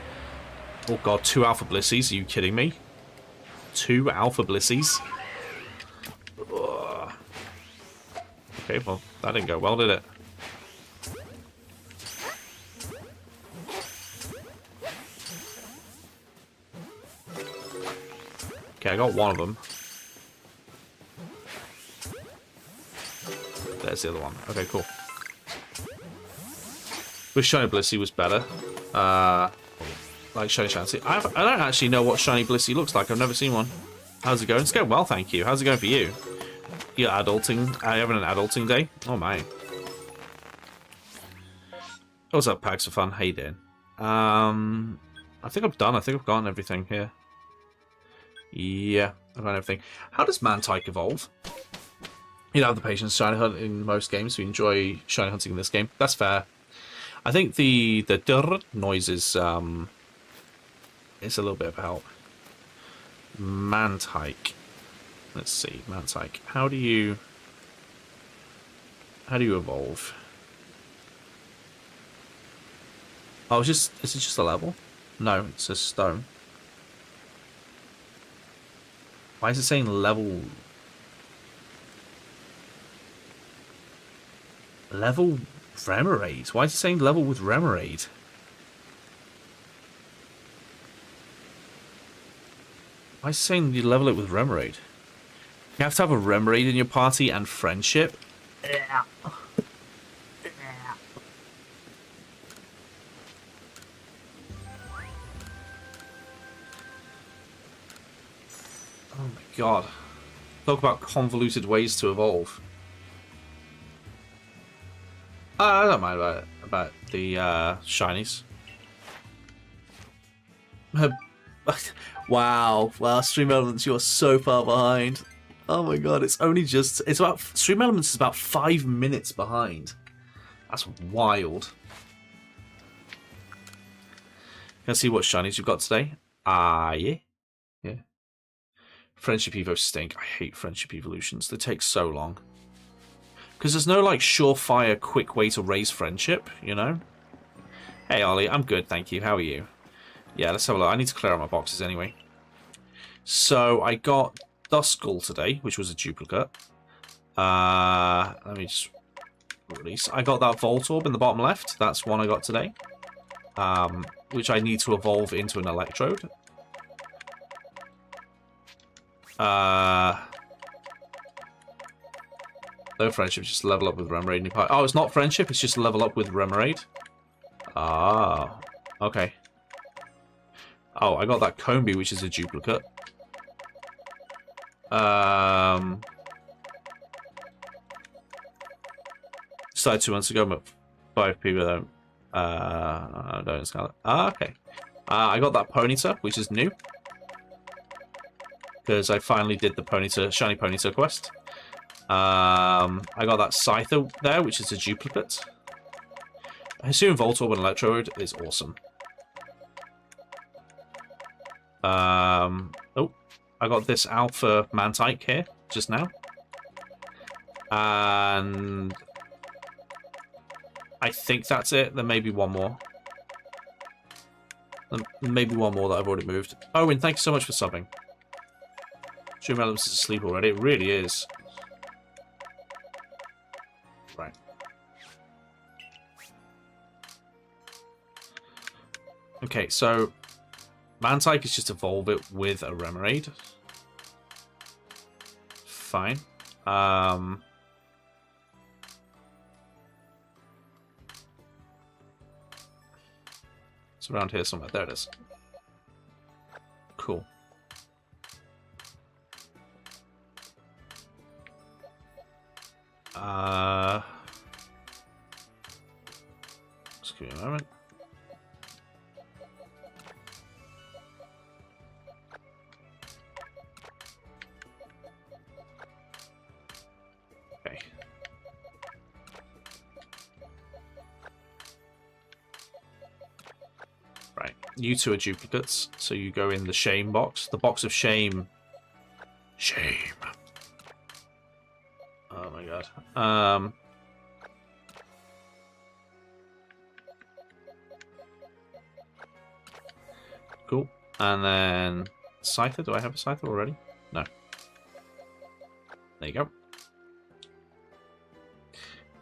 Oh god, 2 Alpha Blissies, are you kidding me? 2 Alpha Blissies? Ugh. Okay, well, that didn't go well, did it? Okay, I got one of them. There's the other one. Okay, cool. Wish Shiny Blissey was better. Like Shiny Chansey. I don't actually know what Shiny Blissey looks like. I've never seen one. How's it going? It's going well, thank you. How's it going for you? You're adulting. Are you having an adulting day? Oh, my. What's up, Packs for Fun? How you doing? I think I'm done. I think I've gotten everything here. Yeah, I've got everything. How does Mantike evolve? You don't have the patience to shiny hunt in most games, so you enjoy shiny hunting in this game. That's fair. I think the drrr noise is it's a little bit of help. Mantike. Let's see, Mantike. How do you evolve? Oh, is it just a level? No, it's a stone. Why is it saying level? Level Remoraid? Why is it saying level with Remoraid? Why is it saying you level it with Remoraid? You have to have a Remoraid in your party and friendship? Yeah. Oh my god. Talk about convoluted ways to evolve. I don't mind about the shinies. Wow, Stream Elements, you're so far behind. Oh my god, it's about Stream Elements is about 5 minutes behind. That's wild. Can I see what shinies you've got today? Yeah. Yeah. Friendship Evo stink. I hate Friendship Evolutions. They take so long. Because there's no, like, surefire, quick way to raise friendship, you know? Hey, Ollie. I'm good, thank you. How are you? Yeah, let's have a look. I need to clear out my boxes anyway. So, I got Duskull today, which was a duplicate. Let me just release. I got that Voltorb in the bottom left. That's one I got today. Which I need to evolve into an Electrode. No friendship, just level up with Remoraid. Oh, it's not friendship, it's just level up with Remoraid. Ah, okay. Oh, I got that Combi, which is a duplicate. Started 2 months ago, but 5 people don't Scarlet. Ah, okay. I got that Ponyta, which is new. because I finally did the Ponyta, shiny Ponyta quest. I got that Scyther there, which is a duplicate. I assume Voltorb and Electrode is awesome. Oh, I got this Alpha Mantike here just now. And I think that's it. There may be one more. Maybe one more that I've already moved. Owen, thank you so much for subbing. Dream Elements is asleep already. It really is. Right. Okay, so Mantike is just evolve it with a Remoraid. Fine. It's around here somewhere. There it is. Cool. Just give me a moment. Okay. Right. You two are duplicates, so you go in the shame box. The box of shame. Shame. Oh my god. Cool. And then Scyther. Do I have a Scyther already? No. There you go.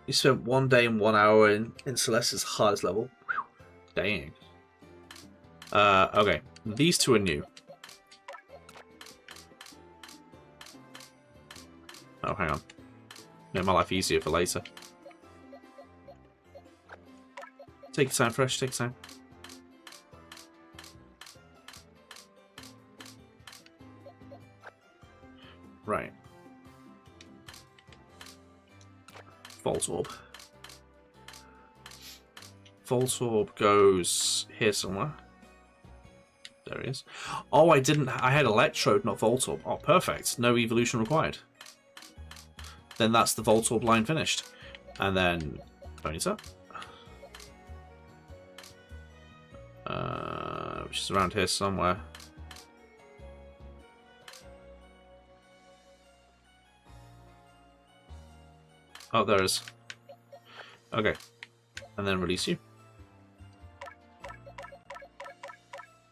You spent 1 day and 1 hour in Celeste's hardest level. Whew. Dang. Okay. These two are new. Oh, hang on. Make my life easier for later. Take your time, Fresh. Take your time. Right. Voltorb. Voltorb goes here somewhere. There he is. Oh, I didn't. I had Electrode, not Voltorb. Oh, perfect. No evolution required. Then that's the Voltorb line finished. And then Ponyta. Which is around here somewhere. Oh, there is. Okay. And then release you.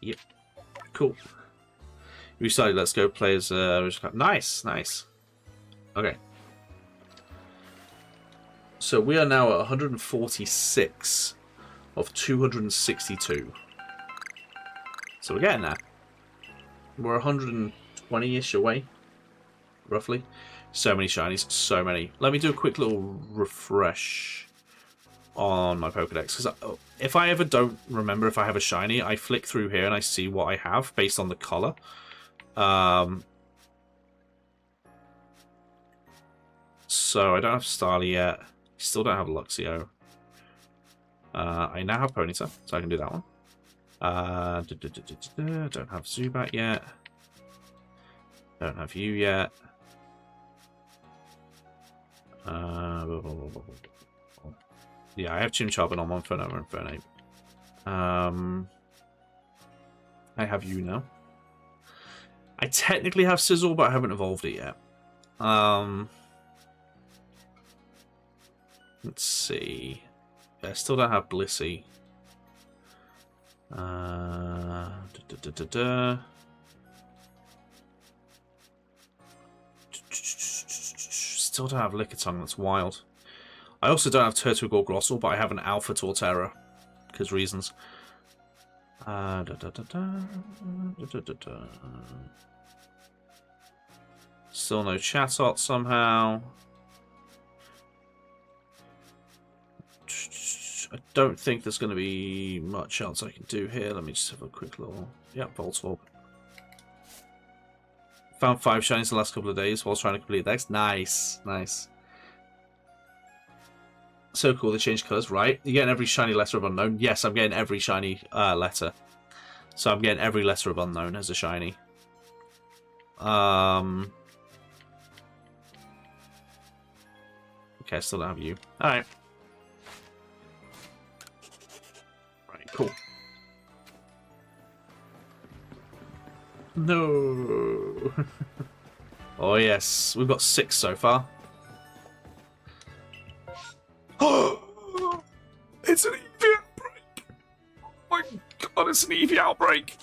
Yep. Cool. We started Let's Go play as nice, nice. Okay. So we are now at 146 of 262. So we're getting there. We're 120-ish away, roughly. So many shinies, so many. Let me do a quick little refresh on my Pokedex, because if I ever don't remember if I have a shiny, I flick through here and I see what I have based on the color. So I don't have Starly yet. Still don't have Luxio. I now have Ponyta, so I can do that one. Don't have Zubat yet. Don't have you yet. Yeah, I have Chimchar on one Fernova and Fernape. I have you now. I technically have Sizzle, but I haven't evolved it yet. Let's see. I still don't have Blissey. Still don't have Lickitung, that's wild. I also don't have Turtwig or Glossal, but I have an Alpha Torterra, because reasons. Still no Chatot somehow. I don't think there's going to be much else I can do here. Let me just have a quick little... Yep, Voltorb. Found 5 shinies the last couple of days while trying to complete the Dex. Nice, nice. So cool, they changed colours, right? You're getting every shiny letter of unknown. Yes, I'm getting every shiny letter. So I'm getting every letter of unknown as a shiny. Okay, I still don't have you. Alright. Right, cool. No. Oh, yes. We've got 6 so far. Oh! It's an Eevee outbreak! Oh my god, it's an Eevee outbreak!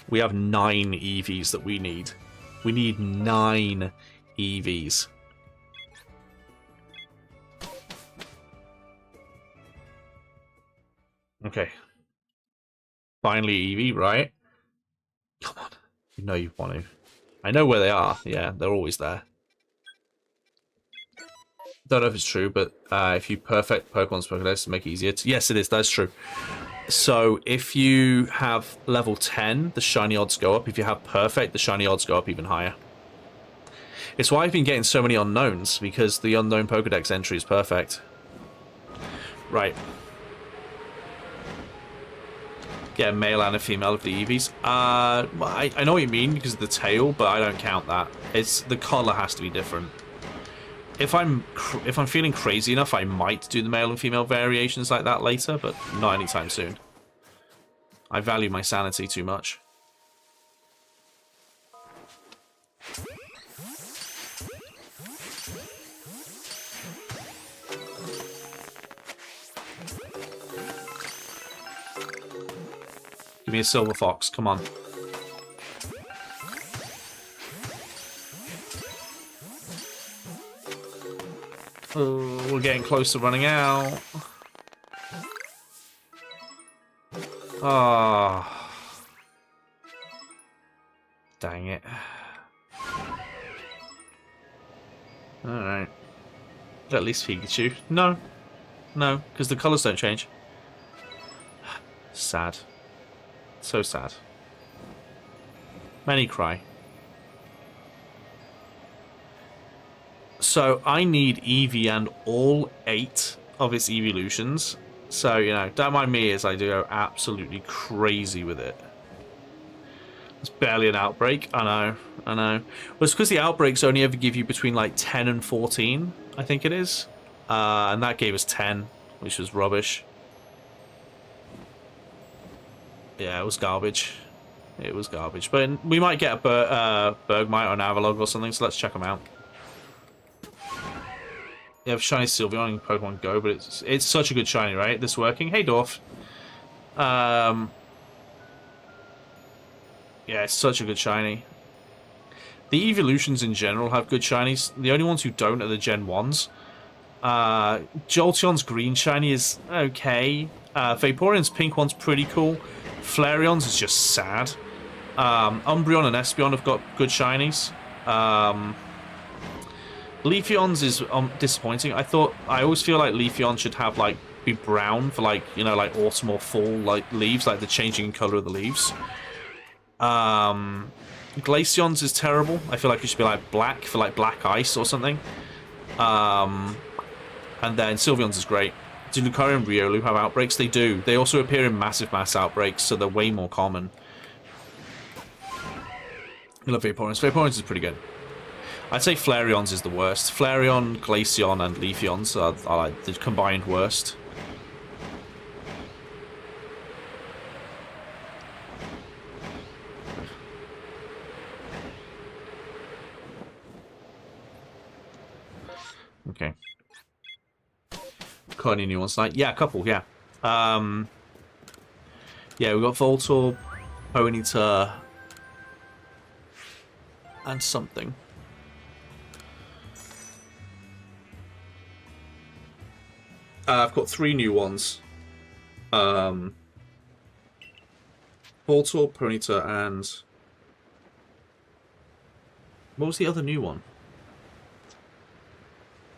We have 9 EVs that we need. We need 9 EVs. Okay. Finally EV, right? Come on. You know you want to. I know where they are. Yeah, they're always there. Don't know if it's true, but if you perfect Pokemon's Pokédex to make it easier to... Yes, it is. That's true. So if you have level 10, the shiny odds go up. If you have perfect, the shiny odds go up even higher. It's why I've been getting so many unknowns, because the unknown Pokedex entry is perfect. Right. Get a male and a female of the Eevees. I know what you mean because of the tail, but I don't count that. It's the color has to be different. If I'm feeling crazy enough, I might do the male and female variations like that later, but not anytime soon. I value my sanity too much. Give me a silver fox, come on. Oh, we're getting close to running out. Ah, oh. Dang it. Alright. At least Pikachu. No. No, because the colours don't change. Sad. So sad. Many cry. So I need Eevee and all 8 of its evolutions. So, you know, don't mind me as I do go absolutely crazy with it. It's barely an outbreak. I know. Well, it's because the outbreaks only ever give you between like 10 and 14, I think it is. And that gave us 10, which was rubbish. Yeah, it was garbage. It was garbage. But we might get a Bergmite or an Avalog or something, so let's check them out. You have shiny Sylveon in Pokemon Go, but it's such a good shiny, right? This working. Hey, Dorf. Yeah, it's such a good shiny. The evolutions in general have good shinies. The only ones who don't are the Gen 1s. Jolteon's green shiny is okay. Vaporeon's pink one's pretty cool. Flareon's is just sad. Umbreon and Espeon have got good shinies. Leafeon's is disappointing. I always feel like Leafeon should have like be brown for like, you know, like autumn or fall like leaves, like the changing color of the leaves. Glaceon's is terrible. I feel like it should be like black for like black ice or something. And then Sylveon's is great. Do Lucario and Riolu have outbreaks? They do. They also appear in massive mass outbreaks, so they're way more common. I love Vaporeon's. Vaporeon's is pretty good. I'd say Flareon's is the worst. Flareon, Glaceon, and Leafeon's are like the combined worst. Okay. Got any new ones tonight? Yeah, a couple, yeah. Yeah, we got Voltorb, Ponyta, and something. I've got 3 new ones. Voltorb, Ponyta, and... what was the other new one?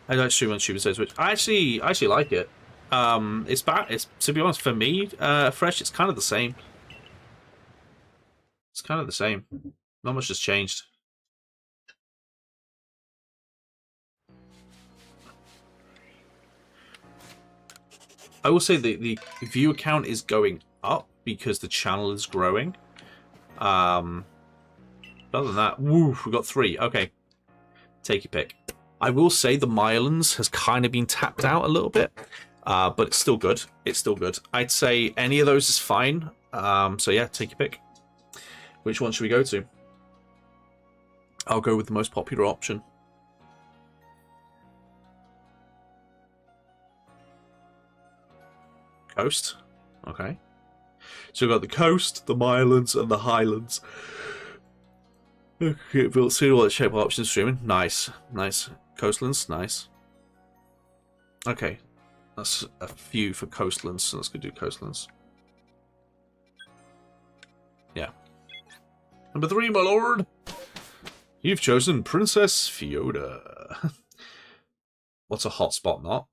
I like Stream Says which I actually like it. It's bad. It's, to be honest, for me, fresh. It's kind of the same. It's kind of the same. Not much has changed. I will say the viewer count is going up because the channel is growing. Other than that, woo, we got 3. Okay, take your pick. I will say the Mylands has kind of been tapped out a little bit, but it's still good. It's still good. I'd say any of those is fine. So yeah, take your pick. Which one should we go to? I'll go with the most popular option. Coast. Okay. So we've got the coast, the Mylands, and the Highlands. Okay, we'll see what shape options streaming. Nice. Nice. Coastlands, nice. Okay. That's a few for coastlands, so let's go do coastlands. Yeah. Number 3, my lord. You've chosen Princess Fiona. What's a hotspot not?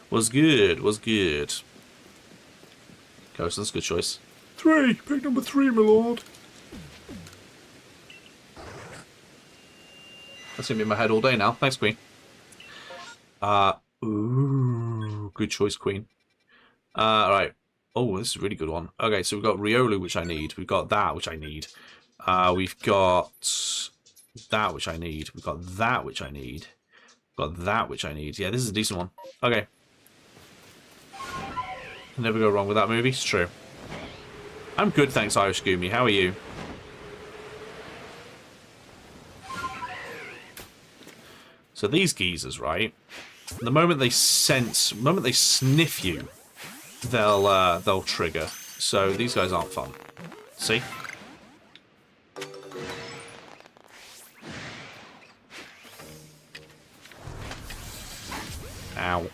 Was good, was good. Coastlands, good choice. 3, pick number 3, my lord. That's gonna be in my head all day now. Thanks, Queen. Ooh, good choice, Queen. Alright. Oh, this is a really good one. Okay, so we've got Riolu, which I need. We've got that, which I need. We've got that, which I need. We've got that, which I need. We've got that, which I need. Yeah, this is a decent one. Okay. Can never go wrong with that movie. It's true. I'm good, thanks, Irish Goomy. How are you? So these geezers, right? The moment they sniff you, they'll trigger. So these guys aren't fun. See? Ow.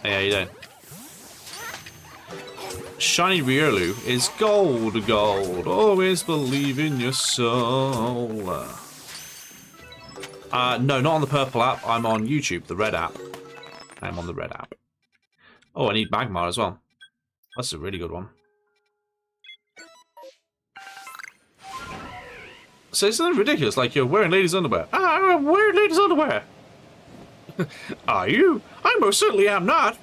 Hey, how you doing? Shiny Riolu is gold, gold. Always believe in your soul. No, not on the purple app. I'm on YouTube, the red app. I'm on the red app. Oh, I need Magmar as well. That's a really good one. So it's something ridiculous, like you're wearing ladies' underwear. I'm wearing ladies' underwear. Are you? I most certainly am not.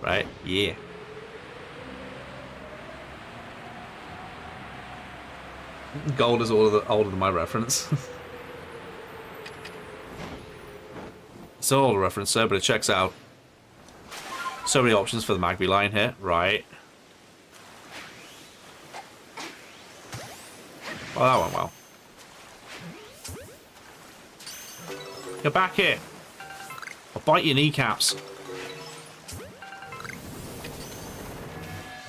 Right? Yeah. Gold is older than my reference. It's an older reference, sir, but it checks out. So many options for the Magby line here. Right. Oh, that went well. Get back here. I'll bite your kneecaps.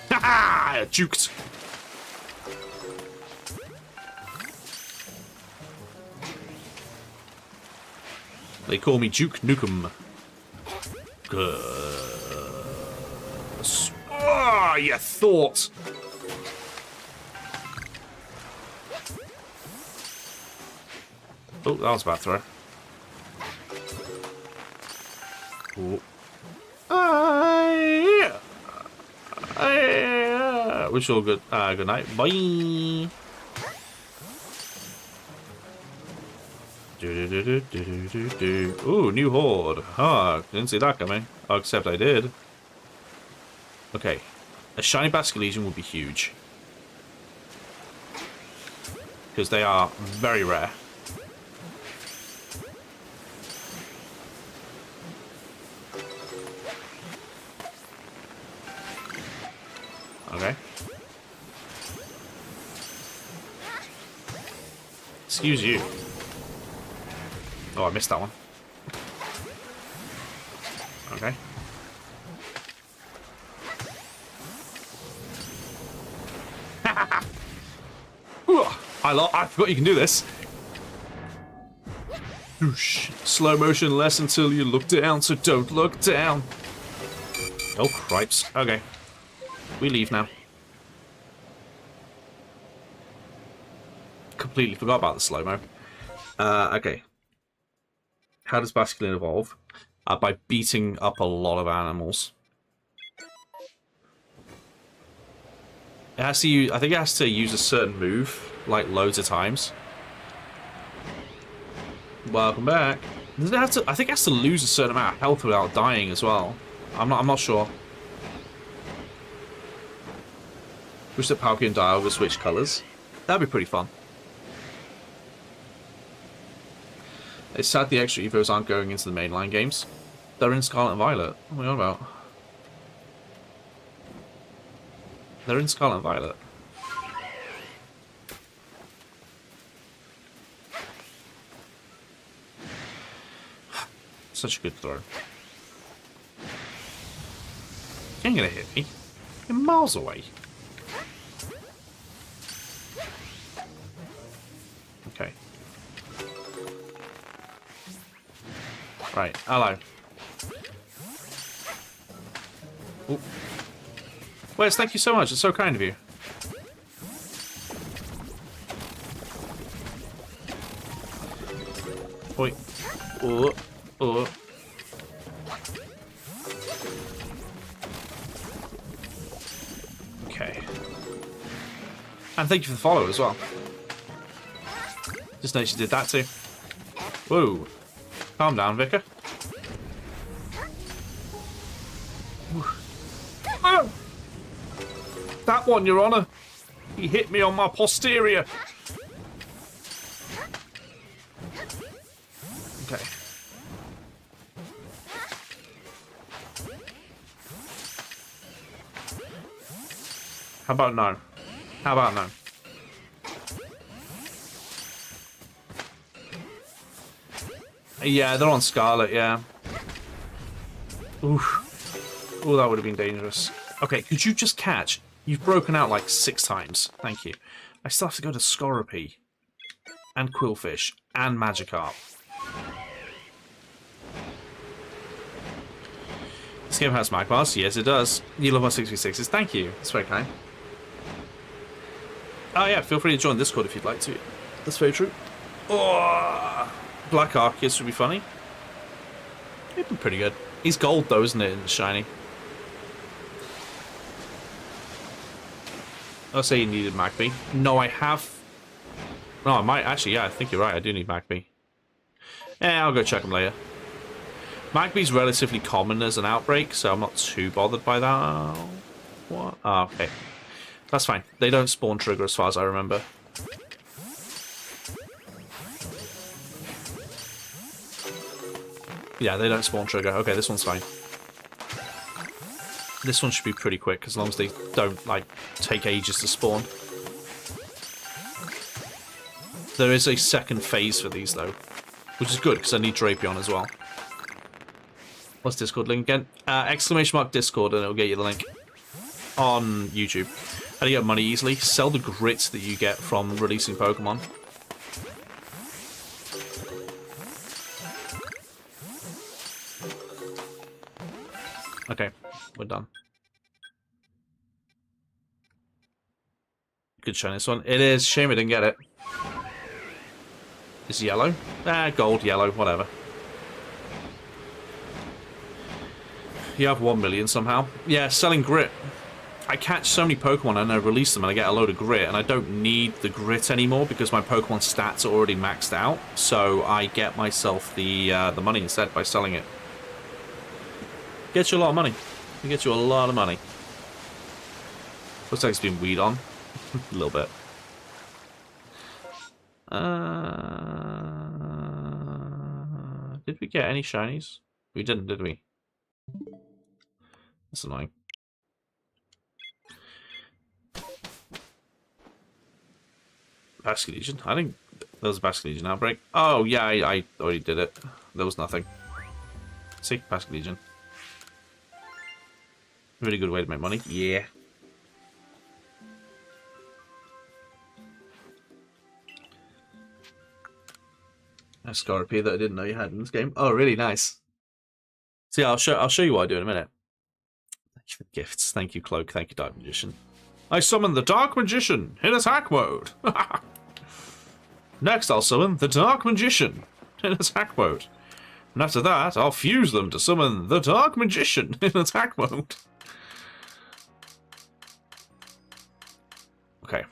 Ha ha! Juked. They call me Duke Nukem. Ah, you thought. Oh, that was a bad throw. Oh. Wish you all good. Good night. Bye. Ooh, new horde. Huh, didn't see that coming. Oh, except I did. Okay. A shiny Basculesian would be huge. Because they are very rare. Okay. Excuse you. Oh, I missed that one. Okay. I forgot you can do this. Whoosh. Slow motion less until you look down, so don't look down. Oh, cripes. Okay. We leave now. Completely forgot about the slow-mo. Okay. How does Basculin evolve? By beating up a lot of animals. It has to use, I think it has to use a certain move, like loads of times. Welcome back. Does it have to? I think it has to lose a certain amount of health without dying as well. I'm not sure. Wish that Palkia and Dialga switch colours. That'd be pretty fun. It's sad the extra Evos aren't going into the mainline games. They're in Scarlet and Violet. What are we on about? They're in Scarlet and Violet. Such a good throw. You ain't gonna hit me. You're miles away. Okay. Right, hello. Ooh. Wes, thank you so much. It's so kind of you. Oi. Oh. Oh. Okay. And thank you for the follow as well. Just noticed you did that too. Whoa. Calm down, Vicar. Oh! That one, Your Honour. He hit me on my posterior. Okay. How about no? How about no? Yeah, they're on Scarlet, yeah. Oof. Oh, that would have been dangerous. Okay, could you just catch? You've broken out like 6 times. Thank you. I still have to go to Scorpy. And Quillfish. And Magikarp. This game has Magmars? Yes, it does. You love my 6v6s. Thank you. That's very kind. Oh, yeah, feel free to join Discord if you'd like to. That's very true. Oh, Black Arceus would be funny. He'd be pretty good. He's gold, though, isn't it? And shiny. I'll say you needed Magby. No, I have... No, I might... Actually, yeah, I think you're right. I do need Magby. Yeah, I'll go check him later. Magby's relatively common as an outbreak, so I'm not too bothered by that. What? Oh, okay. That's fine. They don't spawn trigger as far as I remember. Yeah, they don't spawn trigger. Okay, this one's fine. This one should be pretty quick, as long as they don't, like, take ages to spawn. There is a second phase for these, though. Which is good, because I need Drapion as well. What's Discord link again? ! Discord, and it'll get you the link. On YouTube. How do you get money easily? Sell the grit that you get from releasing Pokemon. Okay, we're done. Good shiny this one. It is. Shame I didn't get it. It's yellow? Gold, yellow, whatever. You have 1 million somehow. Yeah, selling grit. I catch so many Pokemon and I release them and I get a load of grit, and I don't need the grit anymore because my Pokemon stats are already maxed out. So I get myself the money instead by selling it. Gets you a lot of money. It gets you a lot of money. Looks like it's been weed on. A little bit. Did we get any shinies? We didn't, did we? That's annoying. Basket Legion? I think there was a Basket Legion outbreak. Oh, yeah, I already did it. There was nothing. See? Basket Legion. Really good way to make money. Yeah. A Scorpio that I didn't know you had in this game. Oh, really nice. See, I'll show you what I do in a minute. Thank you for the gifts. Thank you, Cloak. Thank you, Dark Magician. I summon the Dark Magician in attack mode. Next, I'll summon the Dark Magician in attack mode. And after that, I'll fuse them to summon the Dark Magician in attack mode. Okay. .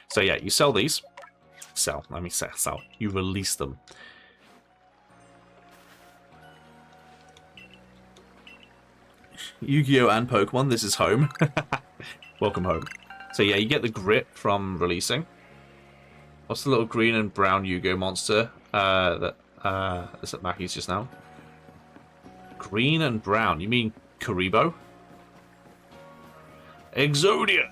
So yeah, you sell these. Sell. Let me say sell. You release them. Yu-Gi-Oh! And Pokemon, this is home. Welcome home. So yeah, you get the grit from releasing. What's the little green and brown Yu-Gi-Oh! Monster that's at Mackey's just now? Green and brown. You mean Karibo? Exodia!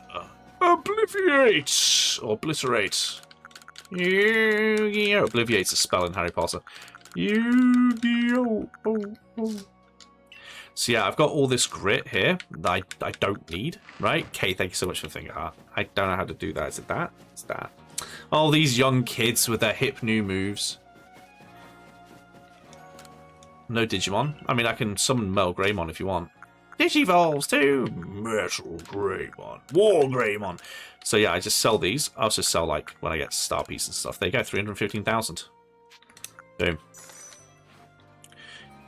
Obliviate! Or obliterate. Yu-Gi-Oh! Obliviate's a spell in Harry Potter. Yu-Gi-Oh! So yeah, I've got all this grit here that I don't need, right? Kay, thank you so much for the finger heart. I don't know how to do that. Is it that? It's that. All these young kids with their hip new moves. No Digimon. I mean, I can summon Metal Greymon if you want. Digivolves too! Metal Greymon. War Greymon. So yeah, I just sell these. I also sell, like, when I get Star Piece and stuff. There you go, 315,000. Boom.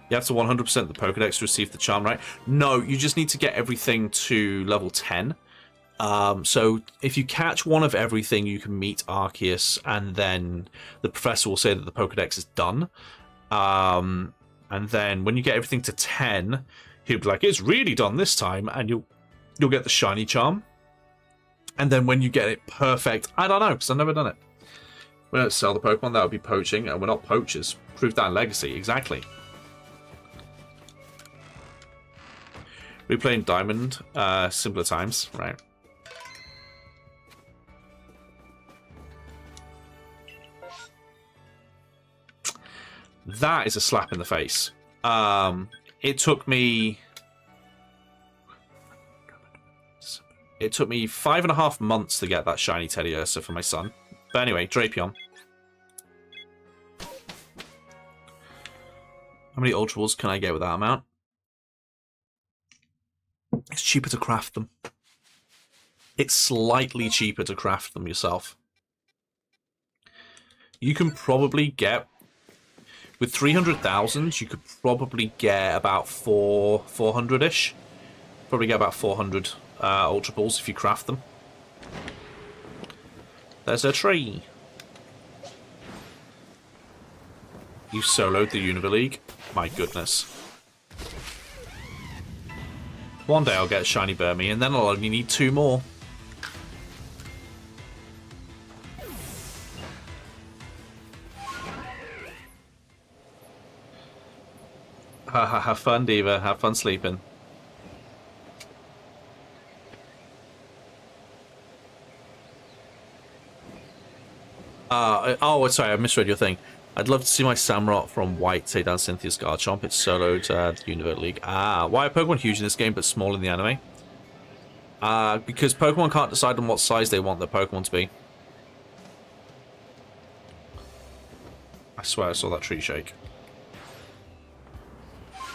You have to 100% the Pokedex to receive the charm, right? No, you just need to get everything to level 10. So if you catch one of everything, you can meet Arceus, and then the professor will say that the Pokedex is done. And then when you get everything to 10, he'll be like, it's really done this time, and you'll get the shiny charm. And then when you get it perfect, I don't know, because I've never done it. We don't sell the Pokemon, that would be poaching, and we're not poachers. Prove that in Legacy, exactly. Replaying Diamond, simpler times, right? That is a slap in the face. It took me 5.5 months to get that shiny Teddy Ursa for my son. But anyway, Drapion. How many Ultra Balls can I get with that amount? It's cheaper to craft them. It's slightly cheaper to craft them yourself. You can probably get, with 300,000, you could probably get about 400-ish. Probably get about 400 Ultra Balls if you craft them. There's a tree. You soloed the Univerleague? My goodness. One day I'll get Shiny Burmy, and then I'll only need 2 more. Have fun, Diva. Have fun sleeping. Oh, sorry, I misread your thing. I'd love to see my Samurott from White take down Cynthia's Garchomp. It's soloed the Univerleague. Why are Pokemon huge in this game but small in the anime? Because Pokemon can't decide on what size they want their Pokemon to be. I swear I saw that tree shake.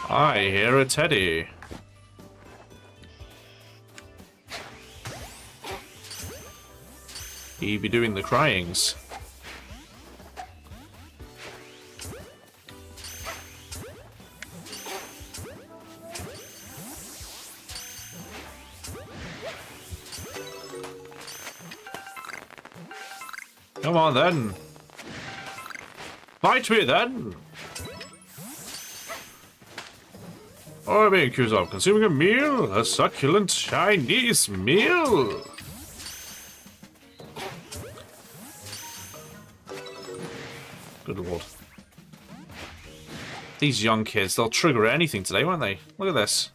I hear a teddy. He be doing the cryings. Come on then. Fight me then. I'm being accused of consuming a meal, a succulent Chinese meal. Good lord. These young kids, they'll trigger anything today, won't they? Look at this.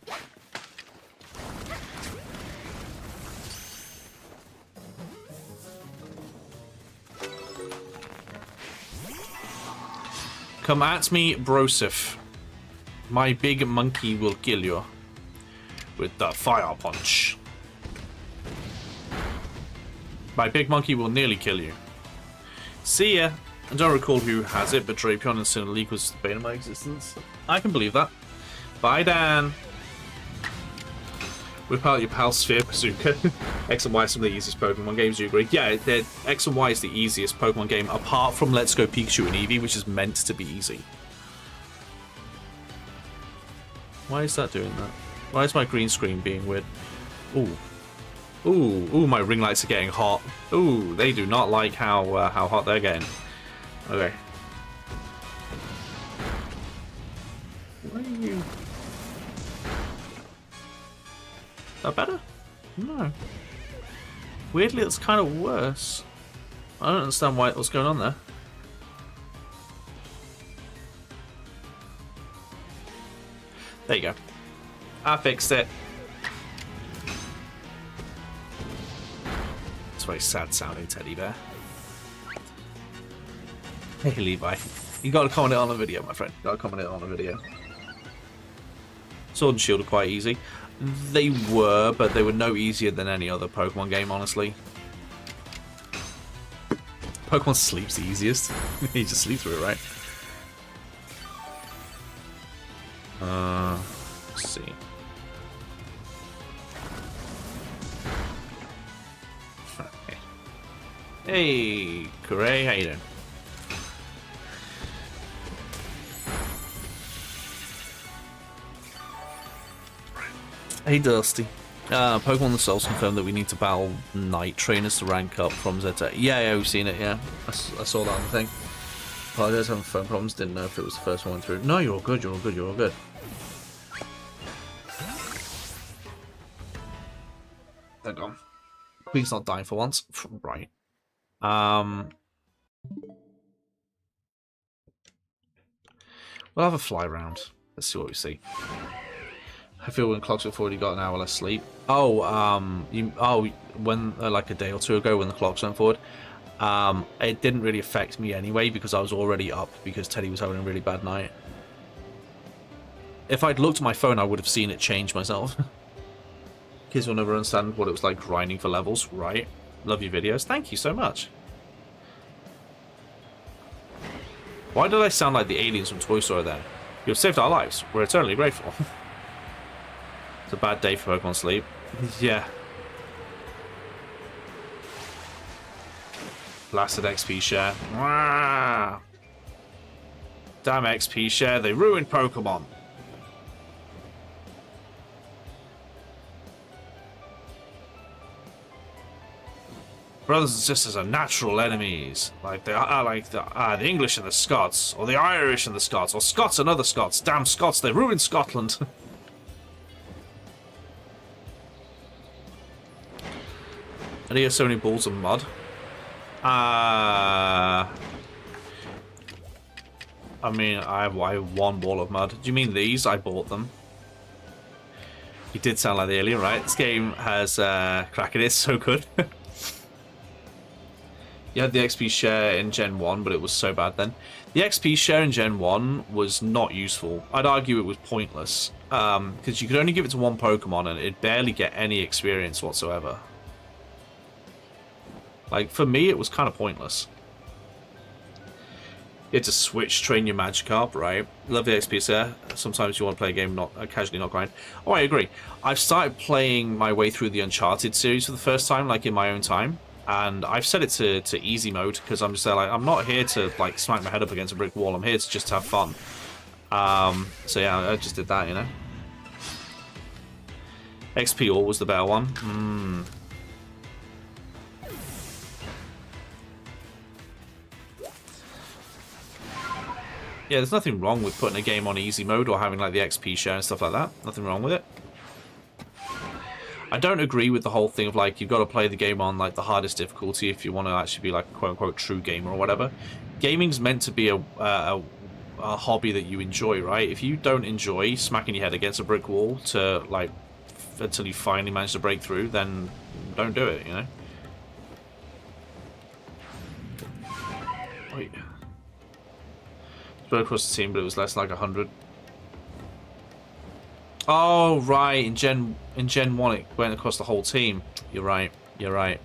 Come at me, Brosif. My big monkey will kill you with the fire punch. My big monkey will nearly kill you. See ya. I don't recall who has it, but Drapion and Sinnoh was the bane of my existence. I can believe that. Bye, Dan. Whip out your pal Sphere Bazooka. X and Y are some of the easiest Pokemon games, do you agree? Yeah, X and Y is the easiest Pokemon game, apart from Let's Go Pikachu and Eevee, which is meant to be easy. Why is that doing that? Why is my green screen being weird? Ooh. Ooh, ooh, my ring lights are getting hot. Ooh, they do not like how hot they're getting. Okay. Why are you... Is that better? No. Weirdly, it's kind of worse. I don't understand what's going on there. There you go. I fixed it. It's a very sad sounding teddy bear. Hey Levi. You gotta comment it on a video, my friend. You gotta comment it on a video. Sword and Shield are quite easy. They were, but they were no easier than any other Pokemon game, honestly. Pokemon Sleep's the easiest. You just sleep through it, right? Let's see. Hey, Corey, how you doing? Hey, Dusty. Pokemon themselves confirmed that we need to battle Night Trainers to rank up from Z. Yeah, we've seen it, yeah. I saw that on the thing. Apologize, having phone problems. Didn't know if it was the first one through. No, you're all good, you're all good, you're all good. They're gone. Queen's not dying for once. Right. We'll have a fly round. Let's see what we see. I feel when clocks have already got an hour less sleep. Oh, when like a day or two ago when the clocks went forward, it didn't really affect me anyway because I was already up because Teddy was having a really bad night. If I'd looked at my phone, I would have seen it change myself. Kids will never understand what it was like grinding for levels, right? Love your videos. Thank you so much. Why did I sound like the aliens from Toy Story there? You've saved our lives. We're eternally grateful. It's a bad day for Pokemon Sleep. Yeah. Blasted XP share. Ah! Damn XP share. They ruined Pokemon. Brothers and sisters are natural enemies, like they are like the English and the Scots, or the Irish and the Scots, or Scots and other Scots. Damn Scots, they ruined Scotland. And he has so many balls of mud. I mean, I have one ball of mud. Do you mean these? I bought them. He did sound like the alien, right? This game has crack. It is so good. You had the XP share in Gen 1, but it was so bad then. The XP share in Gen 1 was not useful. I'd argue it was pointless. Because you could only give it to one Pokemon and it'd barely get any experience whatsoever. Like, for me, it was kind of pointless. You had to switch, train your Magikarp, right? Love the XP share. Sometimes you want to play a game, not casually, not grind. Oh, I agree. I've started playing my way through the Uncharted series for the first time, like, in my own time. And I've set it to easy mode because I'm just there like I'm not here to like smack my head up against a brick wall. I'm here to just have fun. So yeah, I just did that, you know. XP All was the better one. Yeah, there's nothing wrong with putting a game on easy mode or having like the XP share and stuff like that. Nothing wrong with it. I don't agree with the whole thing of like you've got to play the game on like the hardest difficulty if you want to actually be like a quote-unquote true gamer or whatever. Gaming's meant to be a hobby that you enjoy, right? If you don't enjoy smacking your head against a brick wall to like until you finally manage to break through, then don't do it, you know? Wait. Spread across the team, but it was less like 100. Oh, right. In Gen 1, it went across the whole team. You're right. You're right.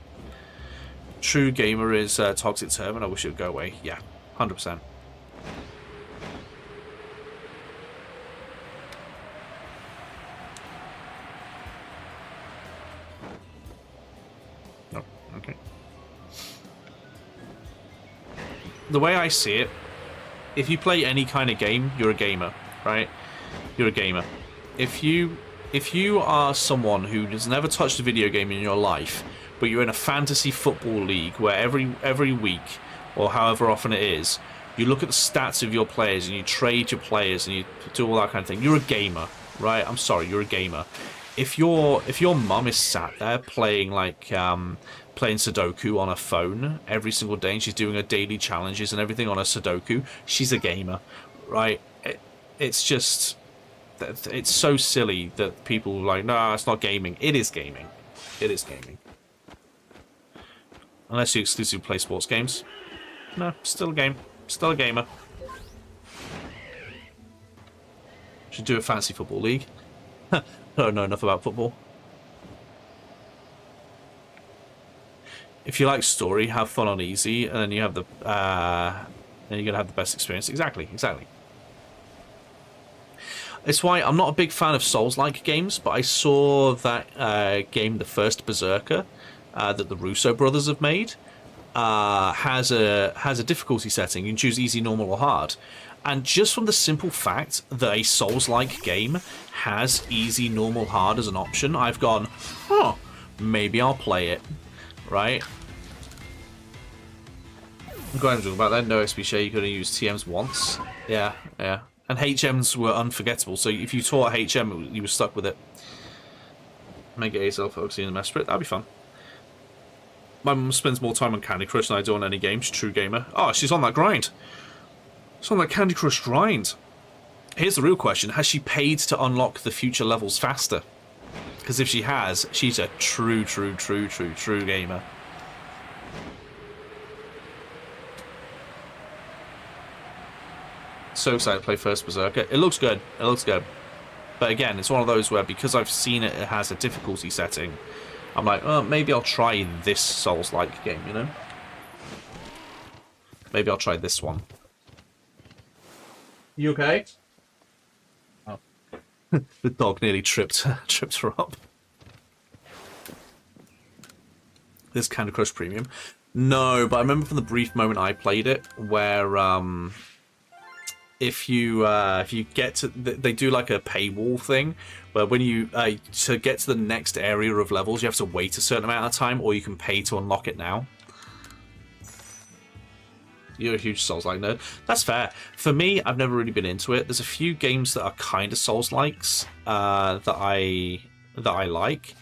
True gamer is a toxic term, and I wish it would go away. Yeah, 100%. No, okay. The way I see it, if you play any kind of game, you're a gamer, right? You're a gamer. if you are someone who has never touched a video game in your life, but you're in a fantasy football league where every week or however often it is, you look at the stats of your players and you trade your players and you do all that kind of thing. You're a gamer, right? I'm sorry, you're a gamer. If your mum is sat there playing playing Sudoku on her phone every single day and she's doing her daily challenges and everything on her Sudoku, she's a gamer, right? It's just, it's so silly that people are like, no, it's not gaming. It is gaming. It is gaming. Unless you exclusively play sports games. No, still a game. Still a gamer. Should do a fantasy football league. I don't know enough about football. If you like story, have fun on easy, and then you have the then you're gonna have the best experience. Exactly. It's why I'm not a big fan of Souls-like games, but I saw that game, the first Berserker, that the Russo brothers have made, has a difficulty setting. You can choose easy, normal, or hard. And just from the simple fact that a Souls-like game has easy, normal, hard as an option, I've gone, huh, maybe I'll play it, right? I'm glad I'm talking about that. No XP share, you could only use TMs once. Yeah. And HMs were unforgettable, so if you taught HM, you were stuck with it. Make it ASL focusing in the mess spirit, that'd be fun. My mum spends more time on Candy Crush than I do on any game. She's a true gamer. Oh, she's on that grind. She's on that Candy Crush grind. Here's the real question. Has she paid to unlock the future levels faster? Because if she has, she's a true gamer. So excited to play first Berserker. It looks good. But again, it's one of those where because I've seen it, it has a difficulty setting. I'm like, oh, maybe I'll try this Souls-like game, you know? Maybe I'll try this one. You okay? Oh. The dog nearly tripped her up. This Candy Crush Premium. No, but I remember from the brief moment I played it, where if you get to, they do like a paywall thing, where when you to get to the next area of levels, you have to wait a certain amount of time, or you can pay to unlock it now. You're a huge Souls-like nerd. That's fair. For me, I've never really been into it. There's a few games that are kind of Souls-likes that I like.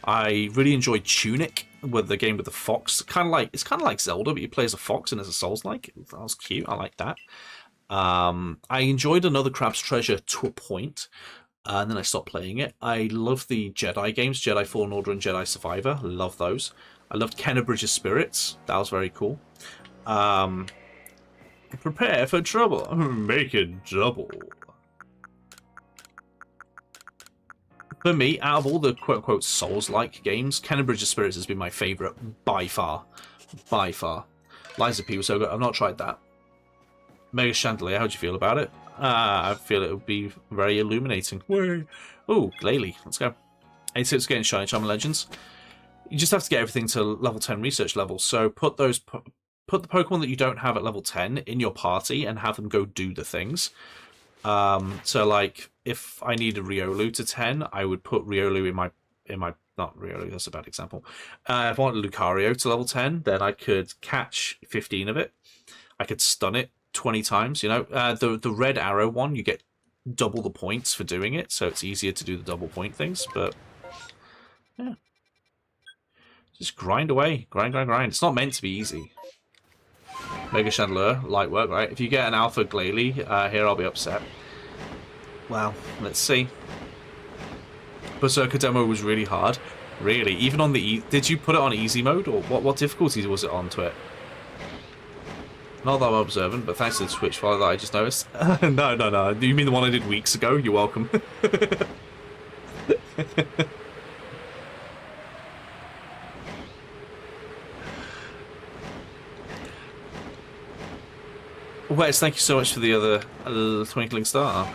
I really enjoyed Tunic, with the game with the fox. It's kind of like Zelda, but you play as a fox and as a Souls-like. That was cute. I like that. I enjoyed Another Crab's Treasure to a point, and then I stopped playing it. I love the Jedi games, Jedi Fallen Order and Jedi Survivor. Love those. I loved Kennerbridge's Spirits. That was very cool. Prepare for trouble. Make it double. For me, out of all the quote-unquote Souls-like games, Kennerbridge's Spirits has been my favourite by far. By far. Lies of P was so good. I've not tried that. Mega Chandelier, how do you feel about it? I feel it would be very illuminating. Oh, Glalie, let's go. 8 tips getting Shiny Charm Legends. You just have to get everything to level 10 research levels. So put the Pokemon that you don't have at level 10 in your party and have them go do the things. So like if I need a Riolu to 10, I would put Riolu in my not Riolu, that's a bad example. If I want Lucario to level 10, then I could catch 15 of it. I could stun it 20 times, you know. The red arrow one, you get double the points for doing it, so it's easier to do the double point things, but yeah. Just grind away. Grind. It's not meant to be easy. Mega Chandelier, light work, right? If you get an Alpha Glalie, here I'll be upset. Well, let's see. Berserker demo was really hard. Really? Even on the did you put it on easy mode, or what difficulties was it on to it? Not that I'm observant, but thanks to the Twitch follow that I just noticed. No. You mean the one I did weeks ago? You're welcome. Wes, thank you so much for the other twinkling star.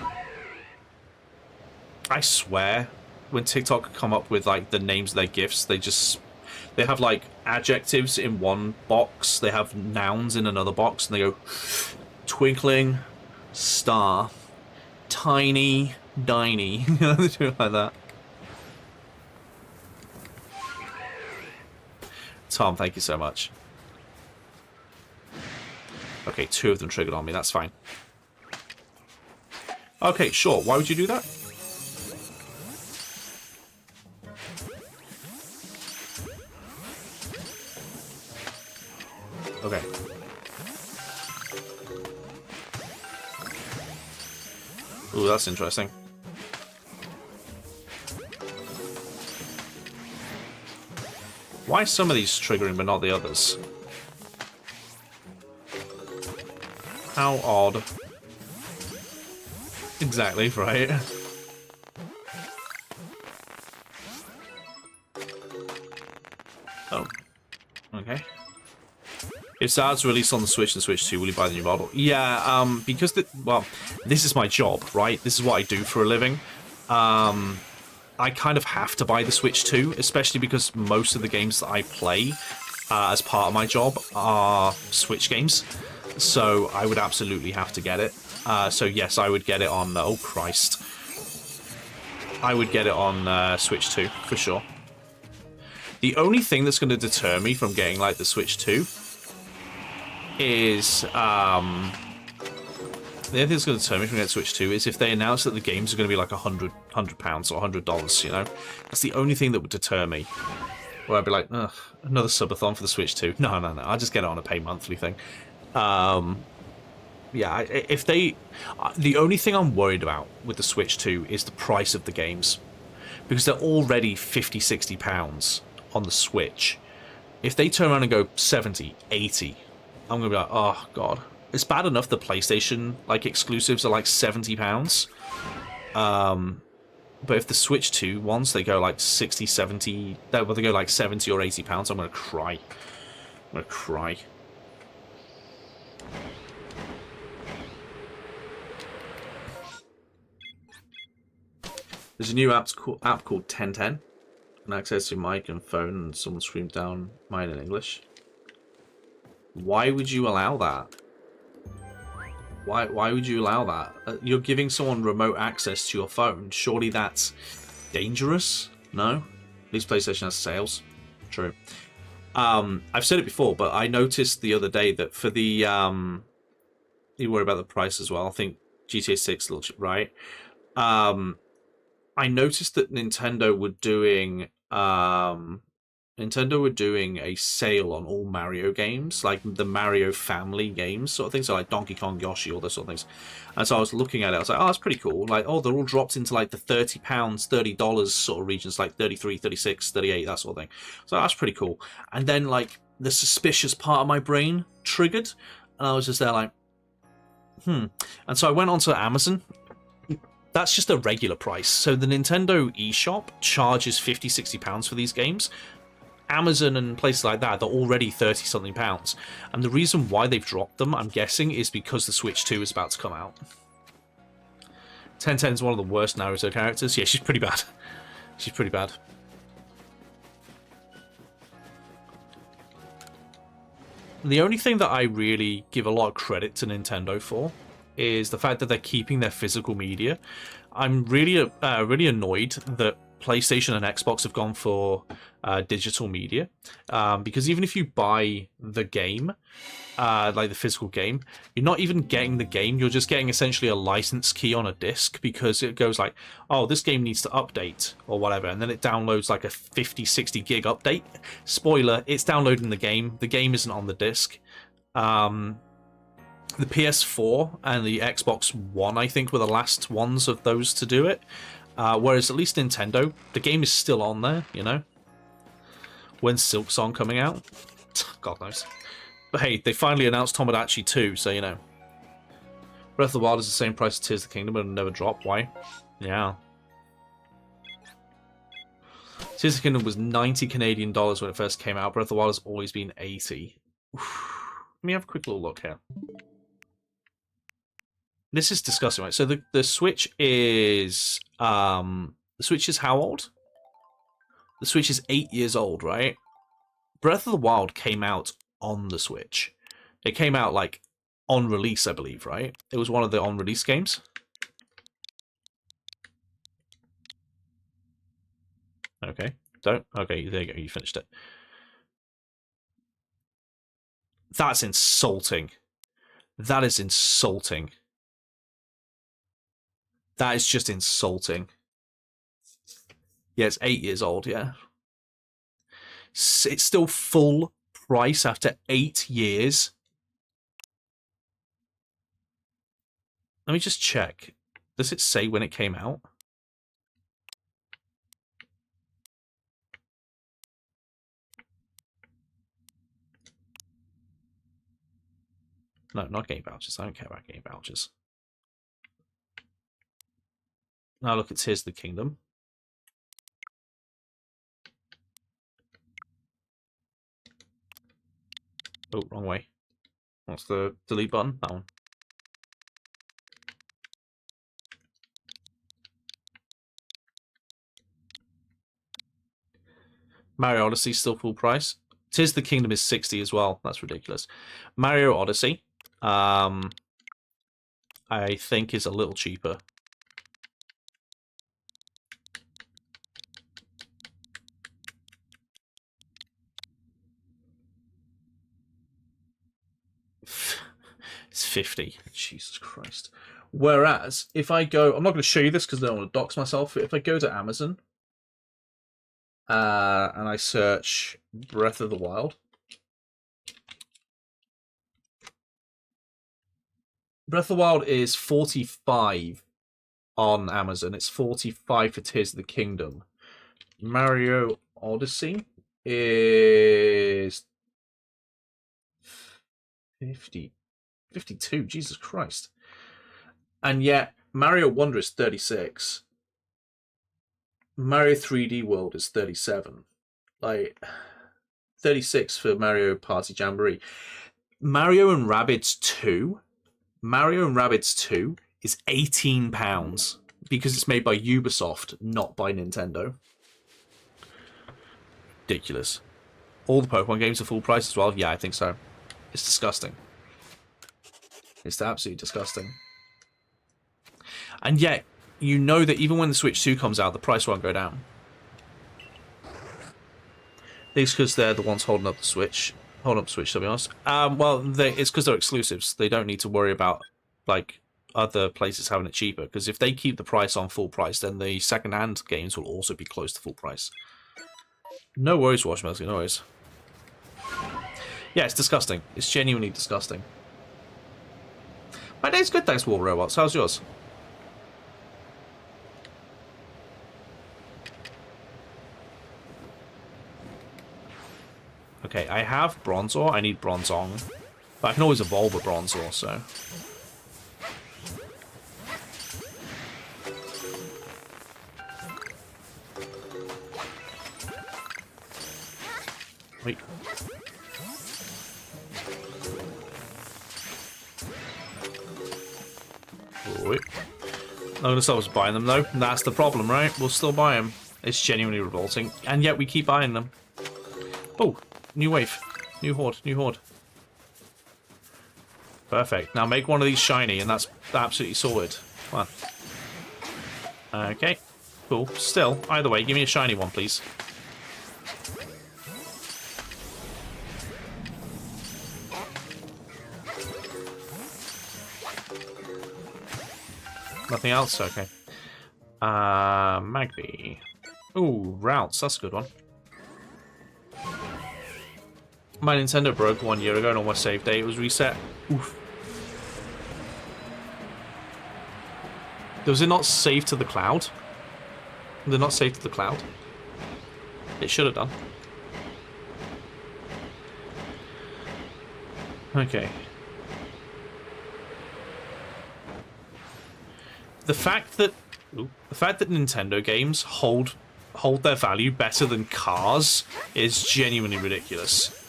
I swear, when TikTok come up with like the names of their GIFs, they have like adjectives in one box, they have nouns in another box, and they go twinkling star, tiny, Diny. Do it like that. Tom, thank you so much. Okay, 2 of them triggered on me. That's fine. Okay, sure. Why would you do that? Okay. Ooh, that's interesting. Why are some of these triggering but not the others? How odd. Exactly, right? Oh. Okay. If Zard's released on the Switch and Switch 2, will you buy the new model? Yeah, because, well, this is my job, right? This is what I do for a living. I kind of have to buy the Switch 2, especially because most of the games that I play as part of my job are Switch games. So I would absolutely have to get it. So yes, I would get it on... oh, Christ. I would get it on Switch 2, for sure. The only thing that's going to deter me from getting, like, the Switch 2 is... the only thing that's going to deter me from getting Switch 2 is if they announce that the games are going to be like £100 or $100, you know? That's the only thing that would deter me. Where I'd be like, ugh, another subathon for the Switch 2. No, no, no, I'll just get it on a pay monthly thing. Yeah, if they... the only thing I'm worried about with the Switch 2 is the price of the games. Because they're already £50, £60 on the Switch. If they turn around and go 70, 80, I'm going to be like, oh, God. It's bad enough the PlayStation like exclusives are like £70. But if the Switch 2 ones, they go like 60, 70... well, they go like 70 or £80, I'm going to cry. I'm going to cry. There's a new app called 1010. And access your mic and phone, and someone screamed down mine in English. Why would you allow that? Why would you allow that? You're giving someone remote access to your phone. Surely that's dangerous? No? At least PlayStation has sales. True. I've said it before, but I noticed the other day that for the... you worry about the price as well. I think GTA 6, right? I noticed that Nintendo were doing a sale on all Mario games, like the Mario family games, sort of things, so like Donkey Kong, Yoshi, all those sort of things. And so I was looking at it, I was like, oh, that's pretty cool. Like, oh, they're all dropped into like the £30, $30 sort of regions, like 33, 36, 38, that sort of thing. So that's pretty cool. And then like the suspicious part of my brain triggered, and I was just there like, And so I went onto Amazon. That's just a regular price. So the Nintendo eShop charges £50, £60 for these games. Amazon and places like that, they're already £30-something. And the reason why they've dropped them, I'm guessing, is because the Switch 2 is about to come out. 1010 is one of the worst Naruto characters. Yeah, she's pretty bad. She's pretty bad. The only thing that I really give a lot of credit to Nintendo for is the fact that they're keeping their physical media. I'm really annoyed that PlayStation and Xbox have gone for digital media, because even if you buy the game, like the physical game, you're not even getting the game, you're just getting essentially a license key on a disc, because it goes like, oh, this game needs to update or whatever, and then it downloads like a 50-60 gig update. Spoiler, it's downloading the game isn't on the disc. The PS4 and the Xbox One, I think, were the last ones of those to do it. Whereas at least Nintendo, the game is still on there, you know? When's Silksong coming out? God knows. But hey, they finally announced Tomodachi 2, so you know. Breath of the Wild is the same price as Tears of the Kingdom, but it'll never drop. Why? Yeah. Tears of the Kingdom was 90 Canadian dollars when it first came out. Breath of the Wild has always been 80. Oof. Let me have a quick little look here. This is disgusting, right? So the Switch is how old? The Switch is 8 years old, right? Breath of the Wild came out on the Switch. It came out like on release, I believe, right? It was one of the on release games. Okay. Don't. Okay, there you go. You finished it. That's insulting. That is insulting. That is just insulting. Yeah, it's 8 years old, yeah. It's still full price after 8 years. Let me just check. Does it say when it came out? No, not game vouchers. I don't care about game vouchers. Now look, it's Here's the Kingdom. Oh, wrong way. What's the delete button? That one. Mario Odyssey still full price. Tears of the Kingdom is 60 as well. That's ridiculous. Mario Odyssey, I think is a little cheaper. It's 50. Jesus Christ. Whereas, if I go... I'm not going to show you this because I don't want to dox myself. But if I go to Amazon and I search Breath of the Wild, Breath of the Wild is 45 on Amazon. It's 45 for Tears of the Kingdom. Mario Odyssey is 50. 52. Jesus Christ. And yet, Mario Wonder is 36. Mario 3D World is 37. Like, 36 for Mario Party Jamboree. Mario and Rabbids 2. Mario and Rabbids 2 is £18 because it's made by Ubisoft, not by Nintendo. Ridiculous. All the Pokemon games are full price as well? Yeah, I think so. It's disgusting. It's absolutely disgusting. And yet, you know that even when the Switch 2 comes out, the price won't go down. It's because they're the ones holding up the Switch. Holding up the Switch, to be honest. Well, it's because they're exclusives. They don't need to worry about, like, other places having it cheaper. Because if they keep the price on full price, then the second-hand games will also be close to full price. No worries, Washmaster, no worries. Yeah, it's disgusting. It's genuinely disgusting. My day's good, thanks, War Robots. How's yours? Okay, I have Bronzor. I need Bronzong. But I can always evolve a Bronzor, so... Wait. Wait. I'm going to stop buying them, though. That's the problem, right? We'll still buy them. It's genuinely revolting. And yet we keep buying them. Oh, new wave. New horde. New horde. Perfect. Now make one of these shiny, and that's absolutely sorted. Come on. Okay. Cool. Still, either way, give me a shiny one, please. Nothing else? Okay. Magby. Ooh, routes. That's a good one. My Nintendo broke 1 year ago and on my save date it was reset. Oof. Was it not saved to the cloud? Did it not save to the cloud? It should have done. Okay. The fact that Nintendo games hold their value better than cars is genuinely ridiculous.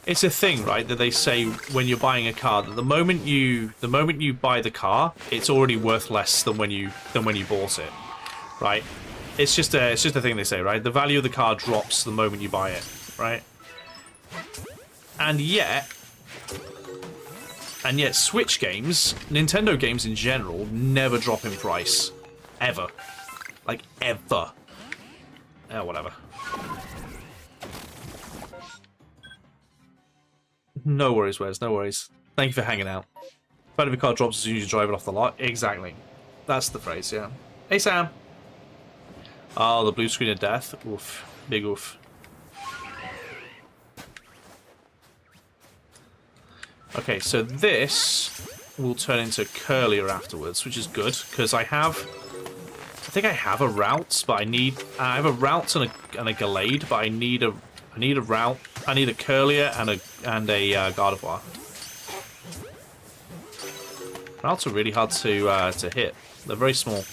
It's a thing, right, that they say when you're buying a car that the moment you buy the car, it's already worth less than when you bought it, right? It's just a thing they say, right? The value of the car drops the moment you buy it, right? And yet Switch games, Nintendo games in general, never drop in price. Ever. Like, ever. Whatever. No worries, Wes. No worries. Thank you for hanging out. But if your car drops as soon as you drive it off the lot. Exactly. That's the phrase, yeah. Hey, Sam. Oh, the blue screen of death. Oof. Big oof. Okay, so this will turn into Curlier afterwards, which is good, because I think I have a route, but I have a route and a Gallade, but I need a route. I need a Curlier and a Gardevoir. Routes are really hard to hit. They're very small.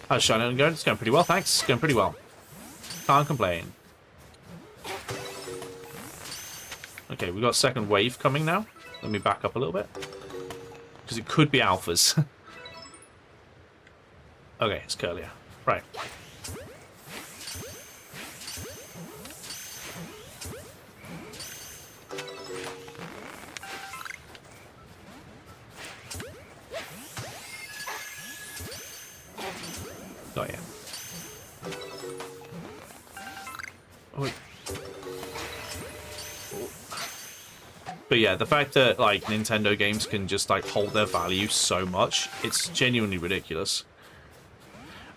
How's Shining going? It's going pretty well, thanks. It's going pretty well. Can't complain. Okay, we got second wave coming now. Let me back up a little bit. Because it could be alphas. Okay, it's Curlier. Right. Oh, yeah. Oh, wait. But yeah, the fact that like Nintendo games can just like hold their value so much, it's genuinely ridiculous.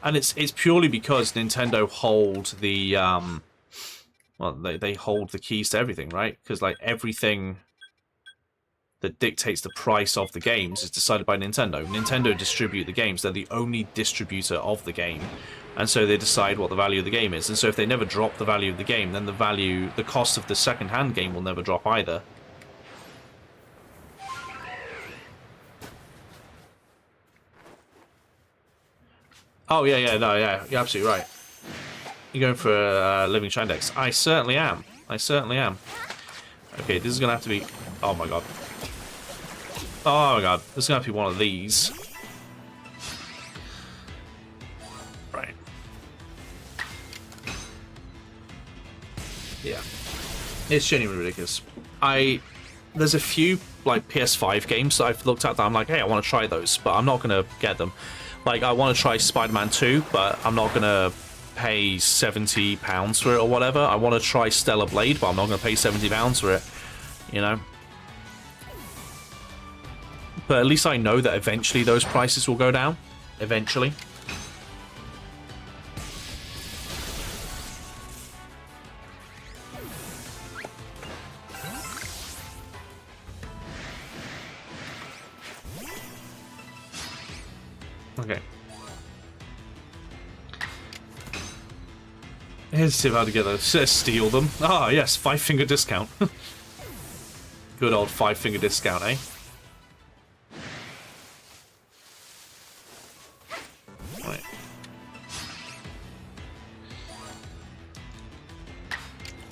And it's purely because Nintendo hold the well, they hold the keys to everything, right? Because like everything that dictates the price of the games is decided by Nintendo. Nintendo distribute the games. They're the only distributor of the game. And so they decide what the value of the game is. And so if they never drop the value of the game, then the cost of the second-hand game will never drop either. Oh, yeah, no, yeah, you're absolutely right. You're going for a Living Shindex. I certainly am. I certainly am. Okay, this is going to have to be... Oh, my God. Oh, my God. This is going to have to be one of these. Right. Yeah. It's genuinely ridiculous. There's a few, like, PS5 games that I've looked at that I'm like, hey, I want to try those, but I'm not going to get them. Like, I want to try Spider-Man 2, but I'm not going to pay £70 for it or whatever. I want to try Stellar Blade, but I'm not going to pay £70 for it, you know? But at least I know that eventually those prices will go down. Eventually. Okay. Here's see how to get those. Steal them. Ah, yes, 5-finger discount. Good old 5-finger discount, eh? Right.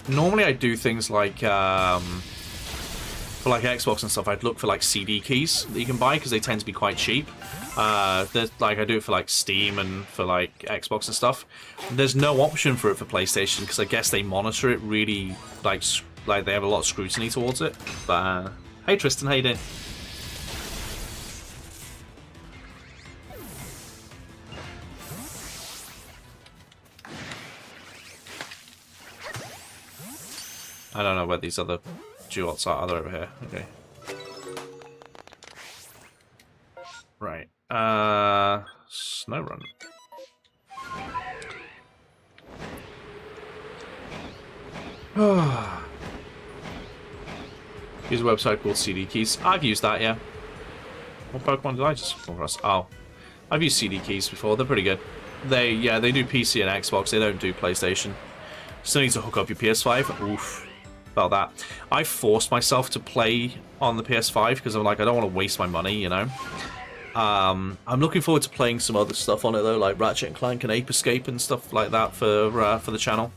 Normally I do things like, for like Xbox and stuff, I'd look for like CD keys that you can buy because they tend to be quite cheap. Like I do it for like Steam and for like Xbox and stuff. There's no option for it for PlayStation because I guess they monitor it really like they have a lot of scrutiny towards it. But hey Tristan, how you doing? I don't know where these other duots are. They're over here. Okay. Right. Snow Run. Use a website called CD Keys. I've used that, yeah. What Pokemon did I just come across? Oh. I've used CD Keys before. They're pretty good. They do PC and Xbox. They don't do PlayStation. Still need to hook up your PS5. Oof. About that. I forced myself to play on the PS5 because I'm like, I don't want to waste my money, you know? I'm looking forward to playing some other stuff on it though, like Ratchet and Clank and Ape Escape and stuff like that for the channel.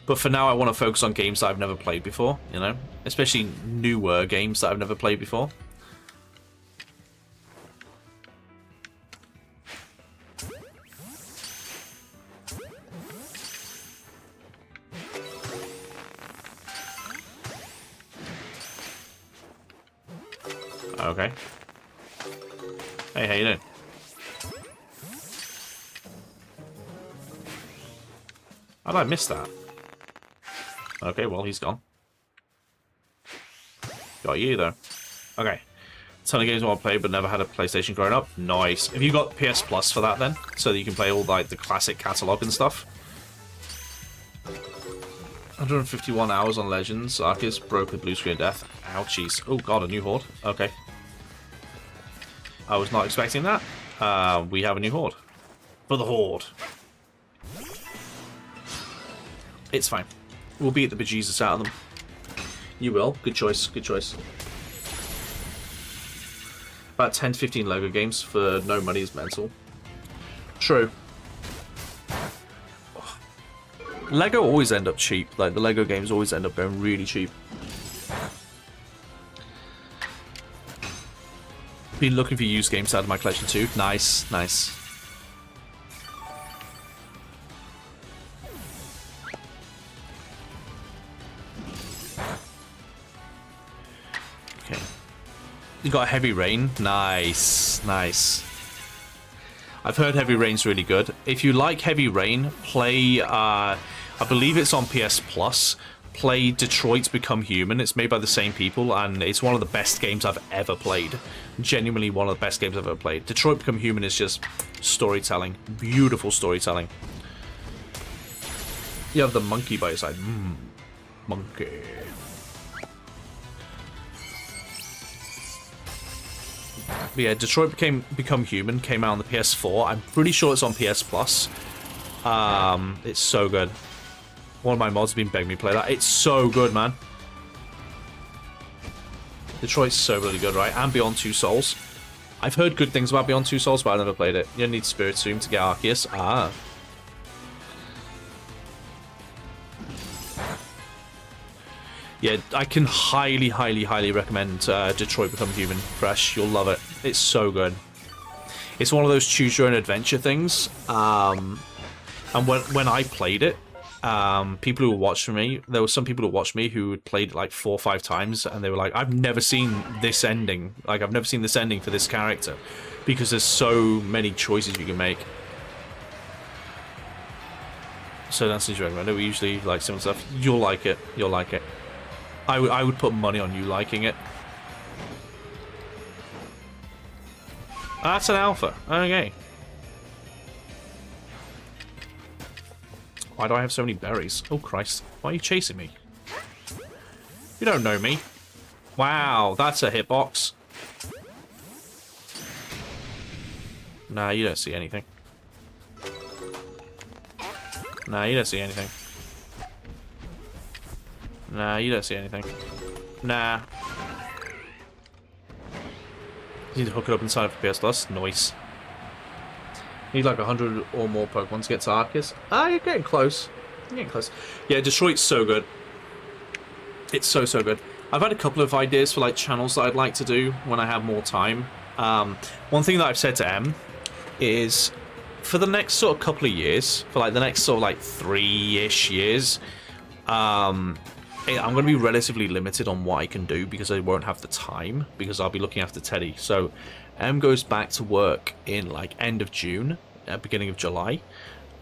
But for now, I want to focus on games that I've never played before, you know, especially newer games that I've never played before. Okay. Hey, how you doing? How did I miss that? Okay, well, he's gone. Got you, though. Okay. Ton of games I want to play, but never had a PlayStation growing up. Nice. Have you got PS Plus for that, then? So that you can play all, like, the classic catalogue and stuff? 151 hours on Legends. Arceus broke with blue screen death. Ouchies. Oh, God, a new horde. Okay. I was not expecting that. We have a new horde. For the horde. It's fine. We'll beat the bejesus out of them. You will. Good choice. Good choice. About 10 to 15 Lego games for no money is mental. True. Lego always end up cheap. Like, the Lego games always end up going really cheap. Been looking for used games out of my collection too. Nice, nice. Okay. You got Heavy Rain. Nice, nice. I've heard Heavy Rain's really good. If you like Heavy Rain, play, I believe it's on PS Plus. Play Detroit Become Human. It's made by the same people, and it's one of the best games I've ever played. Genuinely one of the best games I've ever played. Detroit Become Human is just storytelling. Beautiful storytelling. You have the monkey by your side. Monkey. But yeah, Detroit Become Human came out on the PS4. I'm pretty sure it's on PS Plus. It's so good. One of my mods has been begging me to play that. It's so good, man. Detroit's so really good, right? And Beyond Two Souls. I've heard good things about Beyond Two Souls, but I've never played it. You need Spirit Zoom to get Arceus. Ah. Yeah, I can highly, highly, highly recommend Detroit Become Human fresh. You'll love it. It's so good. It's one of those choose your own adventure things. And when I played it, people who watched me, there were some people who watched me who had played it like 4 or 5 times, and they were like, I've never seen this ending. Like, I've never seen this ending for this character, because there's so many choices you can make. So that's what you recommend. We usually like similar stuff. You'll like it. You'll like it. I would put money on you liking it. That's an alpha. Okay. Why do I have so many berries? Oh, Christ. Why are you chasing me? You don't know me. Wow, that's a hitbox. Nah, you don't see anything. Nah, you don't see anything. Nah, you don't see anything. Nah. You need to hook it up inside of PS Plus. Nice. Need like 100 or more Pokemon to get to Arceus. Ah, you're getting close. You're getting close. Yeah, Detroit's so good. It's so, so good. I've had a couple of ideas for like channels that I'd like to do when I have more time. One thing that I've said to Em is, for the next sort of couple of years, for like the next sort of like 3-ish years, I'm going to be relatively limited on what I can do because I won't have the time, because I'll be looking after Teddy. So Em goes back to work in like end of June, beginning of July.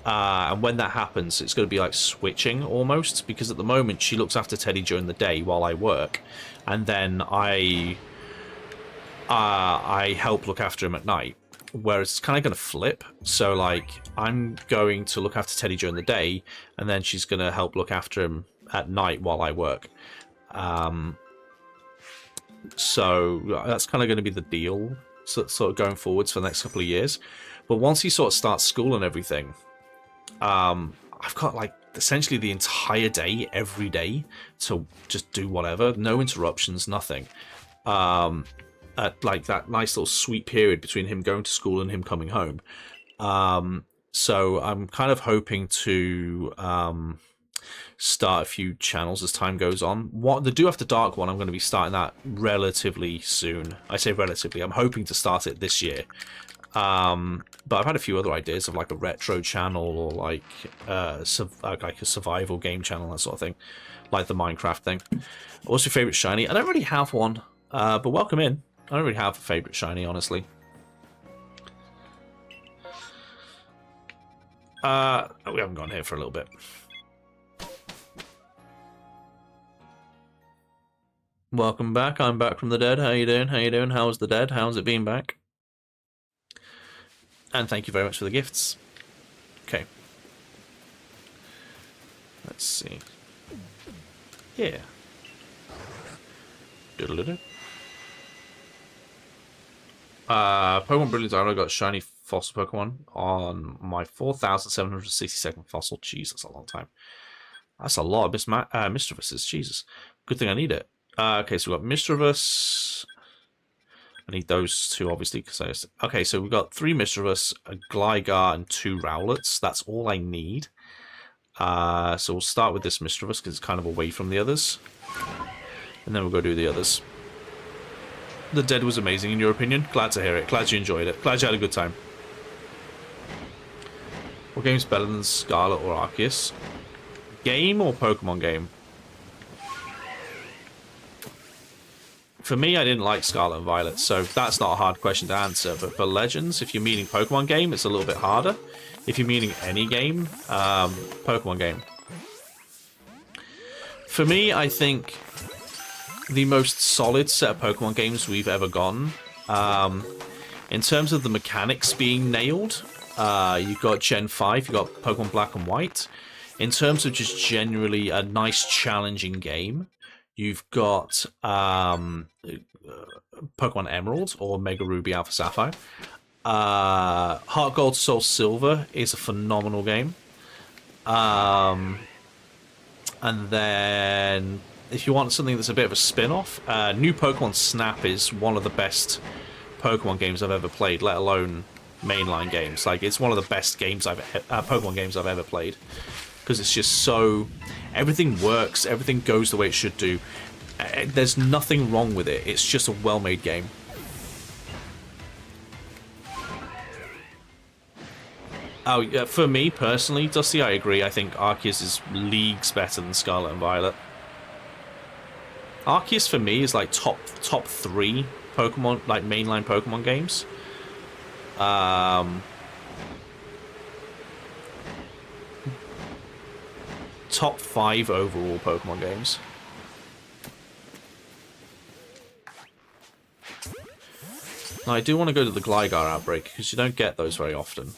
And when that happens, it's going to be like switching almost, because at the moment she looks after Teddy during the day while I work, and then I help look after him at night. Whereas it's kind of going to flip. So like I'm going to look after Teddy during the day, and then she's going to help look after him at night while I work. So that's kind of going to be the deal, sort of going forwards for the next couple of years. But once he sort of starts school and everything, I've got like essentially the entire day, every day, to just do whatever. No interruptions, nothing. At like that nice little sweet period between him going to school and him coming home. So I'm kind of hoping to start a few channels as time goes on. The Do After Dark one, I'm going to be starting that relatively soon. I say relatively. I'm hoping to start it this year. But I've had a few other ideas of like a retro channel, or like a survival game channel, that sort of thing, like the Minecraft thing. What's your favorite shiny? I don't really have one, but welcome in. I don't really have a favourite shiny, honestly. We haven't gone here for a little bit. Welcome back. I'm back from the dead. How you doing? How you doing? How's the dead? How's it been back? And thank you very much for the gifts. Okay. Let's see. Yeah. Doodle-doo. Pokemon Brilliant Diamond got shiny fossil Pokemon on my 4,762nd fossil. Jeez, that's a long time. That's a lot of Mischievouses. Jesus. Good thing I need it. Okay, so we've got Mischievous. I need those two, obviously. Okay, so we've got 3 Mischievous, a Gligar, and 2 Rowlets. That's all I need. So we'll start with this Mischievous, because it's kind of away from the others. And then we'll go do the others. The dead was amazing, in your opinion? Glad to hear it. Glad you enjoyed it. Glad you had a good time. What game's better than Scarlet or Arceus? Game or Pokemon game? For me, I didn't like Scarlet and Violet, so that's not a hard question to answer. But for Legends, if you're meaning Pokemon game, it's a little bit harder. If you're meaning any game, Pokemon game. For me, I think the most solid set of Pokemon games we've ever gotten. In terms of the mechanics being nailed, you've got Gen 5, you've got Pokemon Black and White. In terms of just generally a nice, challenging game, you've got Pokemon Emerald or Mega Ruby Alpha Sapphire. Heart Gold Soul Silver is a phenomenal game. And then if you want something that's a bit of a spin-off, New Pokemon Snap is one of the best Pokemon games I've ever played, let alone mainline games. Like, it's one of the best games Pokemon games I've ever played, because it's just so, everything works, everything goes the way it should do. There's nothing wrong with it. It's just a well-made game. Oh, yeah, for me personally, Dusty, I agree. I think Arceus is leagues better than Scarlet and Violet. Arceus for me is like top 3 Pokemon, like mainline Pokemon games. Top 5 overall Pokemon games. Now, I do want to go to the Gligar outbreak, because you don't get those very often.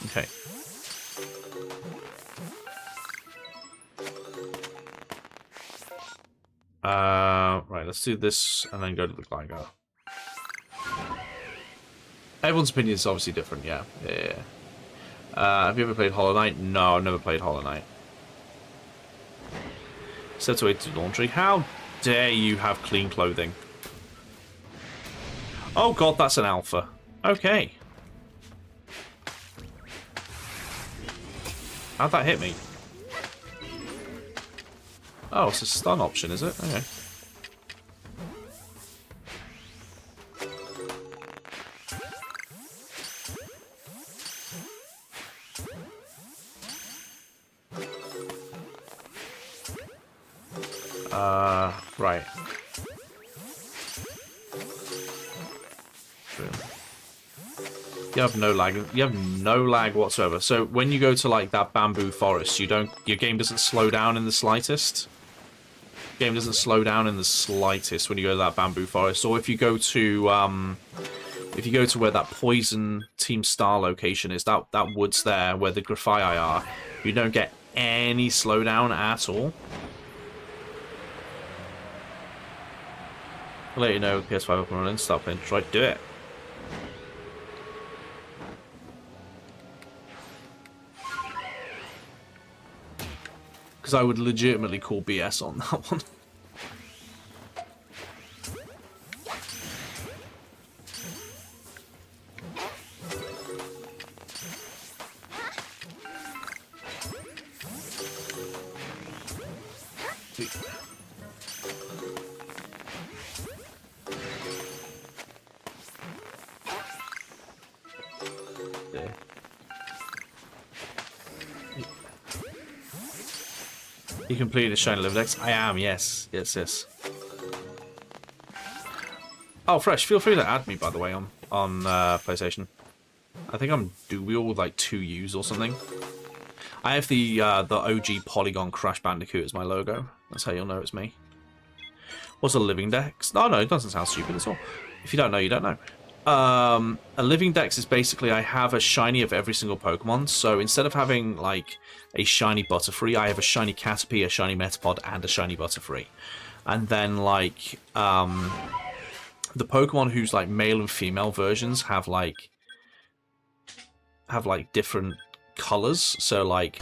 Okay. Right, let's do this and then go to the Gligar. Everyone's opinion is obviously different, yeah. Have you ever played Hollow Knight? No, I've never played Hollow Knight. Set away to laundry. How dare you have clean clothing? Oh god, that's an alpha. Okay. How'd that hit me? Oh, it's a stun option, is it? Okay. Right. You have no lag. You have no lag whatsoever. So when you go to like that bamboo forest, your game doesn't slow down in the slightest. Game doesn't slow down in the slightest when you go to that bamboo forest. Or if you go to where that Poison Team Star location is, that woods there where the Grafai are, you don't get any slowdown at all. I'll let you know PS5 up and running. Start playing Detroit. Do it. Because I would legitimately call BS on that one. You completed the Shiny Live Dex? I am, yes. Yes, yes. Oh, Fresh, feel free to add me, by the way, on PlayStation. I think I'm dual with like 2 U's or something. I have the OG Polygon Crash Bandicoot as my logo. That's how you'll know it's me. What's a living dex? No, it doesn't sound stupid at all. If you don't know, you don't know. A living dex is basically I have a shiny of every single Pokemon. So instead of having like a shiny Butterfree, I have a shiny Caterpie, a shiny Metapod, and a shiny Butterfree. And then like the Pokemon whose like male and female versions have like different colors. So like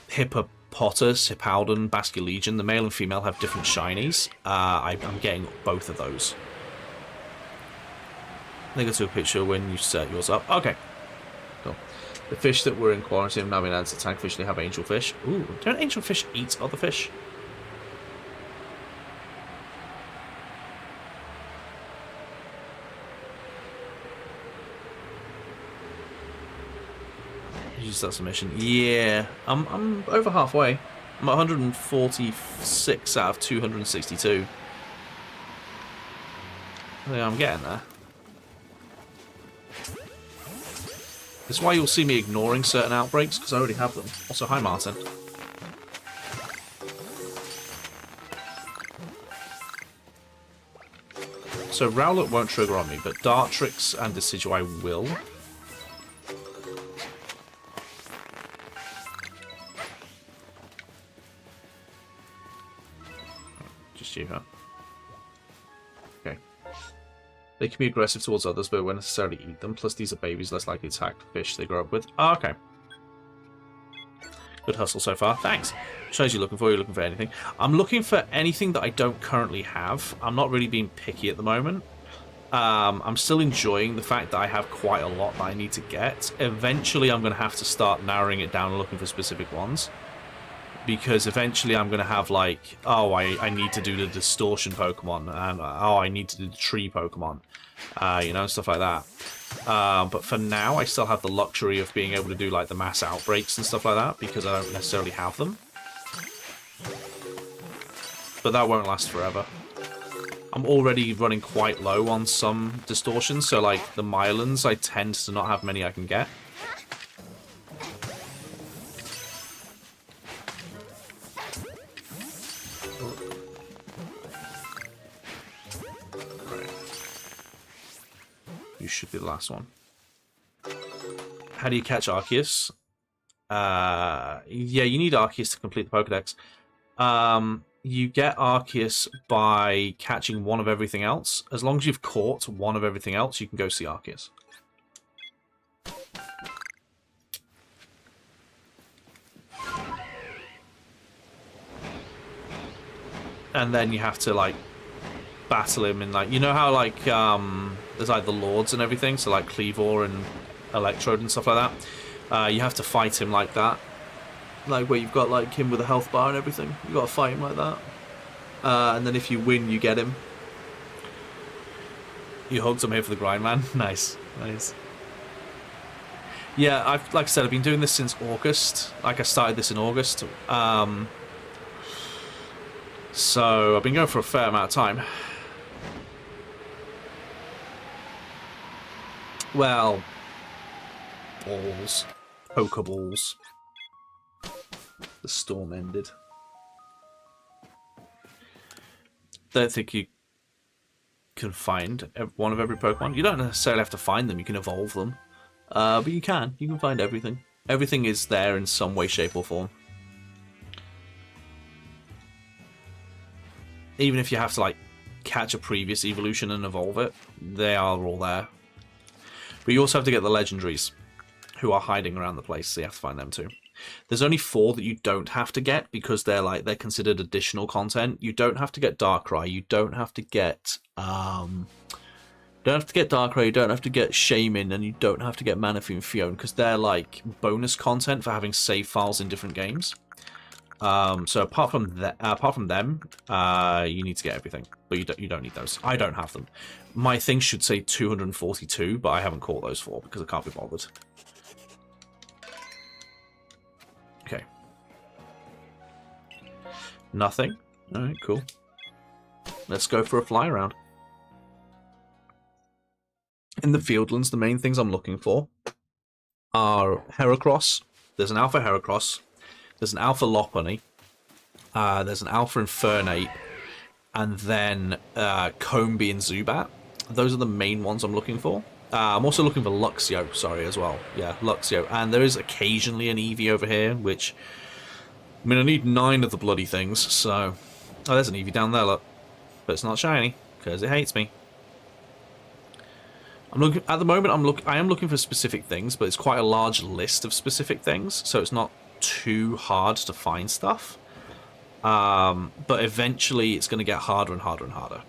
Hippopotas, Hippowdon, Basculegion, the male and female have different shinies. I'm getting both of those. I think I took a picture when you set yours up. Okay. Cool. The fish that were in quarantine have now been added to tank fish. They have angelfish. Ooh, don't angelfish eat other fish? Use that submission. Yeah, I'm over halfway. I'm at 146 out of 262. I think I'm getting there. This is why you'll see me ignoring certain outbreaks, because I already have them. Also, hi Martin. So Rowlet won't trigger on me, but Dartrix and Decidueye will. Just you, huh? Okay. They can be aggressive towards others, but won't necessarily eat them. Plus, these are babies, less likely to attack fish they grow up with. Oh, okay. Good hustle so far. Thanks. Shows you're looking for. You're looking for anything. I'm looking for anything that I don't currently have. I'm not really being picky at the moment. I'm still enjoying the fact that I have quite a lot that I need to get. Eventually, I'm going to have to start narrowing it down and looking for specific ones. Because eventually I'm going to have, like, oh, I need to do the Distortion Pokemon, and oh, I need to do the Tree Pokemon, you know, stuff like that. But for now, I still have the luxury of being able to do, like, the mass outbreaks and stuff like that, because I don't necessarily have them. But that won't last forever. I'm already running quite low on some Distortions, so, like, the Mylans, I tend to not have many I can get. You should be the last one. How do you catch Arceus? Yeah, you need Arceus to complete the Pokedex. You get Arceus by catching one of everything else. As long as you've caught one of everything else, you can go see Arceus. And then you have to, like, battle him in, like, you know how, like, there's, like, the Lords and everything, so, like, Cleavor and Electrode and stuff like that. You have to fight him like that. Like, where you've got, like, him with a health bar and everything. You've got to fight him like that. And then if you win, you get him. You hugged him here for the grind, man. Nice. Nice. Yeah, like I said, I've been doing this since August. Like, I started this in August. So, I've been going for a fair amount of time. Well, balls. Pokeballs. The storm ended. Don't think you can find one of every Pokemon. You don't necessarily have to find them, you can evolve them. But you can. You can find everything. Everything is there in some way, shape, or form. Even if you have to, like, catch a previous evolution and evolve it, they are all there. But you also have to get the legendaries, who are hiding around the place, so you have to find them too. There's only 4 that you don't have to get, because they're considered additional content. You don't have to get Darkrai, you don't have to get Darkrai, you don't have to get Shaman, and you don't have to get Manaphy and Fion, because they're, like, bonus content for having save files in different games. So apart from them, you need to get everything, but you don't need those. I don't have them. My thing should say 242, but I haven't caught those 4 because I can't be bothered. Okay. Nothing. Alright, cool. Let's go for a fly around. In the Fieldlands, the main things I'm looking for are Heracross. There's an Alpha Heracross. There's an Alpha Lopunny. There's an Alpha Infernape. And then Combee and Zubat. Those are the main ones I'm looking for. I'm also looking for Luxio, sorry, as well. Yeah, Luxio. And there is occasionally an Eevee over here, which... I mean, I need 9 of the bloody things, so... Oh, there's an Eevee down there, look. But it's not shiny, because it hates me. I'm looking at the moment. I am looking for specific things, but it's quite a large list of specific things, so it's not too hard to find stuff. But eventually, it's going to get harder and harder and harder.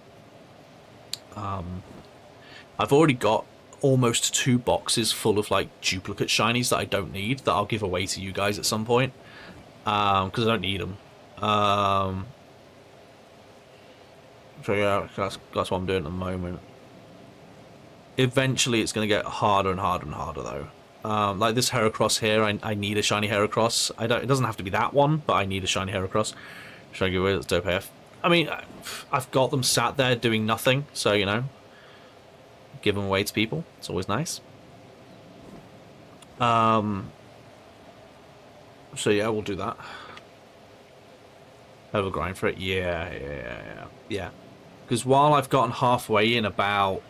I've already got almost 2 boxes full of like duplicate shinies that I don't need that I'll give away to you guys at some point, because I don't need them. So yeah, that's what I'm doing at the moment. Eventually, it's going to get harder and harder and harder, though. Like this Heracross here, I need a shiny Heracross. It doesn't have to be that one, but I need a shiny Heracross. Should I give away? That's dope AF. I mean, I've got them sat there doing nothing, so, you know, give them away to people. It's always nice. So, yeah, we'll do that. Have a grind for it. Yeah. Because while I've gotten halfway in about...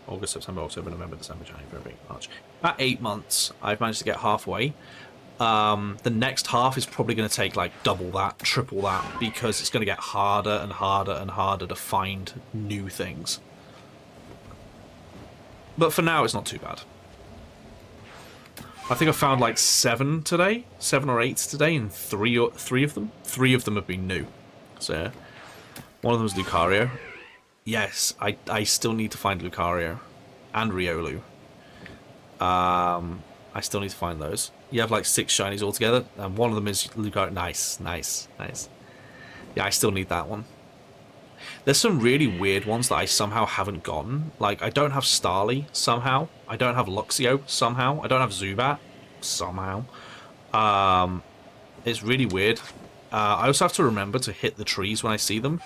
August, September, October, November, December, January, February, March. About 8 months, I've managed to get halfway. The next half is probably going to take like double that, triple that, because it's going to get harder and harder and harder to find new things. But for now, it's not too bad. I think I found like 7 today, 7 or 8 today, and 3 of them have been new. So yeah. One of them is Lucario. Yes, I still need to find Lucario and Riolu. I still need to find those. You have like 6 shinies altogether, and one of them is Lucario. Nice. Yeah, I still need that one. There's some really weird ones that I somehow haven't gotten. Like, I don't have Starly, somehow. I don't have Luxio, somehow. I don't have Zubat, somehow. It's really weird. I also have to remember to hit the trees when I see them,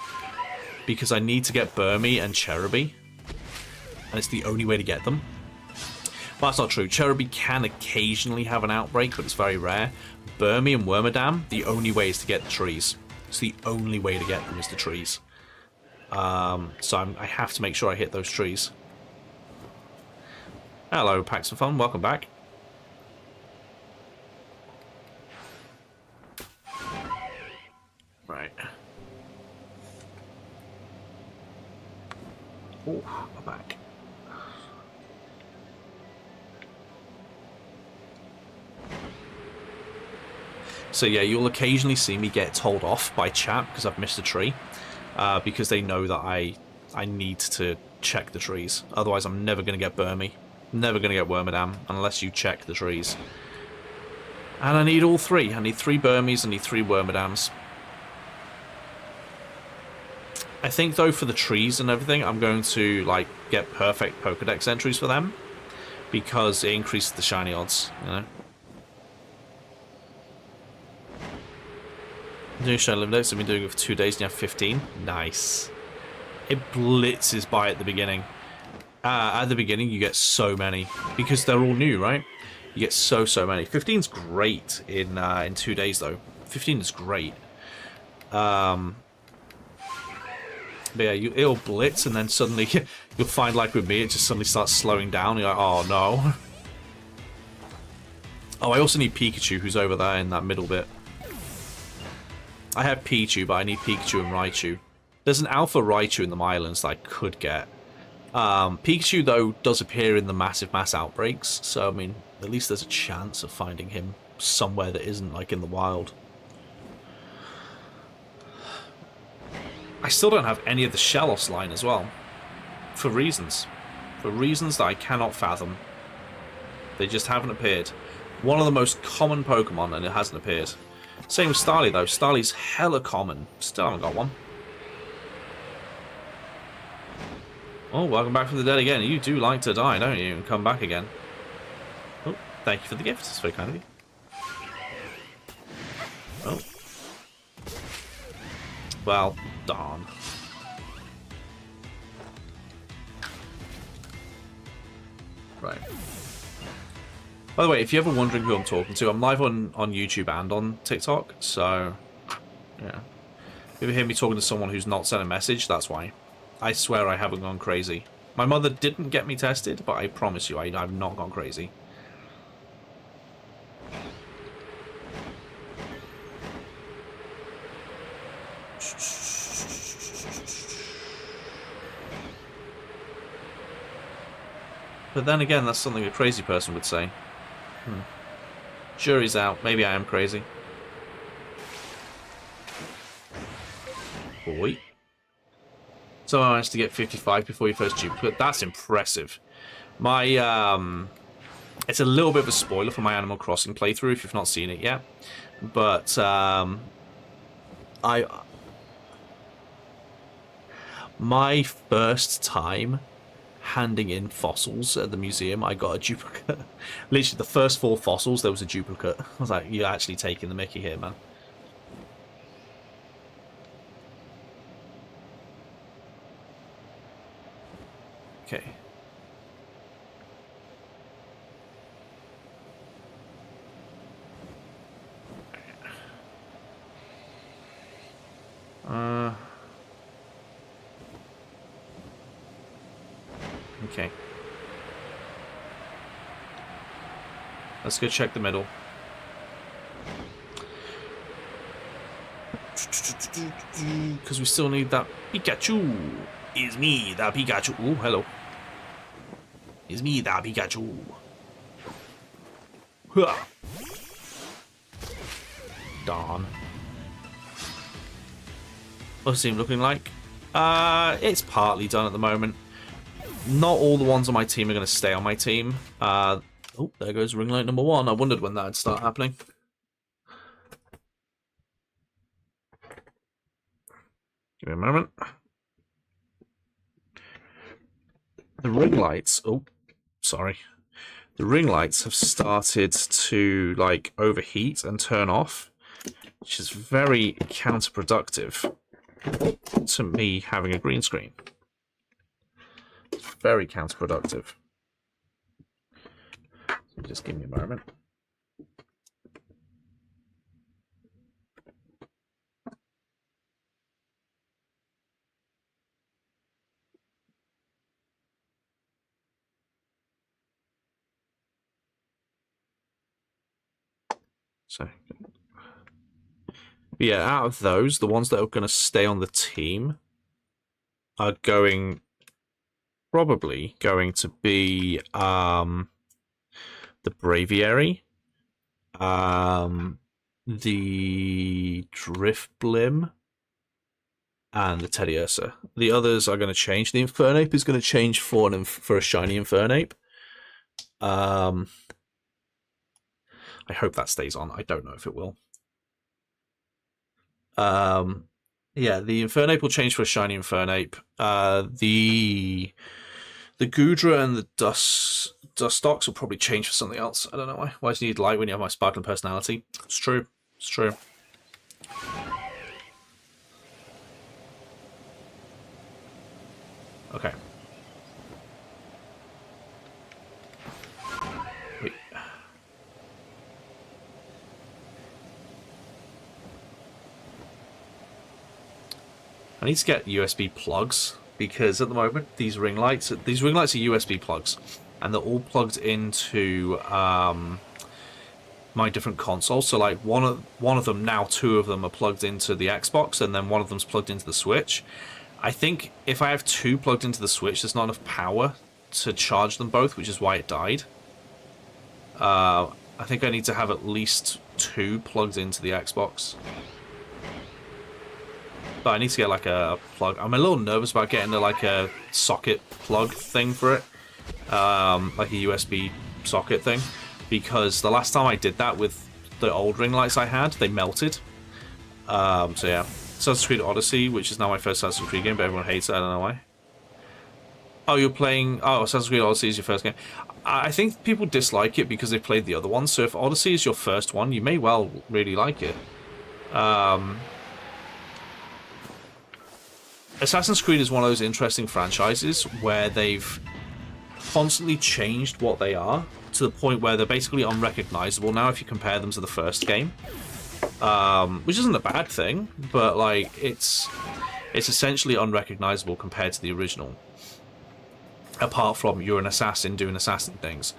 because I need to get Burmy and Cherubi, and it's the only way to get them. Well, that's not true. Cherubi can occasionally have an outbreak, but it's very rare. Burmy and Wormadam, the only way is to get the trees. It's the only way to get them is the trees. So I have to make sure I hit those trees. Hello, Packs of Fun. Welcome back. Right. Oh, I'm back. So yeah, you'll occasionally see me get told off by chat because I've missed a tree, because they know that I need to check the trees. Otherwise, I'm never going to get Burmy, never going to get Wormadam unless you check the trees. And I need all 3. I need 3 Burmies, I need 3 Wormadams. I think though for the trees and everything, I'm going to like get perfect Pokedex entries for them because it increases the shiny odds, you know. Doing Shadow Limdex, I've been doing it for 2 days and you have 15. Nice. It blitzes by at the beginning. At the beginning, you get so many because they're all new, right? You get so many. 15's great in 2 days though. 15 is great. But yeah, it'll blitz and then suddenly you'll find, like with me, it just suddenly starts slowing down. You're like, oh no. Oh, I also need Pikachu, who's over there in that middle bit. I have Pichu, but I need Pikachu and Raichu. There's an Alpha Raichu in the Islands that I could get. Pikachu, though, does appear in the massive mass outbreaks, so, I mean, at least there's a chance of finding him somewhere that isn't, like, in the wild. I still don't have any of the Shellos line as well. For reasons. For reasons that I cannot fathom. They just haven't appeared. One of the most common Pokemon, and it hasn't appeared. Same with Starly, though. Starly's hella common. Still haven't got one. Oh, welcome back from the dead again. You do like to die, don't you? And come back again. Oh, thank you for the gift. It's very kind of you. Oh. Well, darn. Right. By the way, if you're ever wondering who I'm talking to, I'm live on YouTube and on TikTok, so yeah. If you ever hear me talking to someone who's not sent a message, that's why. I swear I haven't gone crazy. My mother didn't get me tested, but I promise you I've not gone crazy. But then again, that's something a crazy person would say. Jury's out. Maybe I am crazy. Boy. So I managed to get 55 before your first duplicate. That's impressive. My, it's a little bit of a spoiler for my Animal Crossing playthrough if you've not seen it yet. But, my first time handing in fossils at the museum, I got a duplicate. Literally, the first 4 fossils, there was a duplicate. I was like, you're actually taking the mickey here, man. Okay. Okay. Let's go check the middle. Because we still need that Pikachu. It's me, that Pikachu. Oh, hello. It's me, that Pikachu. Huh. Darn. What's the team looking like? It's partly done at the moment. Not all the ones on my team are going to stay on my team. Oh, there goes ring light number 1. I wondered when that would start happening. Give me a moment. The ring lights... Oh, sorry. The ring lights have started to, like, overheat and turn off, which is very counterproductive to me having a green screen. It's very counterproductive. So just give me a moment. So, yeah, out of those, the ones that are going to stay on the team are probably going to be the Braviary, the Driftblim, and the Teddiursa. The others are going to change. The Infernape is going to change for a shiny Infernape. I hope that stays on. I don't know if it will. Yeah, the Infernape will change for a shiny Infernape. The Goodra and the Dustox will probably change for something else. I don't know why. Why do you need light when you have my sparkling personality? It's true. It's true. Okay. Wait. I need to get USB plugs because at the moment these ring lights are USB plugs, and they're all plugged into my different consoles. So like one of them now, 2 of them are plugged into the Xbox, and then one of them's plugged into the Switch. I think if I have 2 plugged into the Switch, there's not enough power to charge them both, which is why it died. I think I need to have at least 2 plugged into the Xbox. But I need to get like a plug. I'm a little nervous about getting like a socket plug thing for it. Like a USB socket thing. Because the last time I did that with the old ring lights I had, they melted. So yeah. Assassin's Creed Odyssey, which is now my first Assassin's Creed game, but everyone hates it, I don't know why. Oh, you're playing... Oh, Assassin's Creed Odyssey is your first game. I think people dislike it because they played the other one, so if Odyssey is your first one, you may well really like it. Assassin's Creed is one of those interesting franchises where they've constantly changed what they are to the point where they're basically unrecognizable now if you compare them to the first game, which isn't a bad thing, but like it's essentially unrecognizable compared to the original, apart from you're an assassin doing assassin things.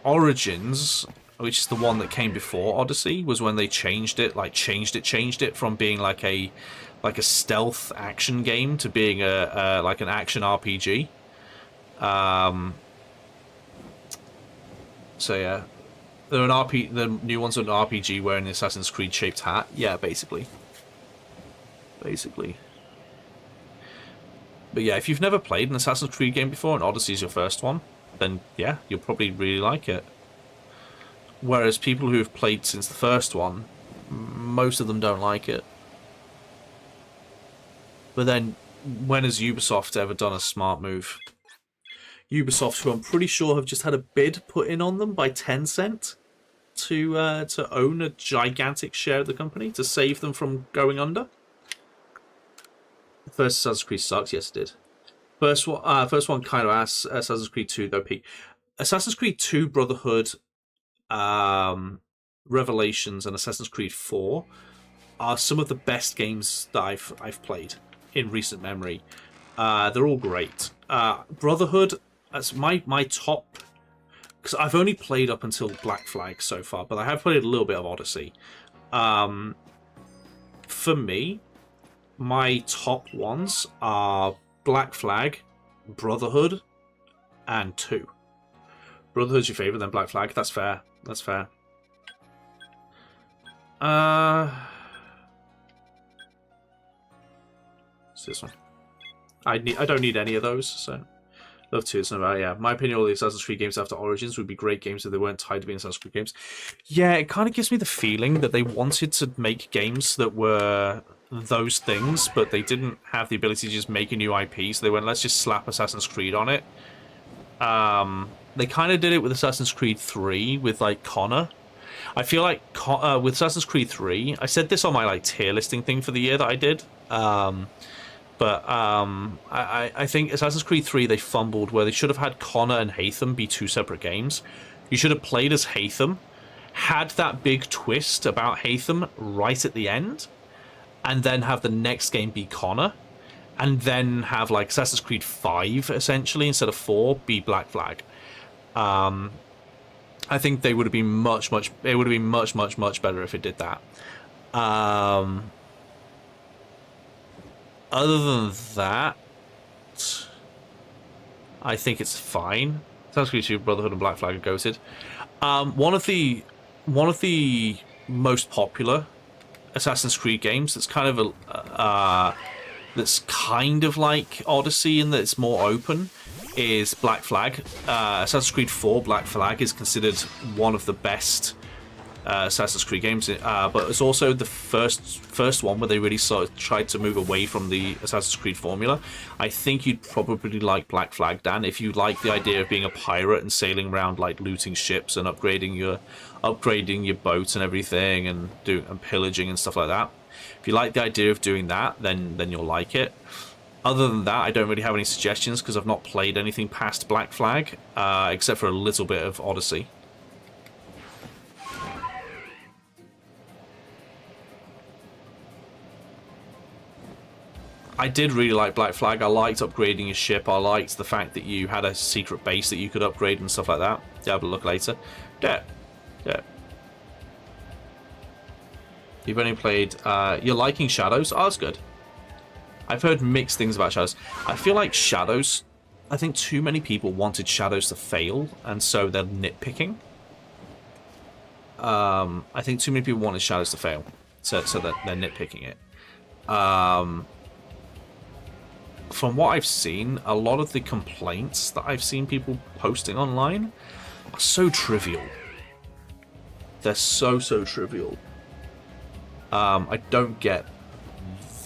Origins, which is the one that came before Odyssey, was when they changed it from being like a stealth action game to being a like an action RPG. So yeah, they're the new ones are an RPG wearing an Assassin's Creed shaped hat. Yeah, basically. But yeah, if you've never played an Assassin's Creed game before and Odyssey is your first one, then yeah, you'll probably really like it. Whereas people who have played since the first one, most of them don't like it. But then, when has Ubisoft ever done a smart move? Ubisoft, who I'm pretty sure have just had a bid put in on them by Tencent to own a gigantic share of the company to save them from going under. The first Assassin's Creed sucks. Yes, it did. First one kind of ass. Assassin's Creed 2 though peak. Assassin's Creed 2 Brotherhood, Revelations, and Assassin's Creed 4 are some of the best games that I've played in recent memory. They're all great. Brotherhood, that's my top, because I've only played up until Black Flag so far, but I have played a little bit of Odyssey. For me, my top ones are Black Flag, Brotherhood, and 2. Brotherhood's your favourite, then Black Flag. That's fair. That's fair. It's this one. I don't need any of those, so love to. It's not about, yeah. My opinion, all the Assassin's Creed games after Origins would be great games if they weren't tied to being Assassin's Creed games. Yeah, it kind of gives me the feeling that they wanted to make games that were those things, but they didn't have the ability to just make a new IP, so they went, let's just slap Assassin's Creed on it. They kind of did it with Assassin's Creed 3 with like Connor. I feel like with Assassin's Creed 3, I said this on my like tier listing thing for the year that I did. I think Assassin's Creed 3 they fumbled where they should have had Connor and Haytham be two separate games. You should have played as Haytham, had that big twist about Haytham right at the end, and then have the next game be Connor, and then have like Assassin's Creed 5 essentially instead of 4 be Black Flag. I think they would have been much better if it did that. Other than that, I think it's fine. Assassin's Creed 2, Brotherhood, and Black Flag are goated. One of the most popular Assassin's Creed games that's kind of like Odyssey in that it's more open is Black Flag. Assassin's Creed 4 Black Flag is considered one of the best Assassin's Creed games, but it's also the first one where they really sort of tried to move away from the Assassin's Creed formula. I think you'd probably like Black Flag, Dan, if you like the idea of being a pirate and sailing around like looting ships and upgrading your boat and everything and pillaging and stuff like that. If you like the idea of doing that, then you'll like it. Other than that, I don't really have any suggestions because I've not played anything past Black Flag, except for a little bit of Odyssey. I did really like Black Flag. I liked upgrading your ship. I liked the fact that you had a secret base that you could upgrade and stuff like that. Yeah, have a look later. Yeah. You've only played... you're liking Shadows? Oh, that's good. I've heard mixed things about Shadows. I feel like Shadows... I think too many people wanted Shadows to fail, and so they're nitpicking. I think too many people wanted Shadows to fail, so they're nitpicking it. From what I've seen, a lot of the complaints that I've seen people posting online are so trivial. They're so trivial. I don't get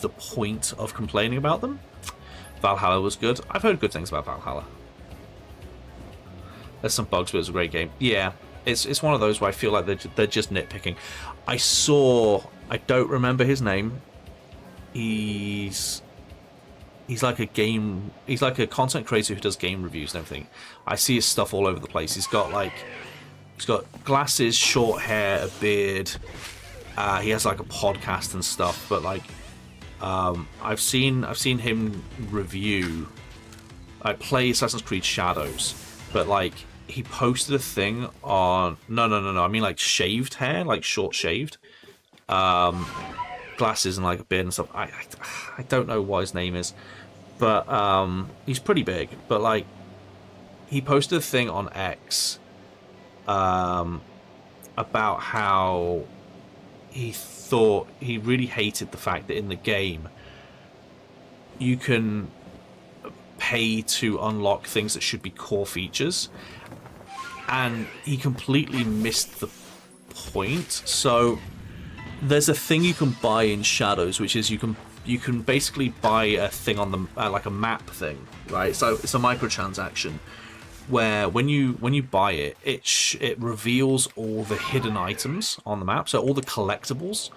the point of complaining about them. Valhalla was good. I've heard good things about Valhalla. There's some bugs, but it's a great game. Yeah, it's one of those where I feel like they're just nitpicking. I don't remember his name. he's like he's like a content creator who does game reviews and everything. I see his stuff all over the place. He's got glasses, short hair, a beard. He has like a podcast and stuff, but like I've seen him review. I play Assassin's Creed Shadows, but like he posted a thing on no. I mean like shaved hair, like short shaved, glasses and like a beard and stuff. I don't know what his name is, but he's pretty big. But like he posted a thing on X about how he thought he really hated the fact that in the game you can pay to unlock things that should be core features, and he completely missed the point. So there's a thing you can buy in Shadows, which is you can basically buy a thing on the like a map thing, right? So it's a microtransaction where when you buy it, it reveals all the hidden items on the map. So all the collectibles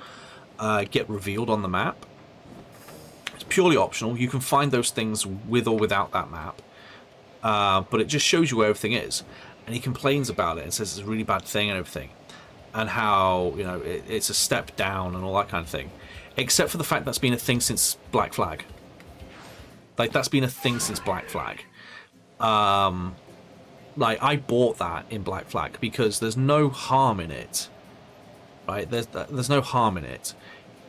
get revealed on the map. It's purely optional. You can find those things with or without that map, but it just shows you where everything is. And he complains about it and says it's a really bad thing and everything, and how it's a step down and all that kind of thing. Except for the fact that's been a thing since Black Flag. Like that's been a thing since Black Flag. Like I bought that in Black Flag because there's no harm in it, right? There's no harm in it.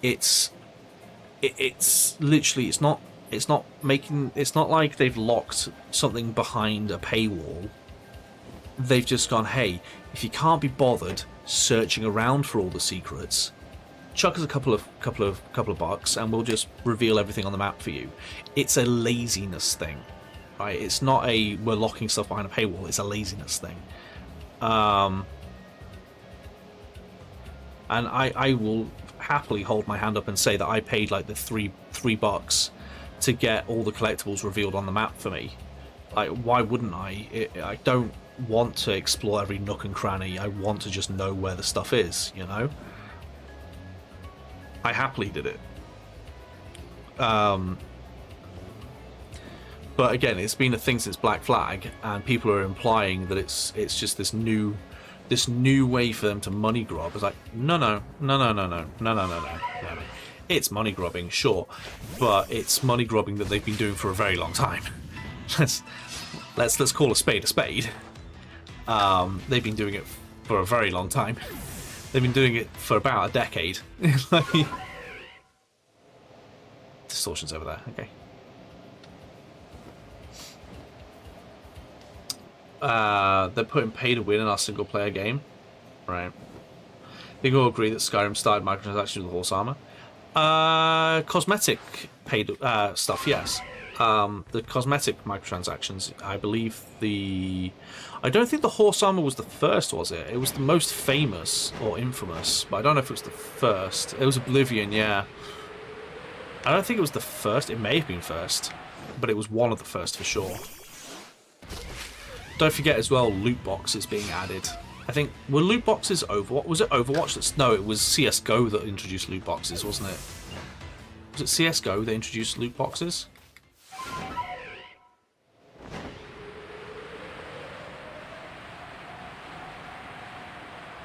It's literally it's not like they've locked something behind a paywall. They've just gone, hey, if you can't be bothered searching around for all the secrets, chuck us a couple of bucks and we'll just reveal everything on the map for you. It's a laziness thing. Right? It's not a we're locking stuff behind a paywall. It's a laziness thing, and I will happily hold my hand up and say that I paid like the $3 to get all the collectibles revealed on the map for me. Like, why wouldn't I? I don't want to explore every nook and cranny. I want to just know where the stuff is. I happily did it. But again, it's been a thing since Black Flag, and people are implying that it's just this new way for them to money grab. It's like no. It's money grubbing, sure, but it's money grubbing that they've been doing for a very long time. let's call a spade a spade. They've been doing it for a very long time. They've been doing it for about a decade. Distortion's over there. Okay. They're putting pay to win in our single player game, right? I think we'll agree that Skyrim started microtransactions with horse armor. Cosmetic paid stuff, yes. The cosmetic microtransactions, I believe I don't think the horse armor was the first, was it? It was the most famous or infamous, but I don't know if it was the first. It was Oblivion, yeah. I don't think it was the first. It may have been first, but it was one of the first for sure. Don't forget as well, loot boxes being added. I think, were loot boxes Overwatch? Was it Overwatch? No, it was CSGO that introduced loot boxes, wasn't it? Was it CSGO that introduced loot boxes?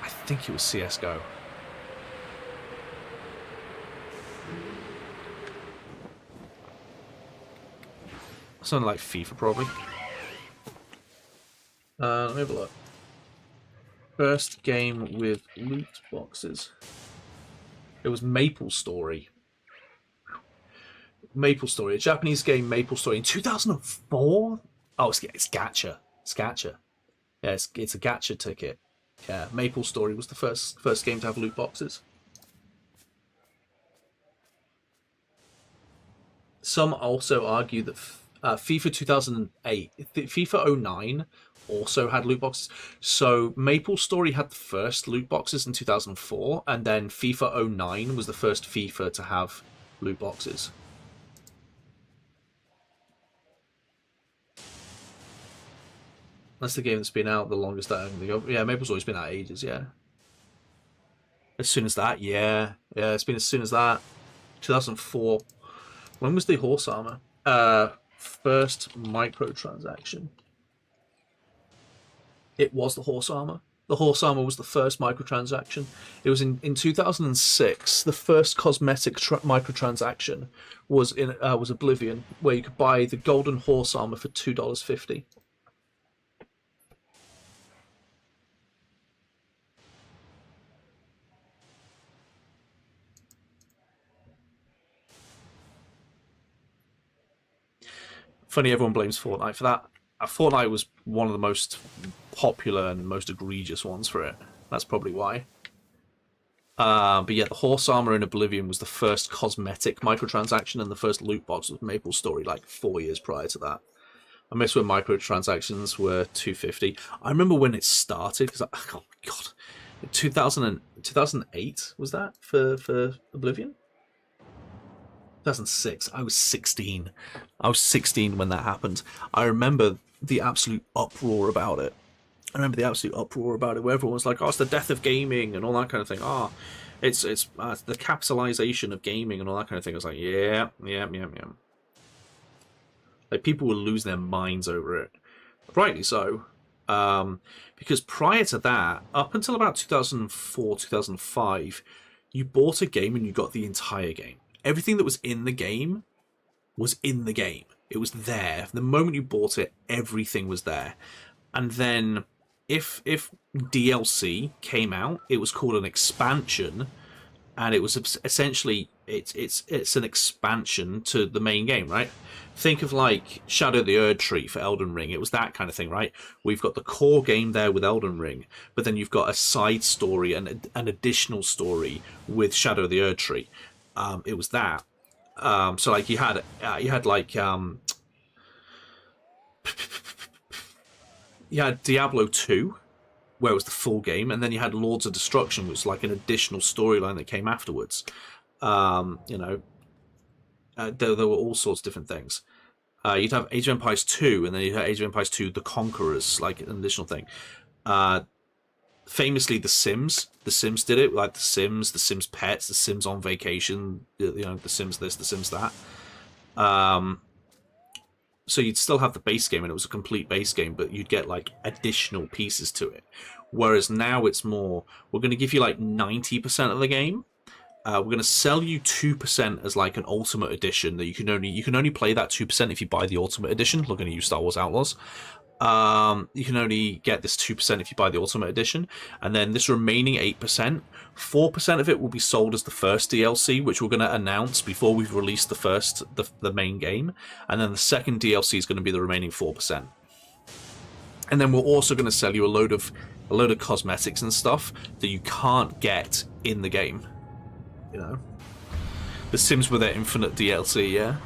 I think it was CSGO. Something like FIFA, probably. Let me have a look. First game with loot boxes. It was Maple Story. Maple Story, a Japanese game, Maple Story, in 2004. Oh, it's gacha. It's gacha. Yeah, it's a gacha ticket. Yeah, Maple Story was the first game to have loot boxes. Some also argue that FIFA 2008, FIFA 09 also had loot boxes. So Maple Story had the first loot boxes in 2004, and then FIFA 09 was the first FIFA to have loot boxes. That's the game that's been out the longest. Yeah, Maple's always been out ages, yeah. As soon as that, yeah. Yeah, it's been as soon as that. 2004. When was the horse armor? First microtransaction. It was the horse armor. The horse armor was the first microtransaction. It was in 2006. The first cosmetic microtransaction was was Oblivion, where you could buy the golden horse armor for $2.50. Funny, everyone blames Fortnite for that. Fortnite was one of the most popular and most egregious ones for it. That's probably why. But yeah, the horse armor in Oblivion was the first cosmetic microtransaction, and the first loot box was MapleStory like 4 years prior to that. I miss when microtransactions were $2.50. I remember when it started, because, oh my god, 2008 was that for Oblivion? 2006. I was 16. I was 16 when that happened. I remember the absolute uproar about it. Where everyone was like, "Oh, it's the death of gaming" and all that kind of thing. "Oh, it's the capitalization of gaming" and all that kind of thing. I was like, yeah. Like, people will lose their minds over it, rightly so. Because prior to that, up until about 2004, 2005, you bought a game and you got the entire game. Everything that was in the game was in the game. It was there. The moment you bought it, everything was there. And then if DLC came out, it was called an expansion, and it was essentially it's an expansion to the main game, right? Think of like Shadow of the Erdtree for Elden Ring. It was that kind of thing, right? We've got the core game there with Elden Ring, but then you've got a side story and an additional story with Shadow of the Erdtree. It was that. So like you had like you had Diablo 2, where it was the full game, and then you had Lords of Destruction, which was like an additional storyline that came afterwards. There were all sorts of different things. You'd have Age of Empires 2, and then you'd have Age of Empires 2 The Conquerors, like an additional thing. Famously, The Sims. The Sims did it, like The Sims Pets, The Sims on Vacation, The Sims this, The Sims that. So you'd still have the base game, and it was a complete base game, but you'd get like additional pieces to it. Whereas now it's more, we're going to give you like 90% of the game. We're going to sell you 2% as like an Ultimate Edition that you can only play that 2% if you buy the Ultimate Edition. Looking at you, Star Wars Outlaws. You can only get this 2% if you buy the Ultimate Edition, and then this remaining 8%, 4% of it will be sold as the first DLC, which we're going to announce before we've released the main game, and then the second DLC is going to be the remaining 4%. And then we're also going to sell you a load of cosmetics and stuff that you can't get in the game. The Sims with their infinite DLC, yeah.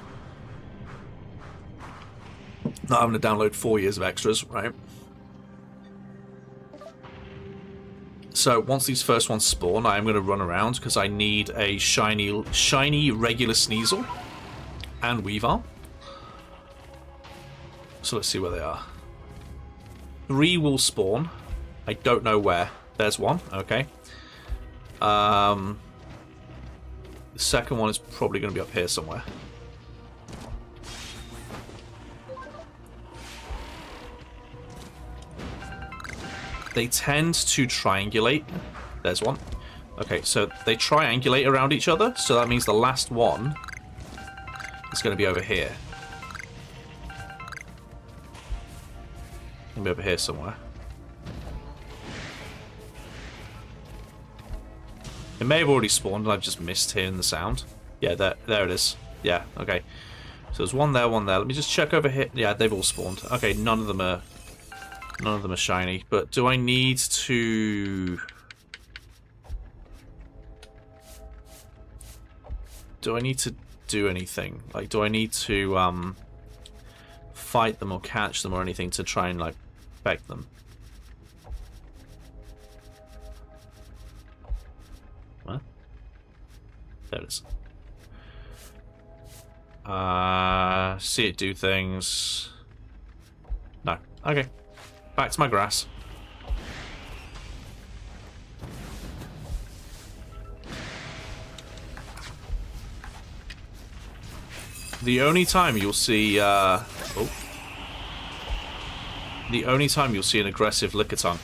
Not having to download 4 years of extras, right? So once these first ones spawn, I am going to run around because I need a shiny regular Sneasel and Weavile. So let's see where they are. 3 will spawn. I don't know where. There's one. Okay. The second one is probably going to be up here somewhere. They tend to triangulate. There's one. Okay, so they triangulate around each other, so that means the last one is going to be over here. Going to be over here somewhere. It may have already spawned and I've just missed hearing the sound. Yeah, there it is. Yeah, okay. So there's one there, one there. Let me just check over here. Yeah, they've all spawned. Okay, none of them are shiny. But do I need to... do anything? Like, do I need to fight them or catch them or anything to try and like beg them? What? There it is. See it do things. No. Okay. Back to my grass. The only time you'll see, the only time you'll see an aggressive Lickitung.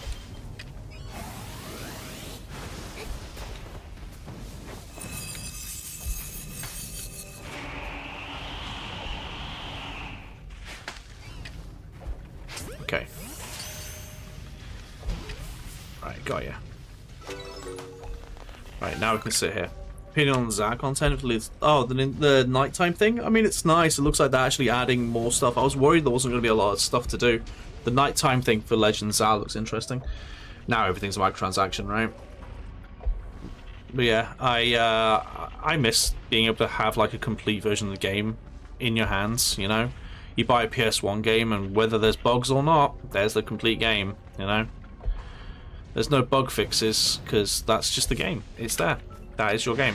Okay. Right, got ya. Right, now we can sit here. Opinion on the ZAG content? Oh, the nighttime thing? I mean, it's nice. It looks like they're actually adding more stuff. I was worried there wasn't going to be a lot of stuff to do. The nighttime thing for Legends ZAG looks interesting. Now everything's a microtransaction, right? But yeah, I miss being able to have like a complete version of the game in your hands, you know? You buy a PS1 game, and whether there's bugs or not, there's the complete game, you know? There's no bug fixes, because that's just the game. It's there. That is your game.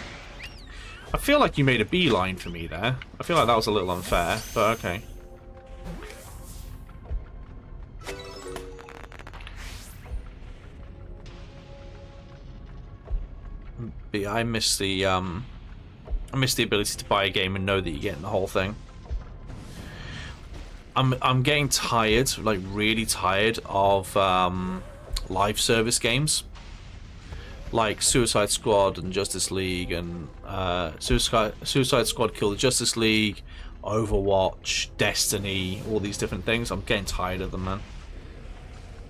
I feel like you made a beeline for me there. I feel like that was a little unfair, but okay. But yeah, I miss the ability to buy a game and know that you're getting the whole thing. I'm getting tired, like really tired of live service games like Suicide Squad and Justice League and Suicide Squad Kill the Justice League, Overwatch, Destiny, all these different things. I'm getting tired of them, man.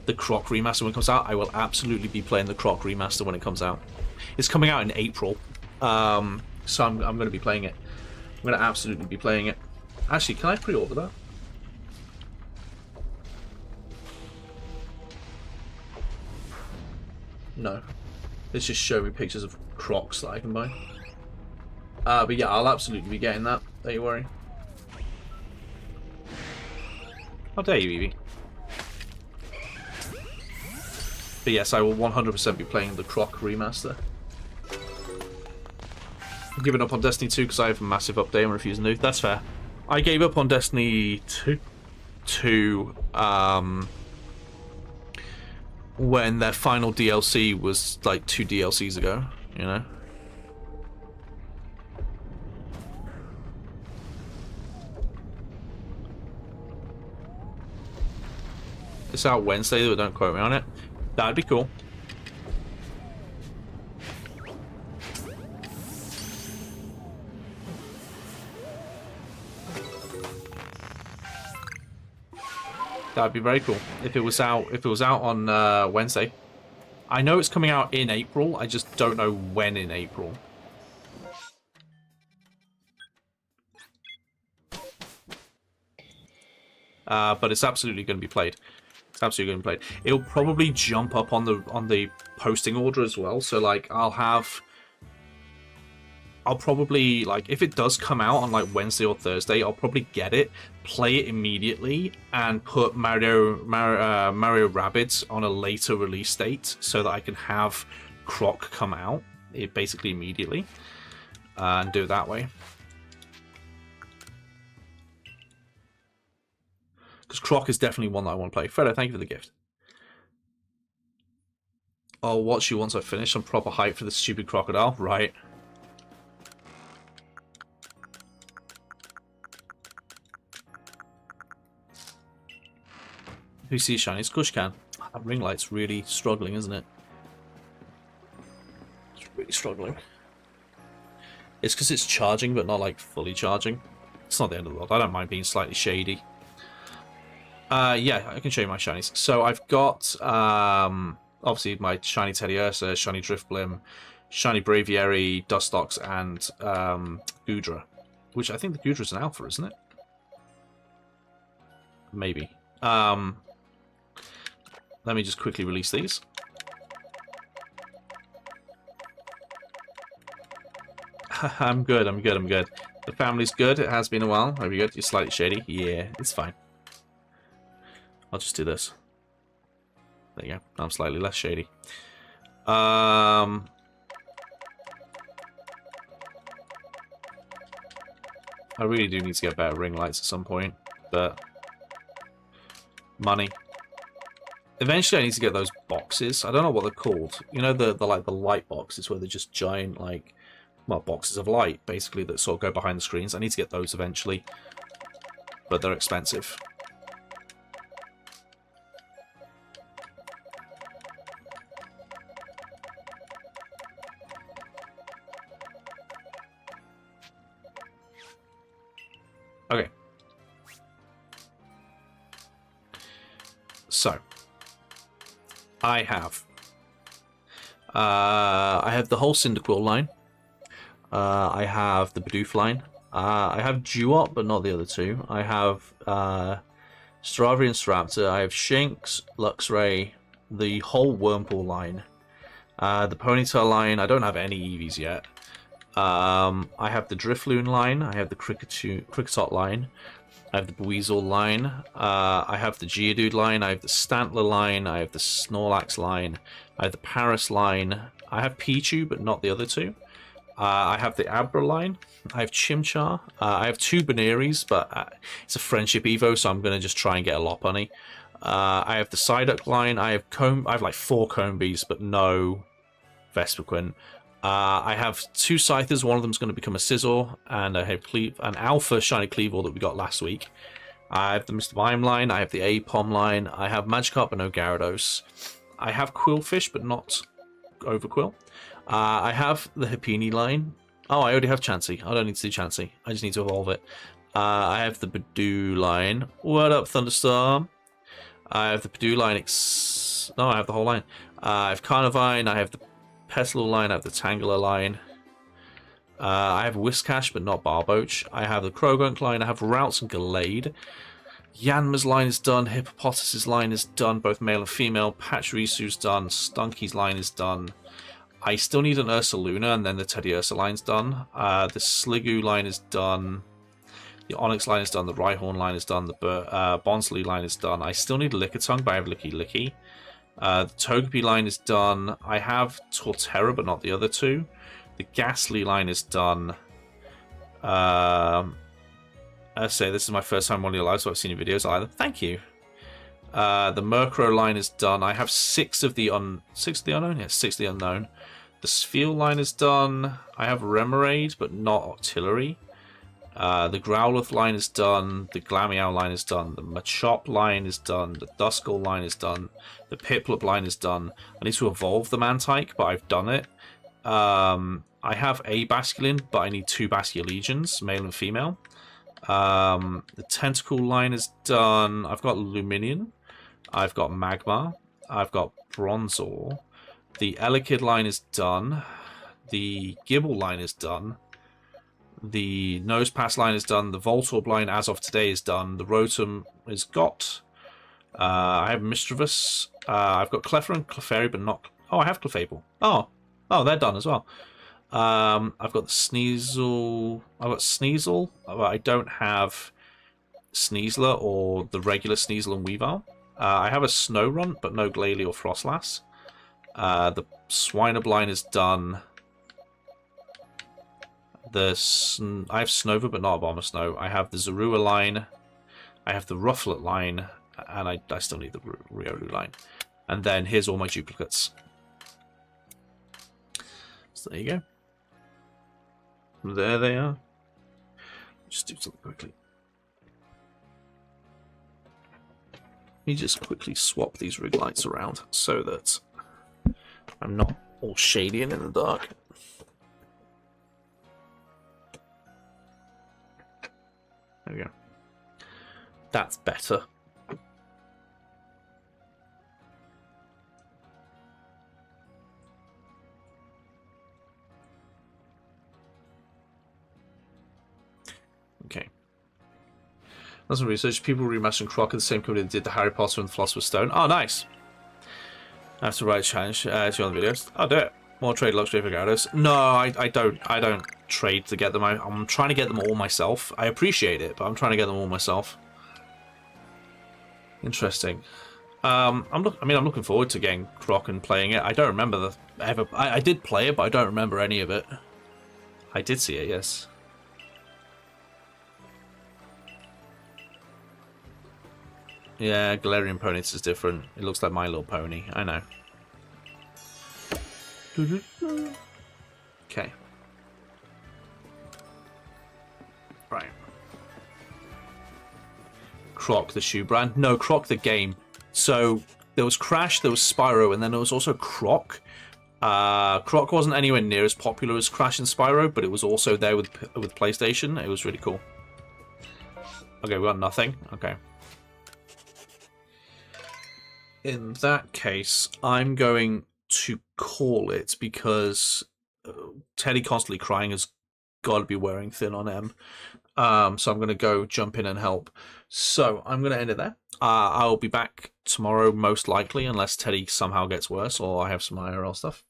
The Croc remaster when it comes out, I will absolutely be playing the Croc remaster when it comes out. It's coming out in April, so I'm going to be playing it. I'm going to absolutely be playing it. Actually, can I pre-order that? No. Let's just show me pictures of Crocs that I can buy. But yeah, I'll absolutely be getting that. Don't you worry. How dare you, Evie? But yes, I will 100% be playing the Croc remaster. I'm giving up on Destiny 2 because I have a massive update and refusing to. That's fair. I gave up on Destiny 2 when their final DLC was like 2 DLCs ago, you know? It's out Wednesday, but don't quote me on it. That'd be cool. That'd be very cool if it was out. If it was out on Wednesday. I know it's coming out in April. I just don't know when in April. But it's absolutely going to be played. It's absolutely going to be played. It'll probably jump up on the posting order as well. So like I'll probably, like, if it does come out on like Wednesday or Thursday, I'll probably get it, play it immediately, and put Mario Rabbids on a later release date so that I can have Croc come out basically immediately, and do it that way. Because Croc is definitely one that I want to play. Fredo, thank you for the gift. I'll watch you once I finish. I'm proper hyped for the stupid crocodile. Right. Who sees shiny? It's Kushkan. That ring light's really struggling, isn't it? It's really struggling. It's because it's charging, but not like fully charging. It's not the end of the world. I don't mind being slightly shady. Yeah, I can show you my shinies. So I've got obviously my shiny Teddy Ursa, shiny Driftblim, shiny Braviary, Dustox, and Goodra. Which I think the Goodra's an alpha, isn't it? Maybe. Let me just quickly release these. I'm good, I'm good, I'm good. The family's good, it has been a while. Are we good? You're slightly shady? Yeah, it's fine. I'll just do this. There you go. I'm slightly less shady. I really do need to get better ring lights at some point, but money. Eventually I need to get those boxes. I don't know what they're called. You know the like the light boxes where they're just giant like well, boxes of light, basically, that sort of go behind the screens. I need to get those eventually, but they're expensive. Okay. So, I have the whole Cyndaquil line. I have the Bidoof line. I have Dewott, but not the other two. I have Stravia and Staraptor. I have Shinx, Luxray, the whole Wurmple line. The Ponytail line, I don't have any Eevees yet. I have the Drifloon line. I have the Kricketot line. I have the Buizel line. I have the Geodude line. I have the Stantler line. I have the Snorlax line. I have the Paras line. I have Pichu, but not the other two. I have the Abra line. I have Chimchar. I have two Beneries, but it's a Friendship Evo, so I'm going to just try and get a Lopunny. I have the Psyduck line. I have like 4 Combees, but no Vespiquen. I have 2 Scythers. One of them is going to become a Scizor, and I have an Alpha Shiny Cleavor that we got last week. I have the Mr. Mime line. I have the Apom line. I have Magikarp but no Gyarados. I have Quillfish, but not Overquill. I have the Happiny line. Oh, I already have Chansey. I don't need to do Chansey. I just need to evolve it. I have the Badoo line. What up, Thunderstorm? I have the Badoo line. No, I have the whole line. I have Carnivine. I have the Petal line. I have the Tangela line. I have Whiscash, but not Barboach. I have the Krogunk line. I have Routes and Gallade. Yanma's line is done. Hippopotas's line is done, both male and female. Pachyrisu's done. Stunky's line is done. I still need an Ursaluna, and then the Teddy Ursa line's done. The Sliggoo line is done. The Onyx line is done. The Rhyhorn line is done. The Bonsly line is done. I still need Lickitung, but I have Licky Licky. The Togepi line is done. I have Torterra, but not the other two. The Ghastly line is done. I say this is my first time on your live, so I've seen your videos either. Thank you. The Murkrow line is done. I have 6 of the unknown. Yes, 6 of the unknown. The Spheal line is done. I have Remoraid, but not Octillery. The Growlithe line is done. The Glameow line is done. The Machop line is done. The Duskull line is done. The Piplup line is done. I need to evolve the Mantike, but I've done it. I have a Basculin, but I need 2 Basculegions, male and female. The Tentacle line is done. I've got Luminion. I've got Magmar. I've got Bronzor. The Elekid line is done. The Gibble line is done. The Nosepass line is done. The Voltorb line, as of today, is done. The Rotom is got. I have Mischievous. I've got Clefairy and Clefairy, but not... Oh, I have Clefable. Oh, they're done as well. I've got the Sneasel. I've got Sneasel, but I don't have Sneasler or the regular Sneasel and Weavile. I have a Snorunt, but no Glalie or Frostlass. The Swinub line is done. I have Snover, but not a Abomasnow. I have the Zorua line. I have the Rufflet line, and I still need the Riolu line. And then here's all my duplicates. So there you go. There they are. Just do something quickly. Let me just quickly swap these rig lights around so that I'm not all shady and in the dark. There we go. That's better. Okay. That's some research. People remastering Croc at the same company that did the Harry Potter and the Philosopher's Stone. Oh, nice. I have to write a challenge to you on the videos. I'll do it. More trade luxury for Gyarados. No, I don't trade to get them. I'm trying to get them all myself. I appreciate it, but I'm trying to get them all myself. Interesting. I'm looking forward to getting Croc and playing it. I don't remember I did play it, but I don't remember any of it. I did see it, yes. Yeah, Galarian Ponyta is different. It looks like My Little Pony. I know. Okay. Croc the shoe brand. No, Croc the game. So there was Crash, there was Spyro, and then there was also Croc. Croc wasn't anywhere near as popular as Crash and Spyro, but it was also there with PlayStation. It was really cool. Okay, we got nothing. Okay. In that case, I'm going to call it because Teddy constantly crying has got to be wearing thin on M. So I'm going to go jump in and help. So I'm going to end it there. I'll be back tomorrow most likely, unless Teddy somehow gets worse or I have some IRL stuff.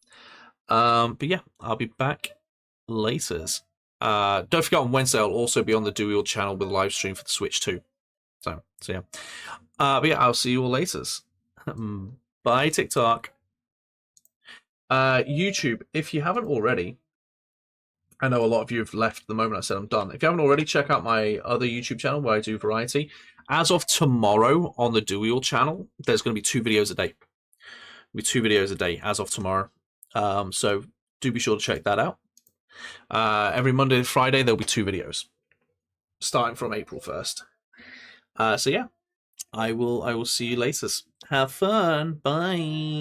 But yeah, I'll be back laters. Don't forget on Wednesday I'll also be on the Dual channel with a live stream for the Switch too. So yeah. But yeah, I'll see you all laters. Bye TikTok. YouTube, if you haven't already, I know a lot of you have left the moment I said I'm done. If you haven't already, check out my other YouTube channel where I do variety. As of tomorrow on the Dual channel, there's going to be 2 videos a day. There'll be 2 videos a day as of tomorrow. So do be sure to check that out. Every Monday and Friday there'll be 2 videos, starting from April 1st. So yeah, I will see you later. Have fun. Bye.